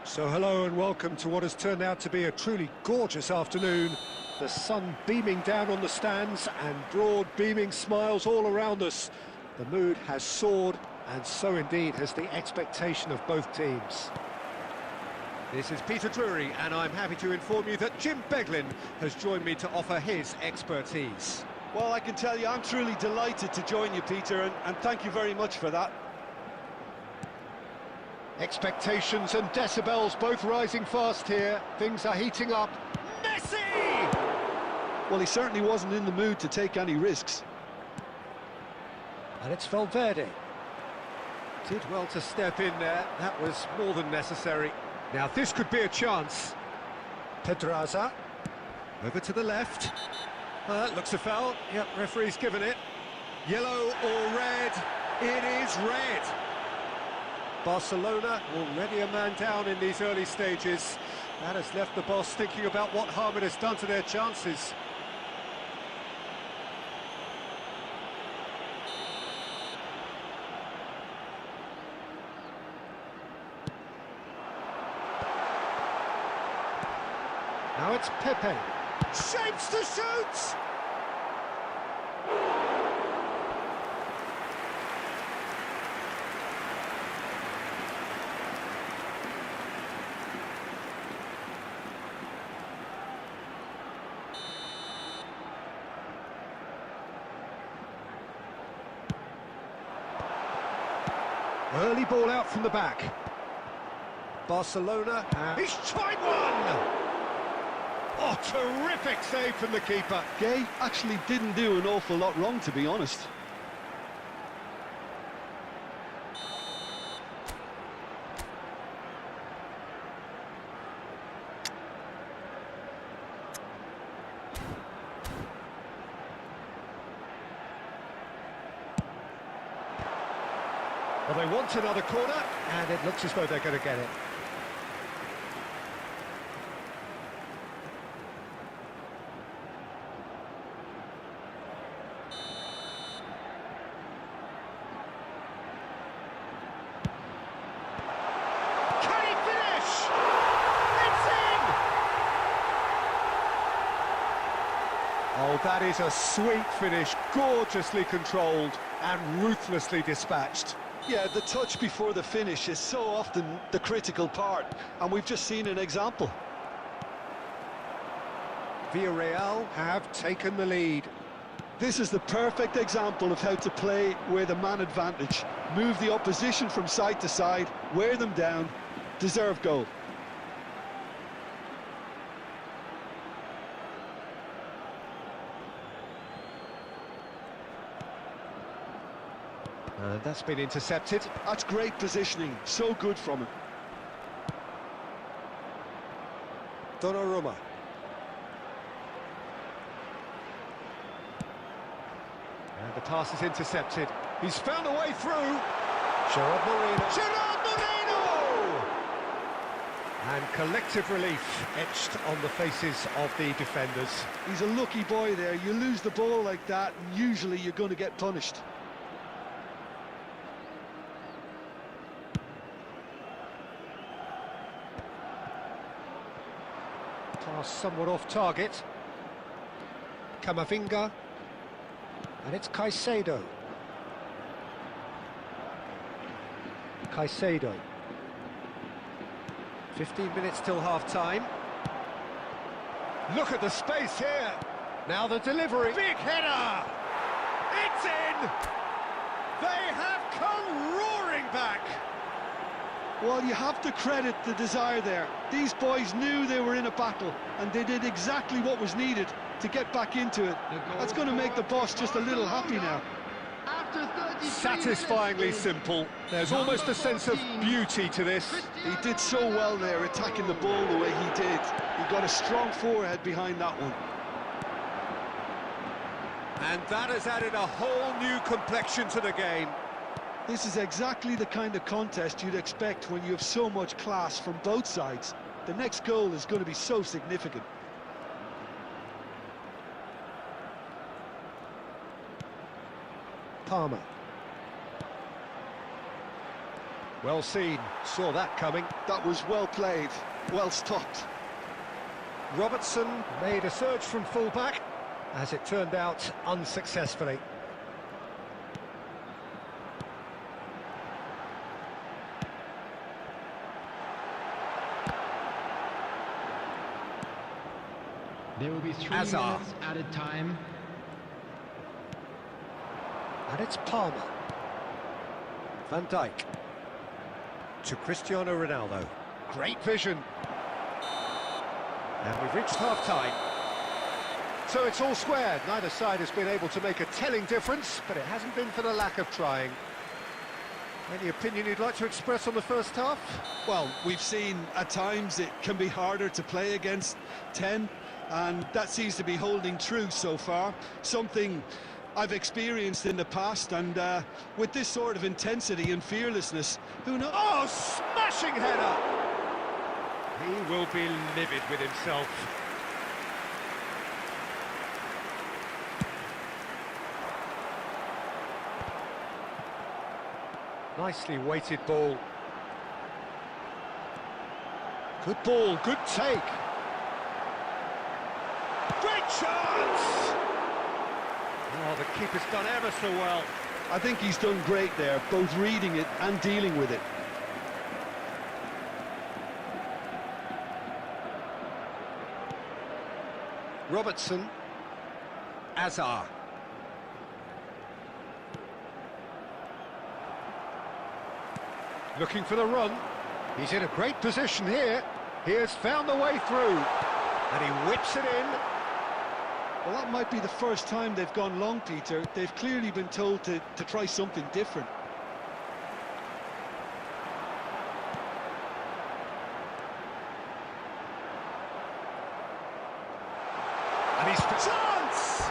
So hello and welcome to what has turned out to be a truly gorgeous afternoon. The sun beaming down on the stands and broad beaming smiles all around us. The mood has soared, and so indeed has the expectation of both teams. This is Peter Drury, and I'm happy to inform you that Jim Beglin has joined me to offer his expertise. Well, I can tell you I'm truly delighted to join you, Peter, and thank you very much for that. Expectations and decibels both rising fast here. Things are heating up. Messi! Well, he certainly wasn't in the mood to take any risks. And it's Valverde. Did well to step in there. That was more than necessary. Now this could be a chance. Pedraza. Over to the left. Looks a foul. Yep, referee's given it. Yellow or red? It is red. Barcelona already a man down in these early stages. That has left the boss thinking about what harm it has done to their chances. Now it's Pepe. Shapes to shoot! Early ball out from the back. Barcelona, he's tried one! Oh, terrific save from the keeper. Gay actually didn't do an awful lot wrong, to be honest. Well, they want another corner, and it looks as though they're going to get it. Can he finish? It's in! Oh, that is a sweet finish, gorgeously controlled and ruthlessly dispatched. Yeah, the touch before the finish is so often the critical part, and we've just seen an example. Villarreal have taken the lead. This is the perfect example of how to play with a man advantage. Move the opposition from side to side, wear them down, deserve goal. And that's been intercepted. That's great positioning, so good from him. Donnarumma. And the pass is intercepted. He's found a way through. Gerard Moreno. Gerard Moreno! And collective relief etched on the faces of the defenders. He's a lucky boy there. You lose the ball like that, and usually you're going to get punished. Pass somewhat off target. Camavinga. And it's Caicedo. Caicedo. 15 minutes till half-time. Look at the space here. Now the delivery. Big header! It's in! They have come roaring back! Well, you have to credit the desire there. These boys knew they were in a battle, and they did exactly what was needed to get back into it. That's going to make the boss just a little happy now. Satisfyingly simple. There's almost a sense of beauty to this. He did so well there, attacking the ball the way he did. He got a strong forehead behind that one. And that has added a whole new complexion to the game. This is exactly the kind of contest you'd expect when you have so much class from both sides. The next goal is going to be so significant. Palmer. Well seen, saw that coming. That was well played, well stopped. Robertson made a surge from full-back, as it turned out unsuccessfully. There will be 3 Hazard. minutes added time. And it's Palmer. Van Dijk. To Cristiano Ronaldo. Great vision. And we've reached half-time. So it's all squared. Neither side has been able to make a telling difference, but it hasn't been for the lack of trying. Any opinion you'd like to express on the first half? Well, we've seen at times it can be harder to play against 10, and that seems to be holding true so far. Something I've experienced in the past, and with this sort of intensity and fearlessness, who knows? Oh, smashing header! He will be livid with himself. Nicely weighted ball. Good ball, good take. Great chance! Oh, the keeper's done ever so well. I think he's done great there, both reading it and dealing with it. Robertson. Hazard. Looking for the run. He's in a great position here. He has found the way through. And he whips it in. Well, that might be the first time they've gone long, Peter. They've clearly been told to try something different. And he's for chance!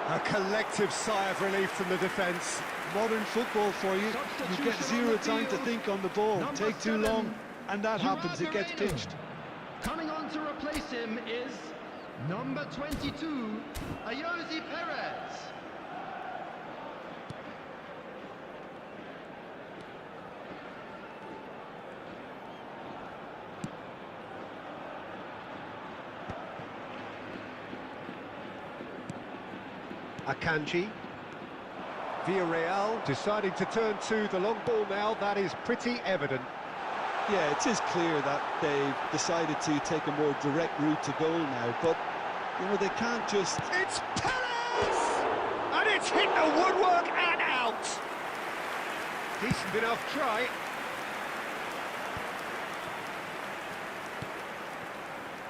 A collective sigh of relief from the defence. Modern football for you. You get zero time to think on the ball. Take too long, and that happens. It gets pitched. Coming on to replace him is number 22, Ayoze Perez. Akanji. Villarreal deciding to turn to the long ball now. That is pretty evident. Yeah, it is clear that they've decided to take a more direct route to goal now, but, you know, they can't just... It's Perez! And it's hit the woodwork and out! Decent enough try.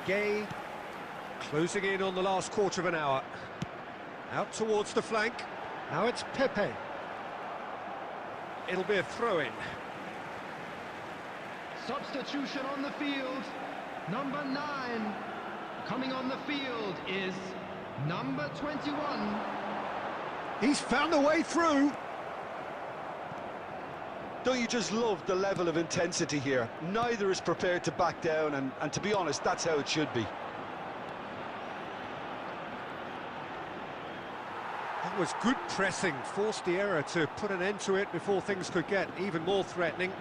Gay closing in on the last quarter of an hour. Out towards the flank. Now it's Pepe. It'll be a throw-in. Substitution on the field, number 9. Coming on the field is number 21. He's found a way through. Don't you just love the level of intensity here? Neither is prepared to back down, and to be honest, that's how it should be. That was good pressing, forced the error to put an end to it before things could get even more threatening.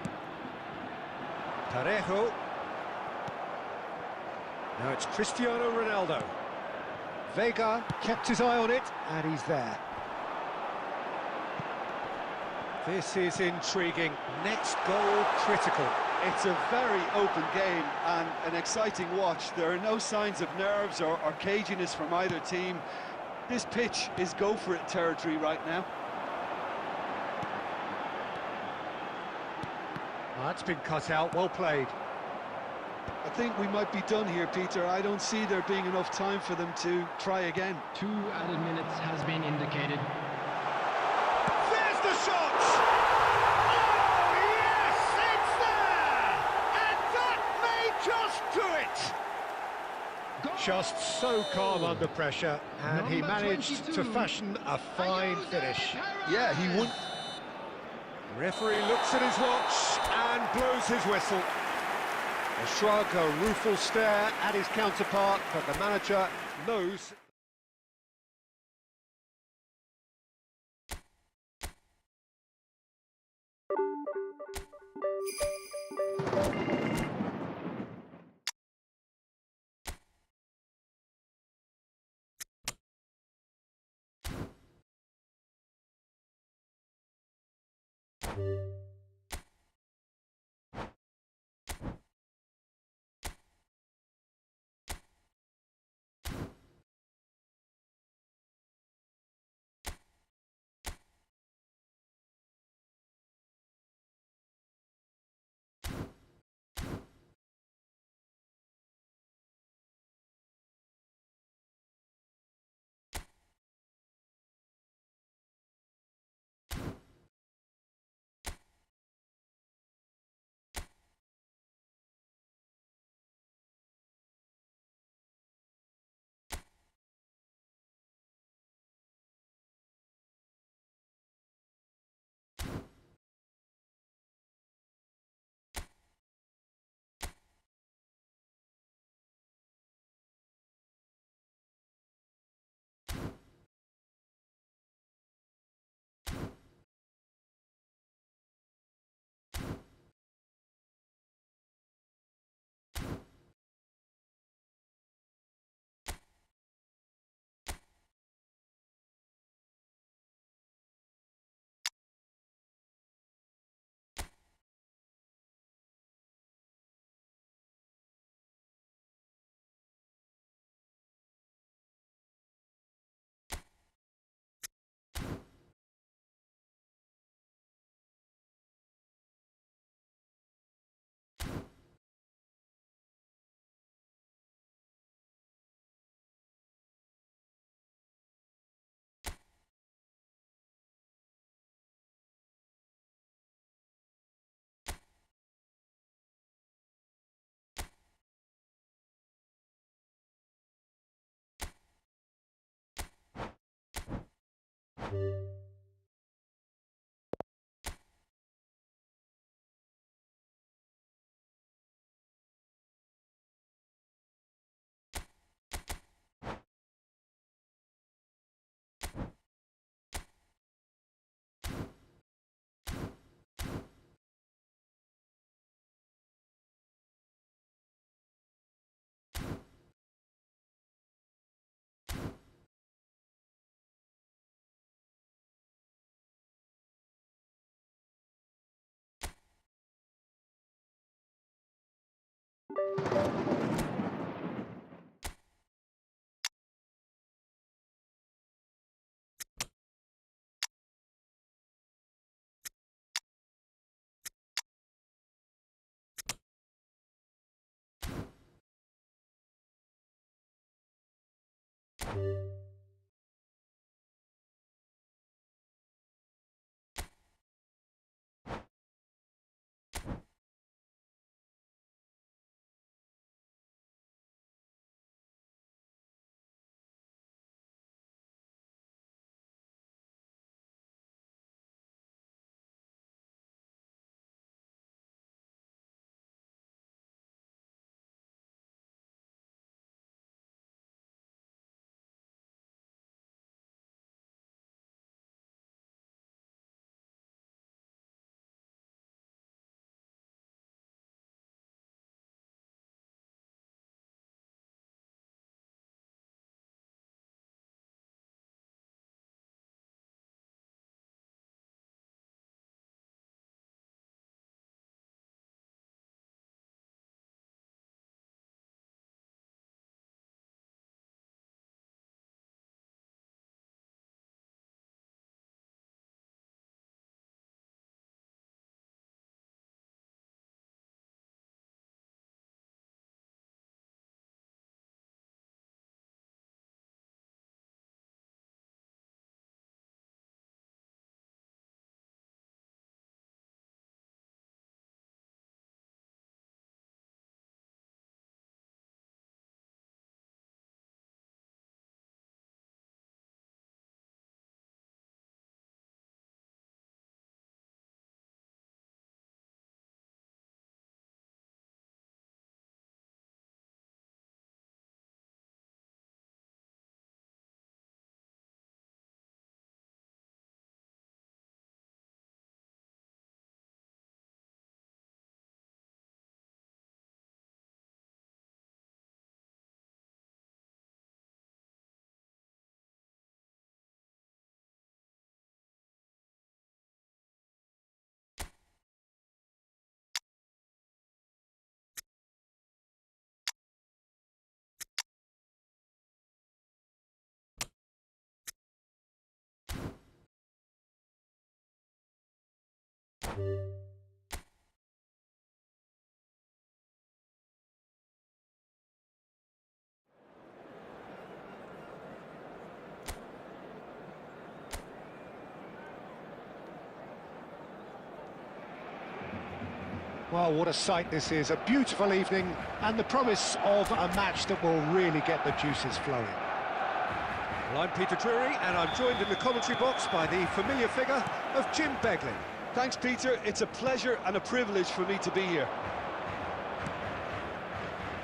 Parejo. Now it's Cristiano Ronaldo. Vega kept his eye on it, and he's there. This is intriguing. Next goal critical. It's a very open game and an exciting watch. There are no signs of nerves or caginess from either team. This pitch is go-for-it territory right now. That's been cut out, well played. I think we might be done here, Peter. I don't see there being enough time for them to try again. 2 added minutes has been indicated. There's the shot! Oh, yes, it's there! And that may just do it! Goal! Just so calm under pressure, and he Number managed 22. to fashion a fine finish. Yeah, he won. Referee looks at his watch and blows his whistle. A shrug, a rueful stare at his counterpart, but the manager knows. Well, what a sight this is, a beautiful evening, and the promise of a match that will really get the juices flowing. Well, I'm Peter Drury, and I'm joined in the commentary box by the familiar figure of Jim Beglin. Thanks, Peter. It's a pleasure and a privilege for me to be here.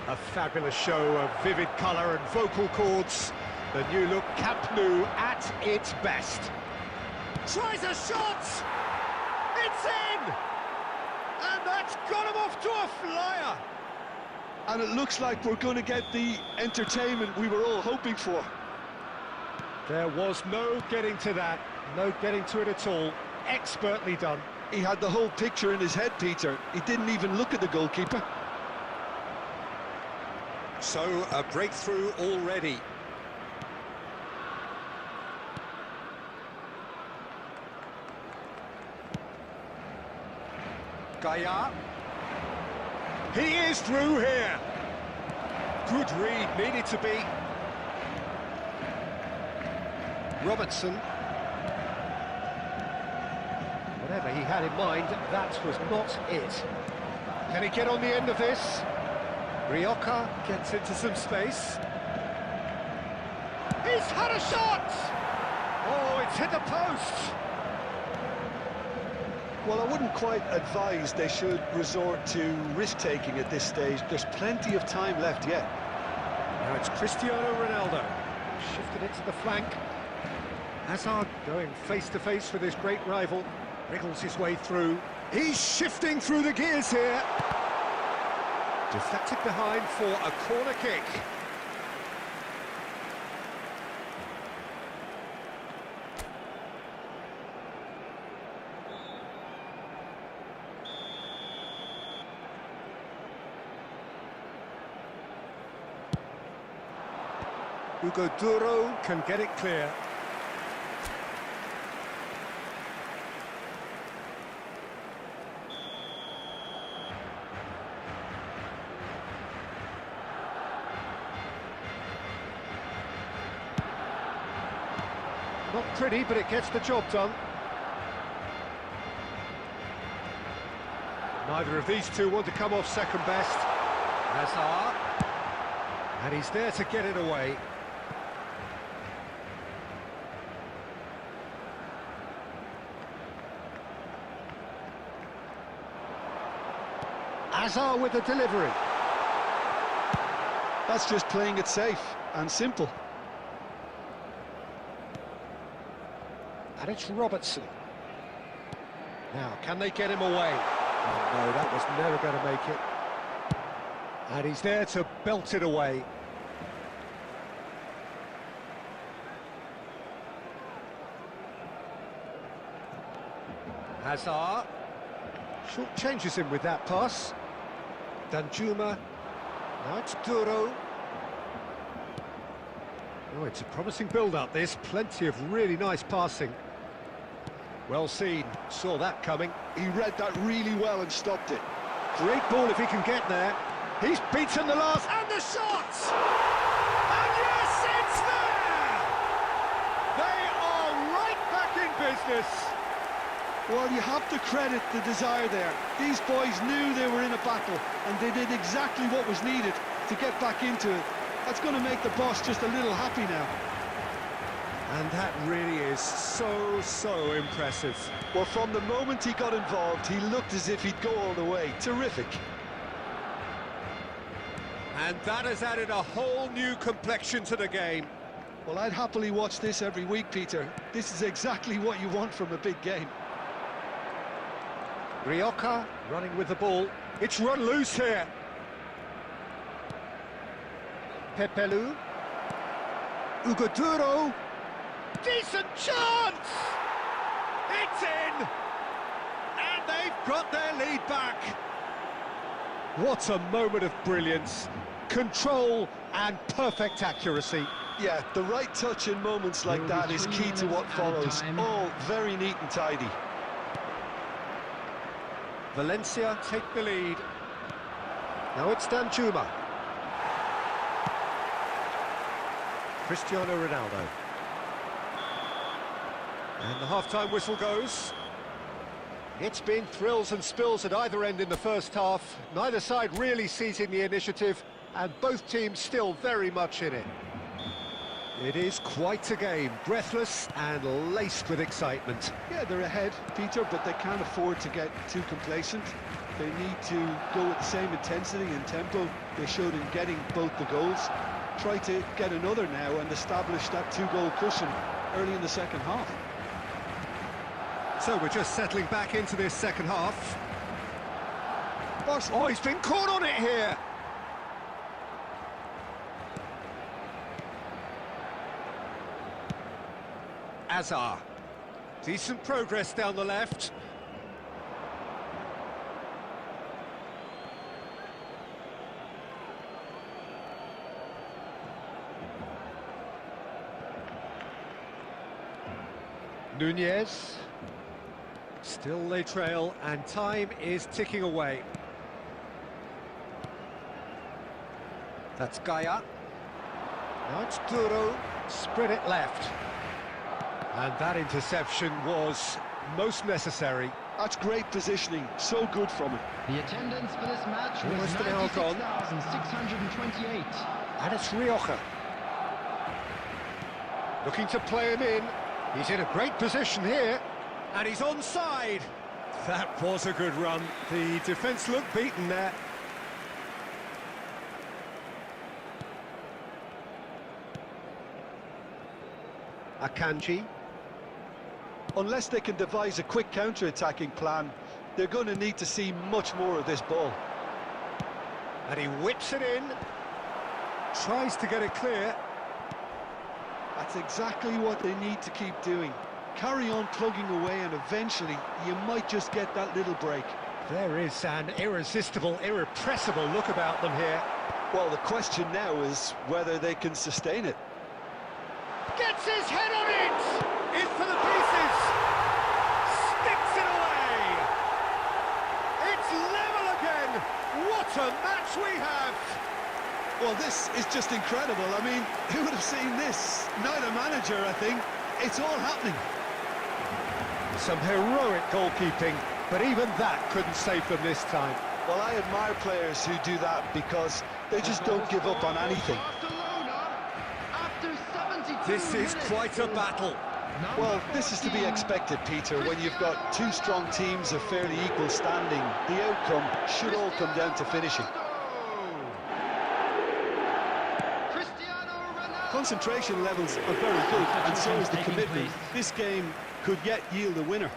A fabulous show of vivid colour and vocal cords. The new look Camp Nou at its best. Tries a shot! It's in! And that's got him off to a flyer! And it looks like we're going to get the entertainment we were all hoping for. There was no getting to that, no getting to it at all. Expertly done. He had the whole picture in his head, Peter. He didn't even look at the goalkeeper. So, a breakthrough already. Gaia. He is through here. Good read, needed to be. Robertson. Whatever he had in mind, that was not it. Can he get on the end of this? Rioja gets into some space. He's had a shot! Oh, it's hit the post! Well, I wouldn't quite advise they should resort to risk-taking at this stage. There's plenty of time left yet. Now it's Cristiano Ronaldo. Shifted it to the flank. Hazard going face-to-face with his great rival. Wriggles his way through. He's shifting through the gears here. Deflected behind for a corner kick. Hugo Duro can get it clear. Not pretty, but it gets the job done. Neither of these two want to come off second best. Hazard. And he's there to get it away. Hazard with the delivery. That's just playing it safe and simple. And it's Robertson. Now, can they get him away? Oh, no, that was never going to make it. And he's there to belt it away. Hazard. Short changes him with that pass. Danjuma. Now it's Duro. Oh, it's a promising build-up, this. Plenty of really nice passing. Well seen. Saw that coming. He read that really well and stopped it. Great ball if he can get there. He's beaten the last... And the shot! And yes, it's there! They are right back in business. Well, you have to credit the desire there. These boys knew they were in a battle, and they did exactly what was needed to get back into it. That's going to make the boss just a little happy now. And that really is so impressive. Well, from the moment he got involved, he looked as if he'd go all the way. Terrific. And that has added a whole new complexion to the game. Well, I'd happily watch this every week, Peter. This is exactly what you want from a big game. Rioja running with the ball. It's run loose here. Pepelu. Hugo Duro. Decent chance! It's in! And they've got their lead back. What a moment of brilliance. Control and perfect accuracy. Yeah, the right touch in moments like that is key to what follows. All very neat and tidy. Valencia take the lead. Now it's Danjuma. Cristiano Ronaldo. And the half-time whistle goes. It's been thrills and spills at either end in the first half. Neither side really seizing the initiative, and both teams still very much in it. It is quite a game, breathless and laced with excitement. Yeah, they're ahead, Peter, but they can't afford to get too complacent. They need to go with the same intensity and tempo they showed in getting both the goals. Try to get another now and establish that two-goal cushion early in the second half. So we're just settling back into this second half. Oh, he's been caught on it here! Azar. Decent progress down the left. Nunez. Still they trail, and time is ticking away. That's Gaia. Now it's Duro. Spread it left. And that interception was most necessary. That's great positioning, so good from it. The attendance for this match was Almost an hour gone. 96,628. And it's Rioja. Looking to play him in. He's in a great position here. And he's onside. That was a good run. The defence looked beaten there. Akanji. Unless they can devise a quick counter-attacking plan, they're going to need to see much more of this ball. And he whips it in. Tries to get it clear. That's exactly what they need to keep doing. Carry on plugging away, and eventually you might just get that little break. There is an irresistible, irrepressible look about them here. Well, the question now is whether they can sustain it. Gets his head on it! In for the pieces! Sticks it away! It's level again! What a match we have! Well, this is just incredible. I mean, who would have seen this? Neither manager, I think. It's all happening. Some heroic goalkeeping, but even that couldn't save them this time. Well, I admire players who do that because they just don't give up on anything. This is quite a battle. Well, this is to be expected, Peter. When you've got two strong teams of fairly equal standing, the outcome should all come down to finishing. Concentration levels are very good, and so is the commitment. This game could yet yield a winner.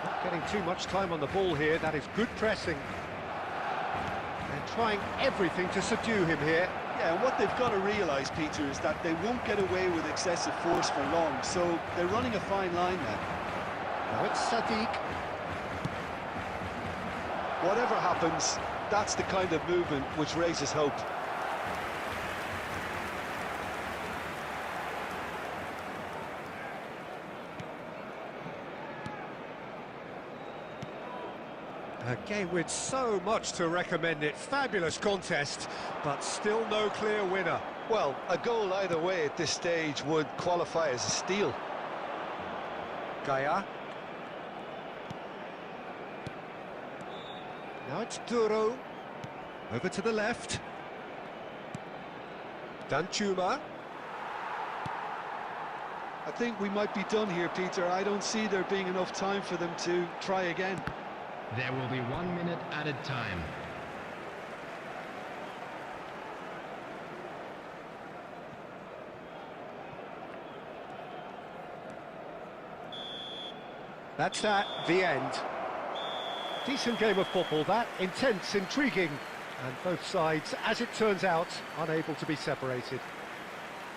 Not getting too much time on the ball here. That is good pressing. And trying everything to subdue him here. Yeah, and what they've got to realise, Peter, is that they won't get away with excessive force for long, so they're running a fine line now. Now it's Sadiq. Whatever happens, that's the kind of movement which raises hope. A game with so much to recommend it. Fabulous contest, but still no clear winner. Well, a goal either way at this stage would qualify as a steal. Gaia. Now it's Duro. Over to the left. Danjuma. I think we might be done here, Peter. I don't see there being enough time for them to try again. There will be 1 minute added time. That's that, the end. Decent game of football, that. Intense, intriguing. And both sides, as it turns out, unable to be separated.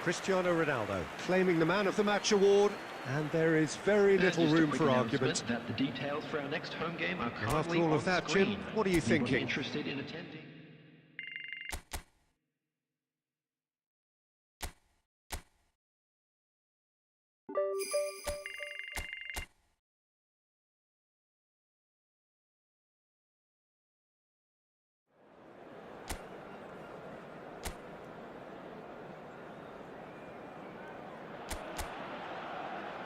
Cristiano Ronaldo claiming the Man of the Match award, and there is very little room for argument. That the details for our next home game are currently After all of that, Jim, what are you thinking? Interested in attending?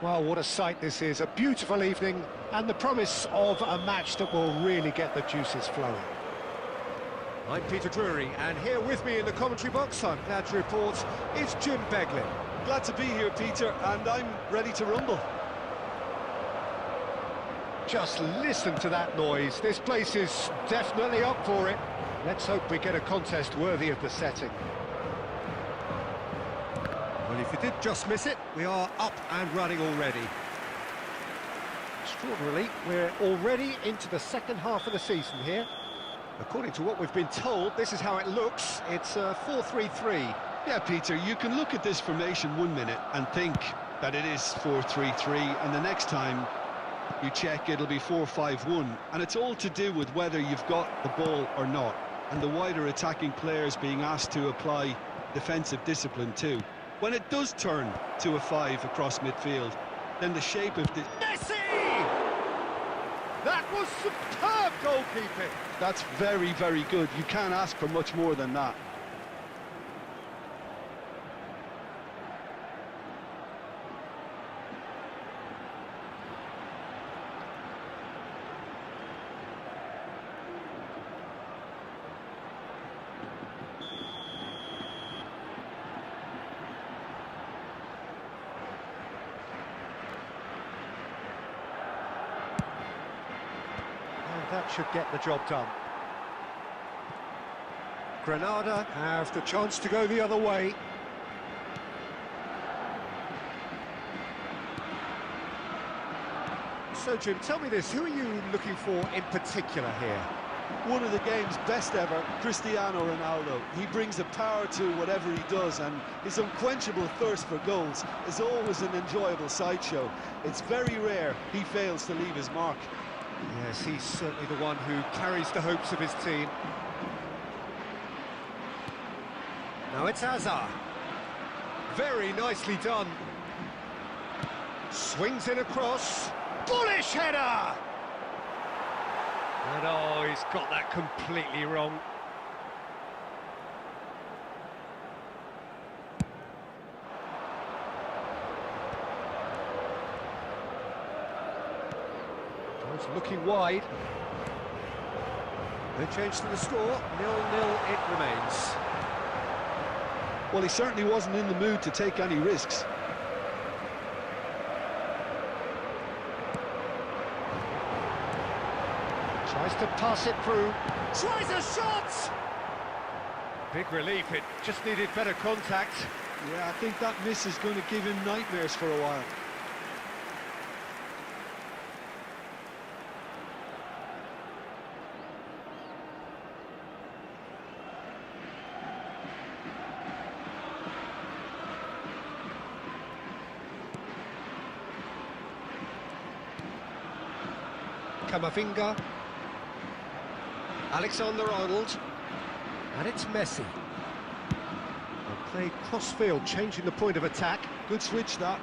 Well, what a sight this is, a beautiful evening, and the promise of a match that will really get the juices flowing. I'm Peter Drury, and here with me in the commentary box, I'm glad to report, is Jim Beglin. Glad to be here, Peter, and I'm ready to rumble. Just listen to that noise, this place is definitely up for it. Let's hope we get a contest worthy of the setting. Well, if you did just miss it, we are up and running already. Extraordinarily, we're already into the second half of the season here. According to what we've been told, this is how it looks. It's 4-3-3. Yeah, Peter, you can look at this formation 1 minute and think that it is 4-3-3, and the next time you check, it'll be 4-5-1, and it's all to do with whether you've got the ball or not, and the wider attacking players being asked to apply defensive discipline too. When it does turn to a 5 across midfield, then the shape of the... Messi! That was superb goalkeeping! That's very, very good. You can't ask for much more than that. That should get the job done. Granada have the chance to go the other way. So, Jim, tell me this, who are you looking for in particular here? One of the game's best ever, Cristiano Ronaldo. He brings a power to whatever he does, and his unquenchable thirst for goals is always an enjoyable sideshow. It's very rare he fails to leave his mark. Yes, he's certainly the one who carries the hopes of his team. Now it's Hazard. Very nicely done. Swings in across. Bullish header! And oh, he's got that completely wrong. Looking wide. No change to the score, 0-0 it remains. Well, he certainly wasn't in the mood to take any risks. Tries to pass it through. Tries a shot! Big relief, it just needed better contact. Yeah, I think that miss is going to give him nightmares for a while. Camavinga, Alexander-Arnold, and it's Messi. They'll play cross-field, changing the point of attack. Good switch, that.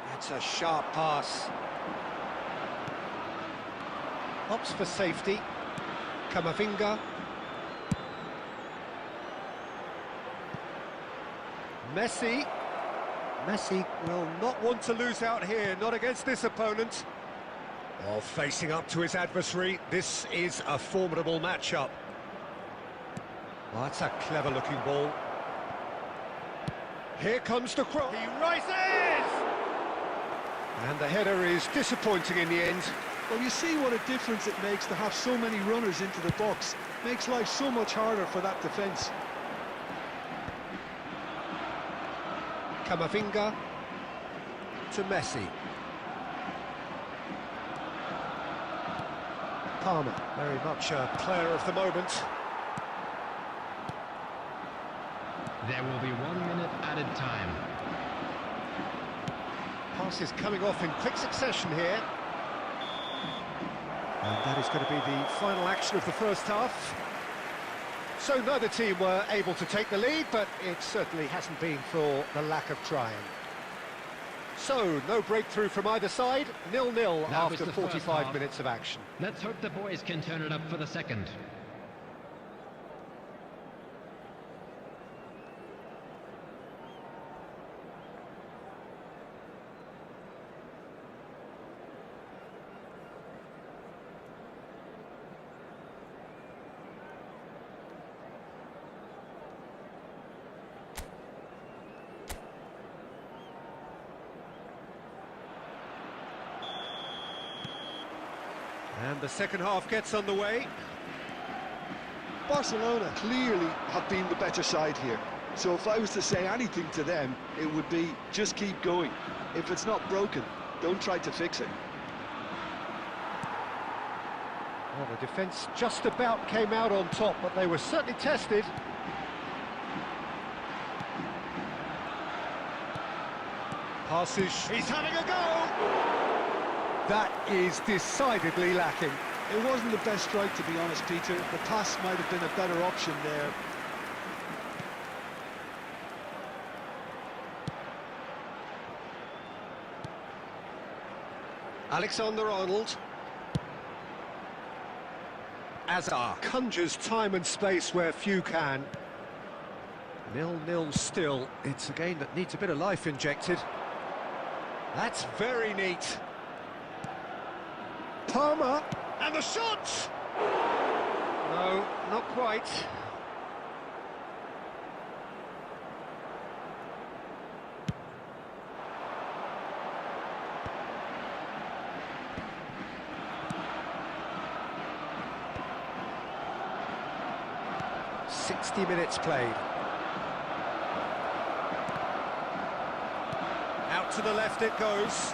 That's a sharp pass. Opts for safety. Camavinga. Messi. Messi will not want to lose out here, not against this opponent. While facing up to his adversary, this is a formidable matchup. Well, that's a clever-looking ball. Here comes the cross. He rises! And the header is disappointing in the end. Well, you see what a difference it makes to have so many runners into the box. Makes life so much harder for that defence. Camavinga to Messi. Palmer, very much a player of the moment. There will be 1 minute added time. Passes coming off in quick succession here. And that is going to be the final action of the first half. So neither team were able to take the lead, but it certainly hasn't been for the lack of trying. So, no breakthrough from either side, 0-0 after 45 minutes of action. Let's hope the boys can turn it up for the second. And the second half gets underway. Barcelona clearly have been the better side here. So if I was to say anything to them, it would be just keep going. If it's not broken, don't try to fix it. Well, the defence just about came out on top, but they were certainly tested. Passes. He's having a go! That is decidedly lacking. It wasn't the best strike, to be honest, Peter. The pass might have been a better option there. Alexander-Arnold. Azar conjures time and space where few can. 0-0 still. It's a game that needs a bit of life injected. That's very neat. Palmer, and the shot! No, not quite. "60 minutes played. Out to the left it goes.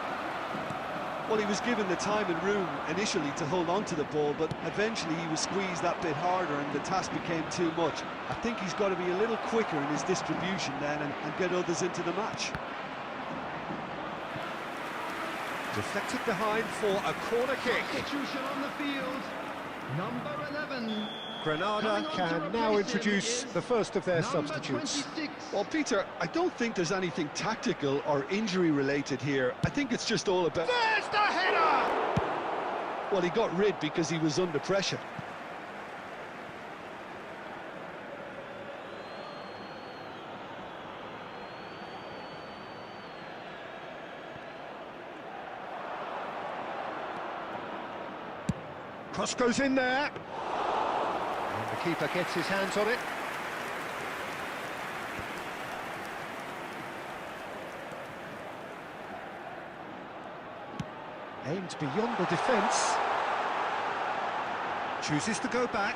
Well, he was given the time and room initially to hold on to the ball, but eventually he was squeezed that bit harder and the task became too much. I think he's got to be a little quicker in his distribution then and get others into the match. Deflected behind for a corner kick. Substitution on the field. Number 11. Granada can now introduce the first of their substitutes. 26. Well, Peter, I don't think there's anything tactical or injury-related here. I think it's just all about... There's the header! Well, he got rid because he was under pressure. Cross goes in there. And the keeper gets his hands on it. Aimed beyond the defence. Chooses to go back.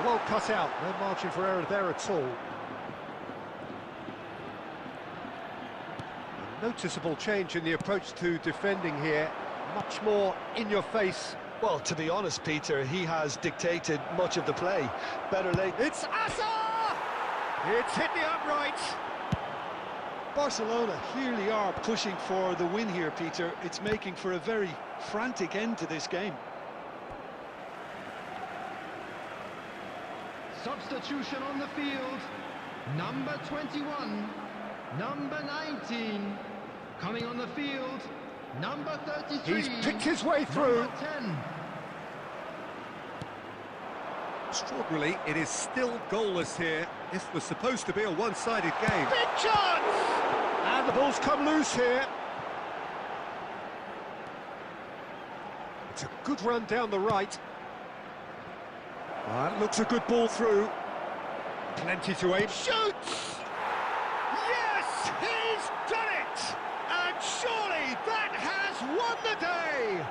Well cut out, no margin for error there at all. A noticeable change in the approach to defending here. Much more in your face. Well, to be honest, Peter, he has dictated much of the play. Better late. It's Azar! It's hit the upright. Barcelona clearly are pushing for the win here, Peter. It's making for a very frantic end to this game. Substitution on the field. Number 21. Number 19. Coming on the field. Number 33. He's picked his way through. Number 10. Extraordinarily, it is still goalless here. This was supposed to be a one-sided game. Big chance! And the ball's come loose here. It's a good run down the right. That looks a good ball through. Plenty to aim. Shoots! Yes, he's done it! And surely that has won the day!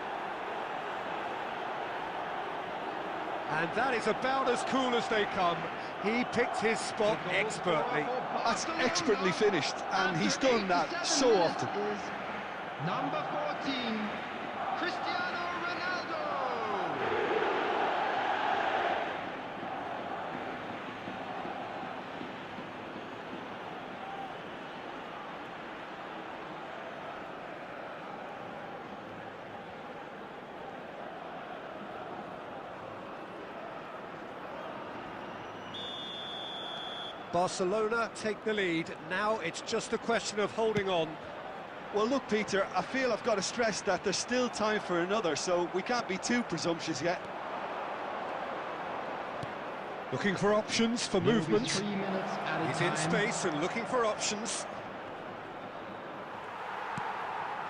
And that is about as cool as they come. He picked his spot expertly. That's expertly finished, and he's done that so often. Number 14, Cristiano Ronaldo. Barcelona take the lead. Now it's just a question of holding on. Well, look, Peter, I feel I've got to stress that there's still time for another, so we can't be too presumptuous yet. Looking for options for movement. 3 minutes at He's in space and looking for options.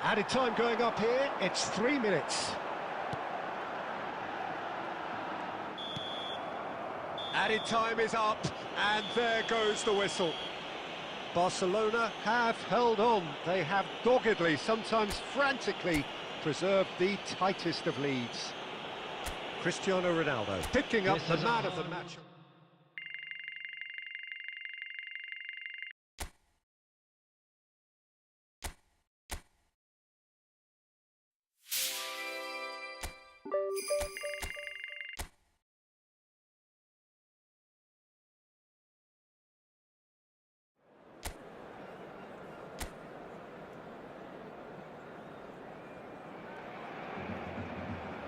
Added time going up here. It's 3 minutes. Added time is up, and there goes the whistle. Barcelona have held on. They have doggedly, sometimes frantically, preserved the tightest of leads. Cristiano Ronaldo picking up the man of the match.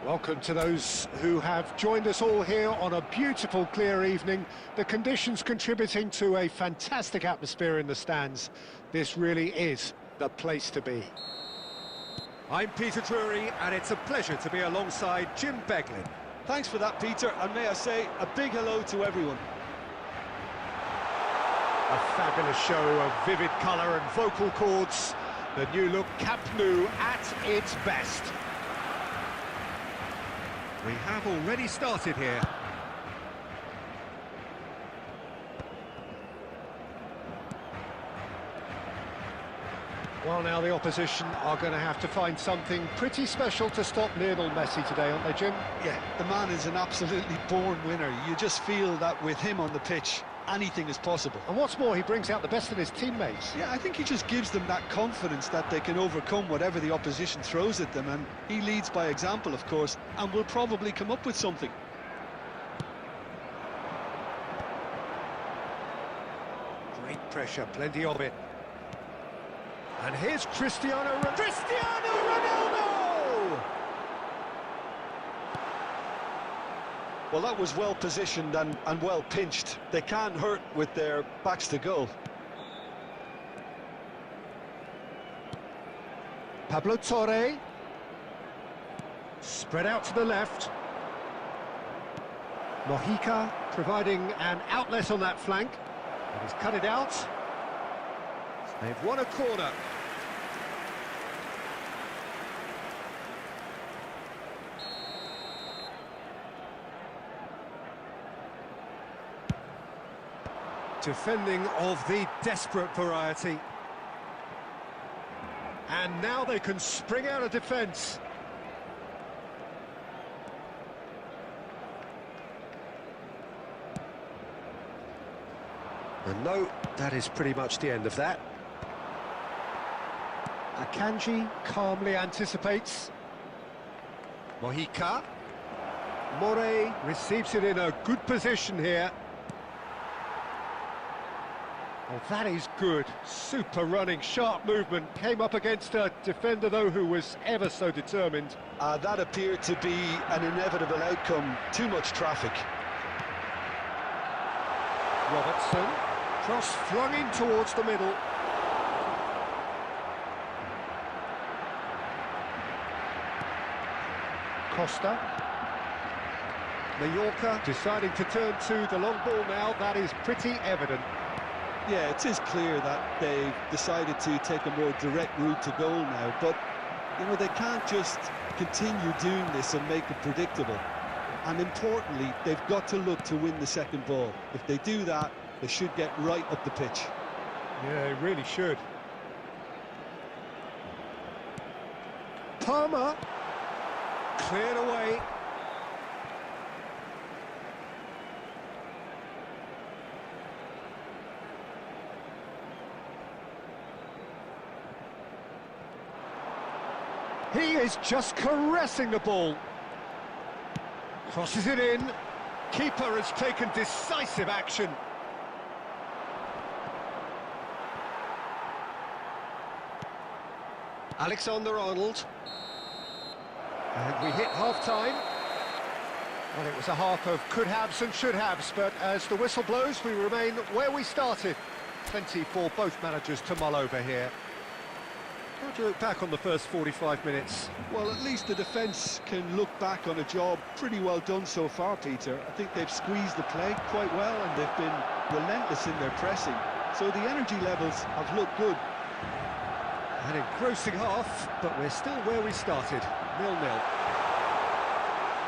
Welcome to those who have joined us all here on a beautiful, clear evening. The conditions contributing to a fantastic atmosphere in the stands. This really is the place to be. I'm Peter Drury, and it's a pleasure to be alongside Jim Beglin. Thanks for that, Peter, and may I say a big hello to everyone. A fabulous show of vivid colour and vocal cords. The new look Camp Nou at its best. We have already started here. Well, now the opposition are going to have to find something pretty special to stop Lionel Messi today, aren't they, Jim? Yeah, the man is an absolutely born winner. You just feel that with him on the pitch, anything is possible. And what's more, he brings out the best in his teammates. Yeah, I think he just gives them that confidence that they can overcome whatever the opposition throws at them, and he leads by example, of course, and will probably come up with something. Great pressure, plenty of it. And here's Cristiano Ronaldo! Well, that was well positioned and well pinched. They can't hurt with their backs to goal. Pablo Torre. Spread out to the left. Mojica providing an outlet on that flank. And he's cut it out. They've won a corner. Defending of the desperate variety. And now they can spring out of defence. And no, that is pretty much the end of that. Akanji calmly anticipates. Mojica. More receives it in a good position here. Oh, that is good. Super running, sharp movement. Came up against a defender, though, who was ever so determined. That appeared to be an inevitable outcome. Too much traffic. Robertson. Cross flung in towards the middle. Costa. Mallorca deciding to turn to the long ball now. That is pretty evident. Yeah, it is clear that they've decided to take a more direct route to goal now, but, you know, they can't just continue doing this and make it predictable. And importantly, they've got to look to win the second ball. If they do that, they should get right up the pitch. Yeah, they really should. Palmer. Cleared away. He is just caressing the ball. Crosses it in. Keeper has taken decisive action. Alexander-Arnold. And we hit half-time. Well, it was a half of could-haves and should-haves, but as the whistle blows, we remain where we started. Plenty for both managers to mull over here. How do you look back on the first 45 minutes? Well, at least the defence can look back on a job pretty well done so far, Peter. I think they've squeezed the play quite well and they've been relentless in their pressing. So the energy levels have looked good. An engrossing half, but we're still where we started, 0-0.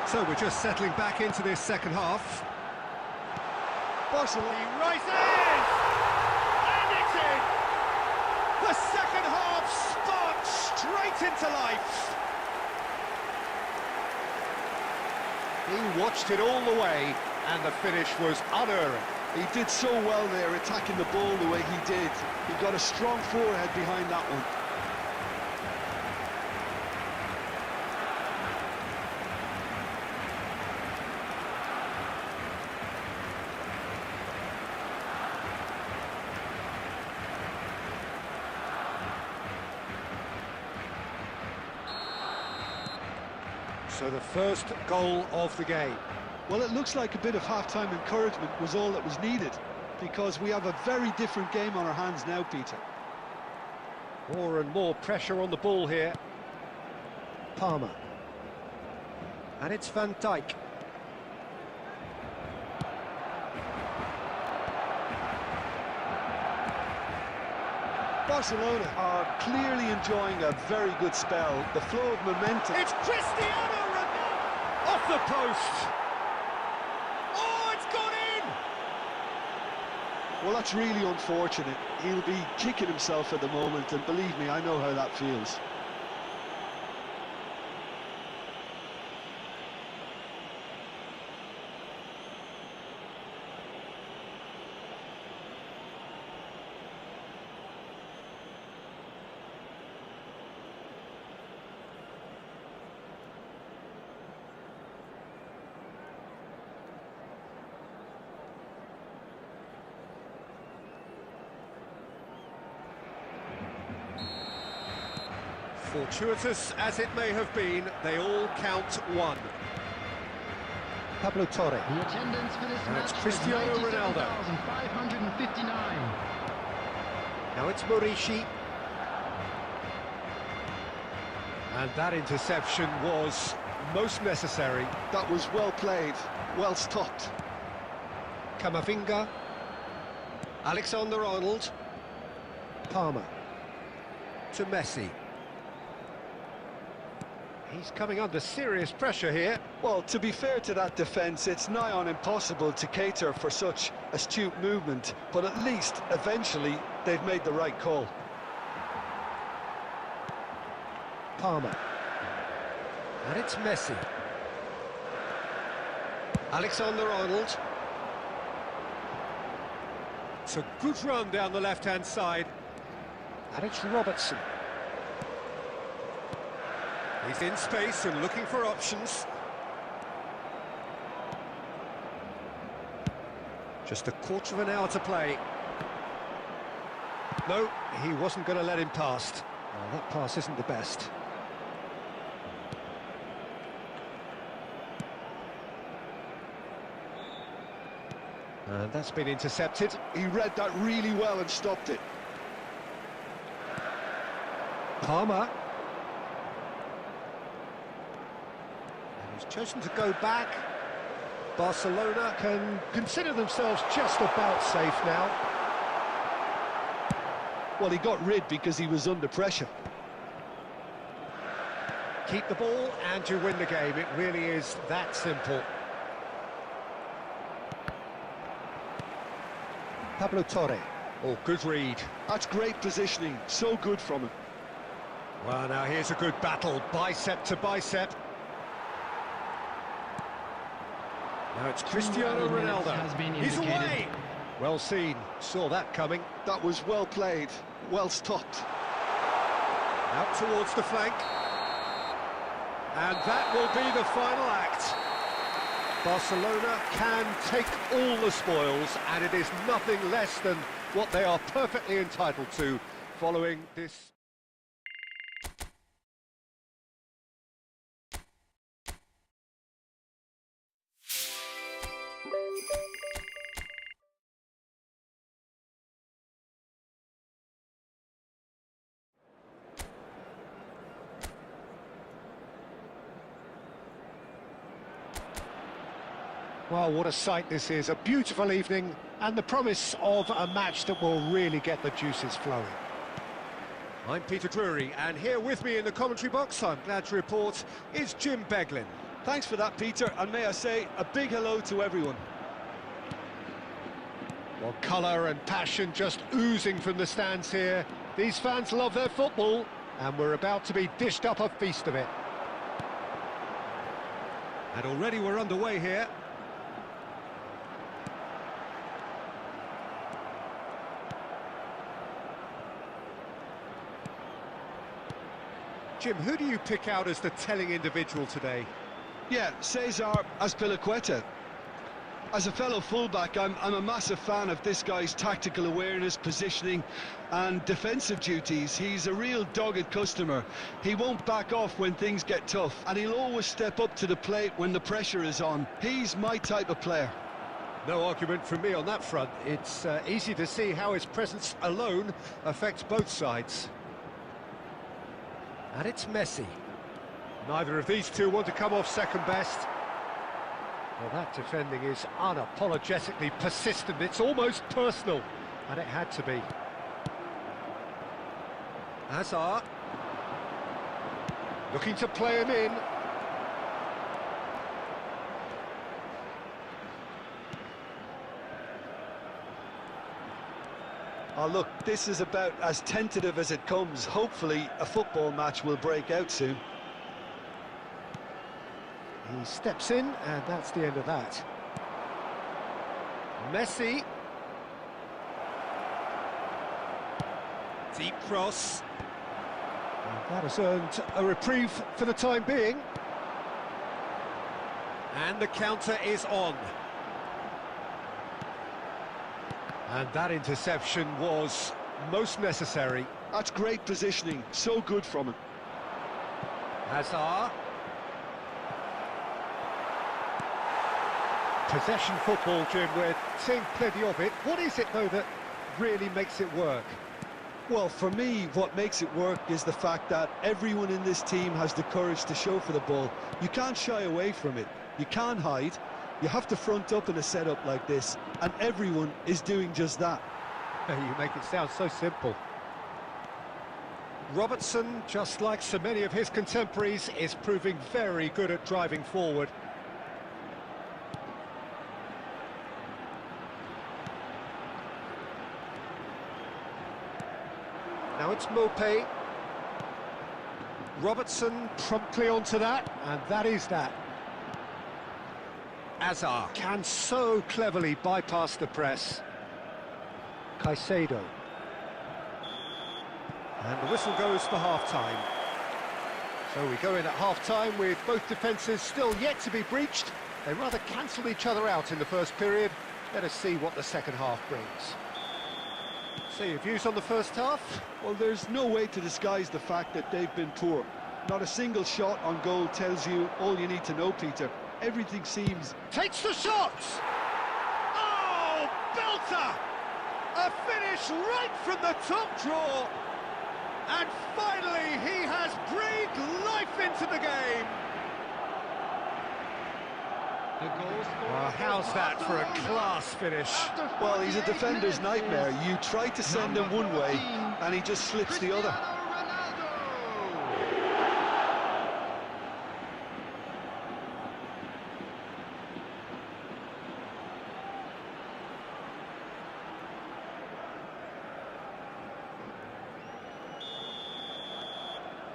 So we're just settling back into this second half. Barcelona Rises! And it's in! The second half sparked straight into life. He watched it all the way, and the finish was unerring. He did so well there, attacking the ball the way he did. He got a strong forehead behind that one. So the first goal of the game. Well, it looks like a bit of half-time encouragement was all that was needed, because we have a very different game on our hands now, Peter. More and more pressure on the ball here. Palmer. And it's Van Dijk. Barcelona are clearly enjoying a very good spell. The flow of momentum... It's Cristiano Ronaldo! Off the post! Oh, it's gone in! Well, that's really unfortunate. He'll be kicking himself at the moment, and believe me, I know how that feels. Fortuitous as it may have been, they all count one. Pablo Torre. The attendance for this And match it's Cristiano is Ronaldo. 97,559. Now it's Murishi. And that interception was most necessary. That was well played, well stopped. Camavinga. Alexander-Arnold. Palmer. To Messi. He's coming under serious pressure here. Well, to be fair to that defence, it's nigh on impossible to cater for such astute movement, but at least, eventually, they've made the right call. Palmer. And it's Messi. Alexander-Arnold. It's a good run down the left-hand side. And it's Robertson. He's in space and looking for options. Just a quarter of an hour to play. No, he wasn't going to let him pass. Well, that pass isn't the best. And that's been intercepted. He read that really well and stopped it. Palmer. Chosen to go back. Barcelona can consider themselves just about safe now. Well, he got rid because he was under pressure. Keep the ball and you win the game. It really is that simple. Pablo Torre. Oh, good read. That's great positioning. So good from him. Well, now here's a good battle. Bicep to bicep. Now it's Cristiano Ronaldo. He's away! Well seen. Saw that coming. That was well played. Well stopped. Out towards the flank. And that will be the final act. Barcelona can take all the spoils, and it is nothing less than what they are perfectly entitled to following this. Well, what a sight this is. A beautiful evening and the promise of a match that will really get the juices flowing. I'm Peter Drury, and here with me in the commentary box, I'm glad to report, is Jim Beglin. Thanks for that, Peter, and may I say a big hello to everyone. Well, colour and passion just oozing from the stands here. These fans love their football, and we're about to be dished up a feast of it. And already we're underway here. Jim, who do you pick out as the telling individual today? Yeah, Cesar Azpilicueta. As a fellow fullback, I'm a massive fan of this guy's tactical awareness, positioning and defensive duties. He's a real dogged customer. He won't back off when things get tough, and he'll always step up to the plate when the pressure is on. He's my type of player. No argument from me on that front. It's easy to see how his presence alone affects both sides. And it's Messi. Neither of these two want to come off second best. Well, that defending is unapologetically persistent. It's almost personal, and it had to be. Hazard. Looking to play him in. Oh, look, this is about as tentative as it comes. Hopefully, a football match will break out soon. He steps in, and that's the end of that. Messi. Deep cross. And that has earned a reprieve for the time being. And the counter is on. And that interception was most necessary. That's great positioning, so good from him. Hazard. Possession football, Jim, we're seeing plenty of it. What is it, though, that really makes it work? Well, for me, what makes it work is the fact that everyone in this team has the courage to show for the ball. You can't shy away from it. You can't hide. You have to front up in a setup like this, and everyone is doing just that. You make it sound so simple. Robertson, just like so many of his contemporaries, is proving very good at driving forward. Now it's Mopé. Robertson promptly onto that, and that is that. Hazard can so cleverly bypass the press. Caicedo. And the whistle goes for half-time. So we go in at half-time with both defences still yet to be breached. They rather cancelled each other out in the first period. Let us see what the second half brings. So your views on the first half? Well, there's no way to disguise the fact that they've been poor. Not a single shot on goal tells you all you need to know, Peter. Everything seems... Takes the shot! Oh, belter! A finish right from the top draw! And finally, he has breathed life into the game! Well, how's that for a class finish? Well, he's a defender's nightmare. You try to send him one way, and he just slips the other.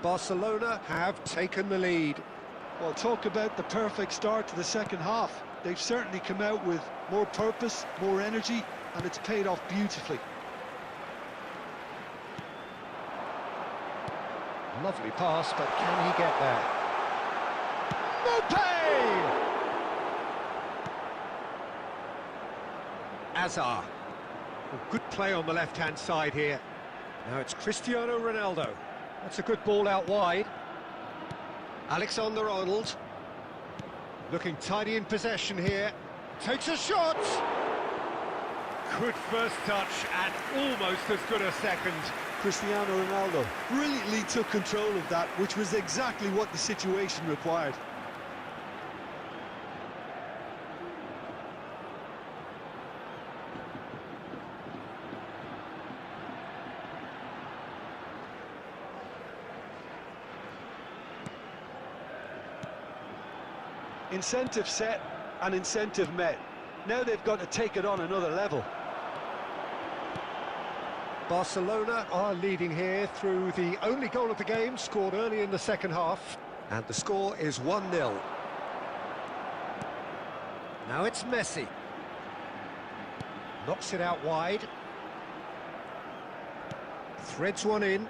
Barcelona have taken the lead. Well, talk about the perfect start to the second half. They've certainly come out with more purpose, more energy, and it's paid off beautifully. Lovely pass, but can he get there? Mopé! Hazard. Well, good play on the left-hand side here. Now it's Cristiano Ronaldo. That's a good ball out wide. Alexander-Arnold. Looking tidy in possession here. Takes a shot! Good first touch and almost as good a second. Cristiano Ronaldo brilliantly took control of that, which was exactly what the situation required. Incentive set and incentive met. Now they've got to take it on another level. Barcelona are leading here through the only goal of the game, scored early in the second half. And the score is 1-0. Now it's Messi. Knocks it out wide. Threads one in.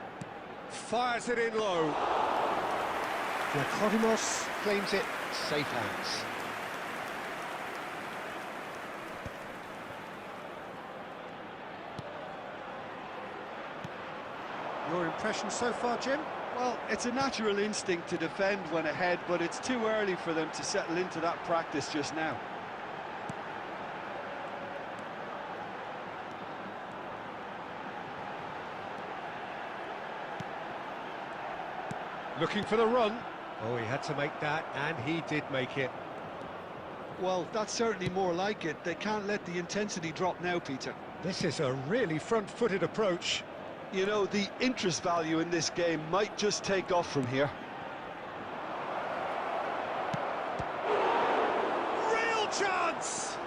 Fires it in low. Vlachodimos claims it. Safe hands. Your impression so far, Jim? Well, it's a natural instinct to defend when ahead, but it's too early for them to settle into that practice just now. Looking for the run. Oh, he had to make that, and he did make it. Well, that's certainly more like it. They can't let the intensity drop now, Peter. This is a really front-footed approach. You know, the interest value in this game might just take off from here. Real chance!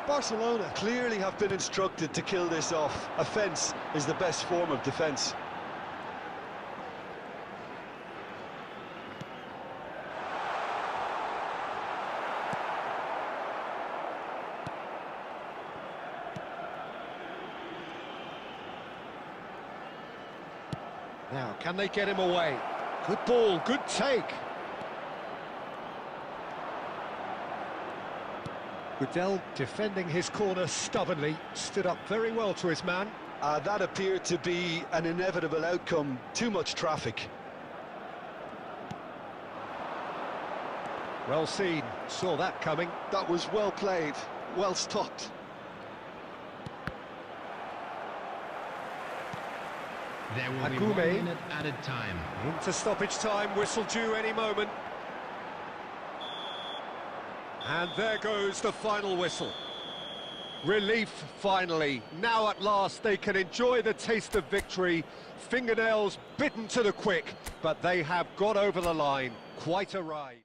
Barcelona clearly have been instructed to kill this off. Offence is the best form of defence. Now, can they get him away? Good ball, good take. Goodell defending his corner stubbornly, stood up very well to his man. That appeared to be an inevitable outcome. Too much traffic. Well seen, saw that coming. That was well played, well stopped. There will be Agume. 1 minute added time. Into stoppage time, whistle due any moment. And there goes the final whistle. Relief, finally. Now at last they can enjoy the taste of victory. Fingernails bitten to the quick, but they have got over the line. Quite a ride.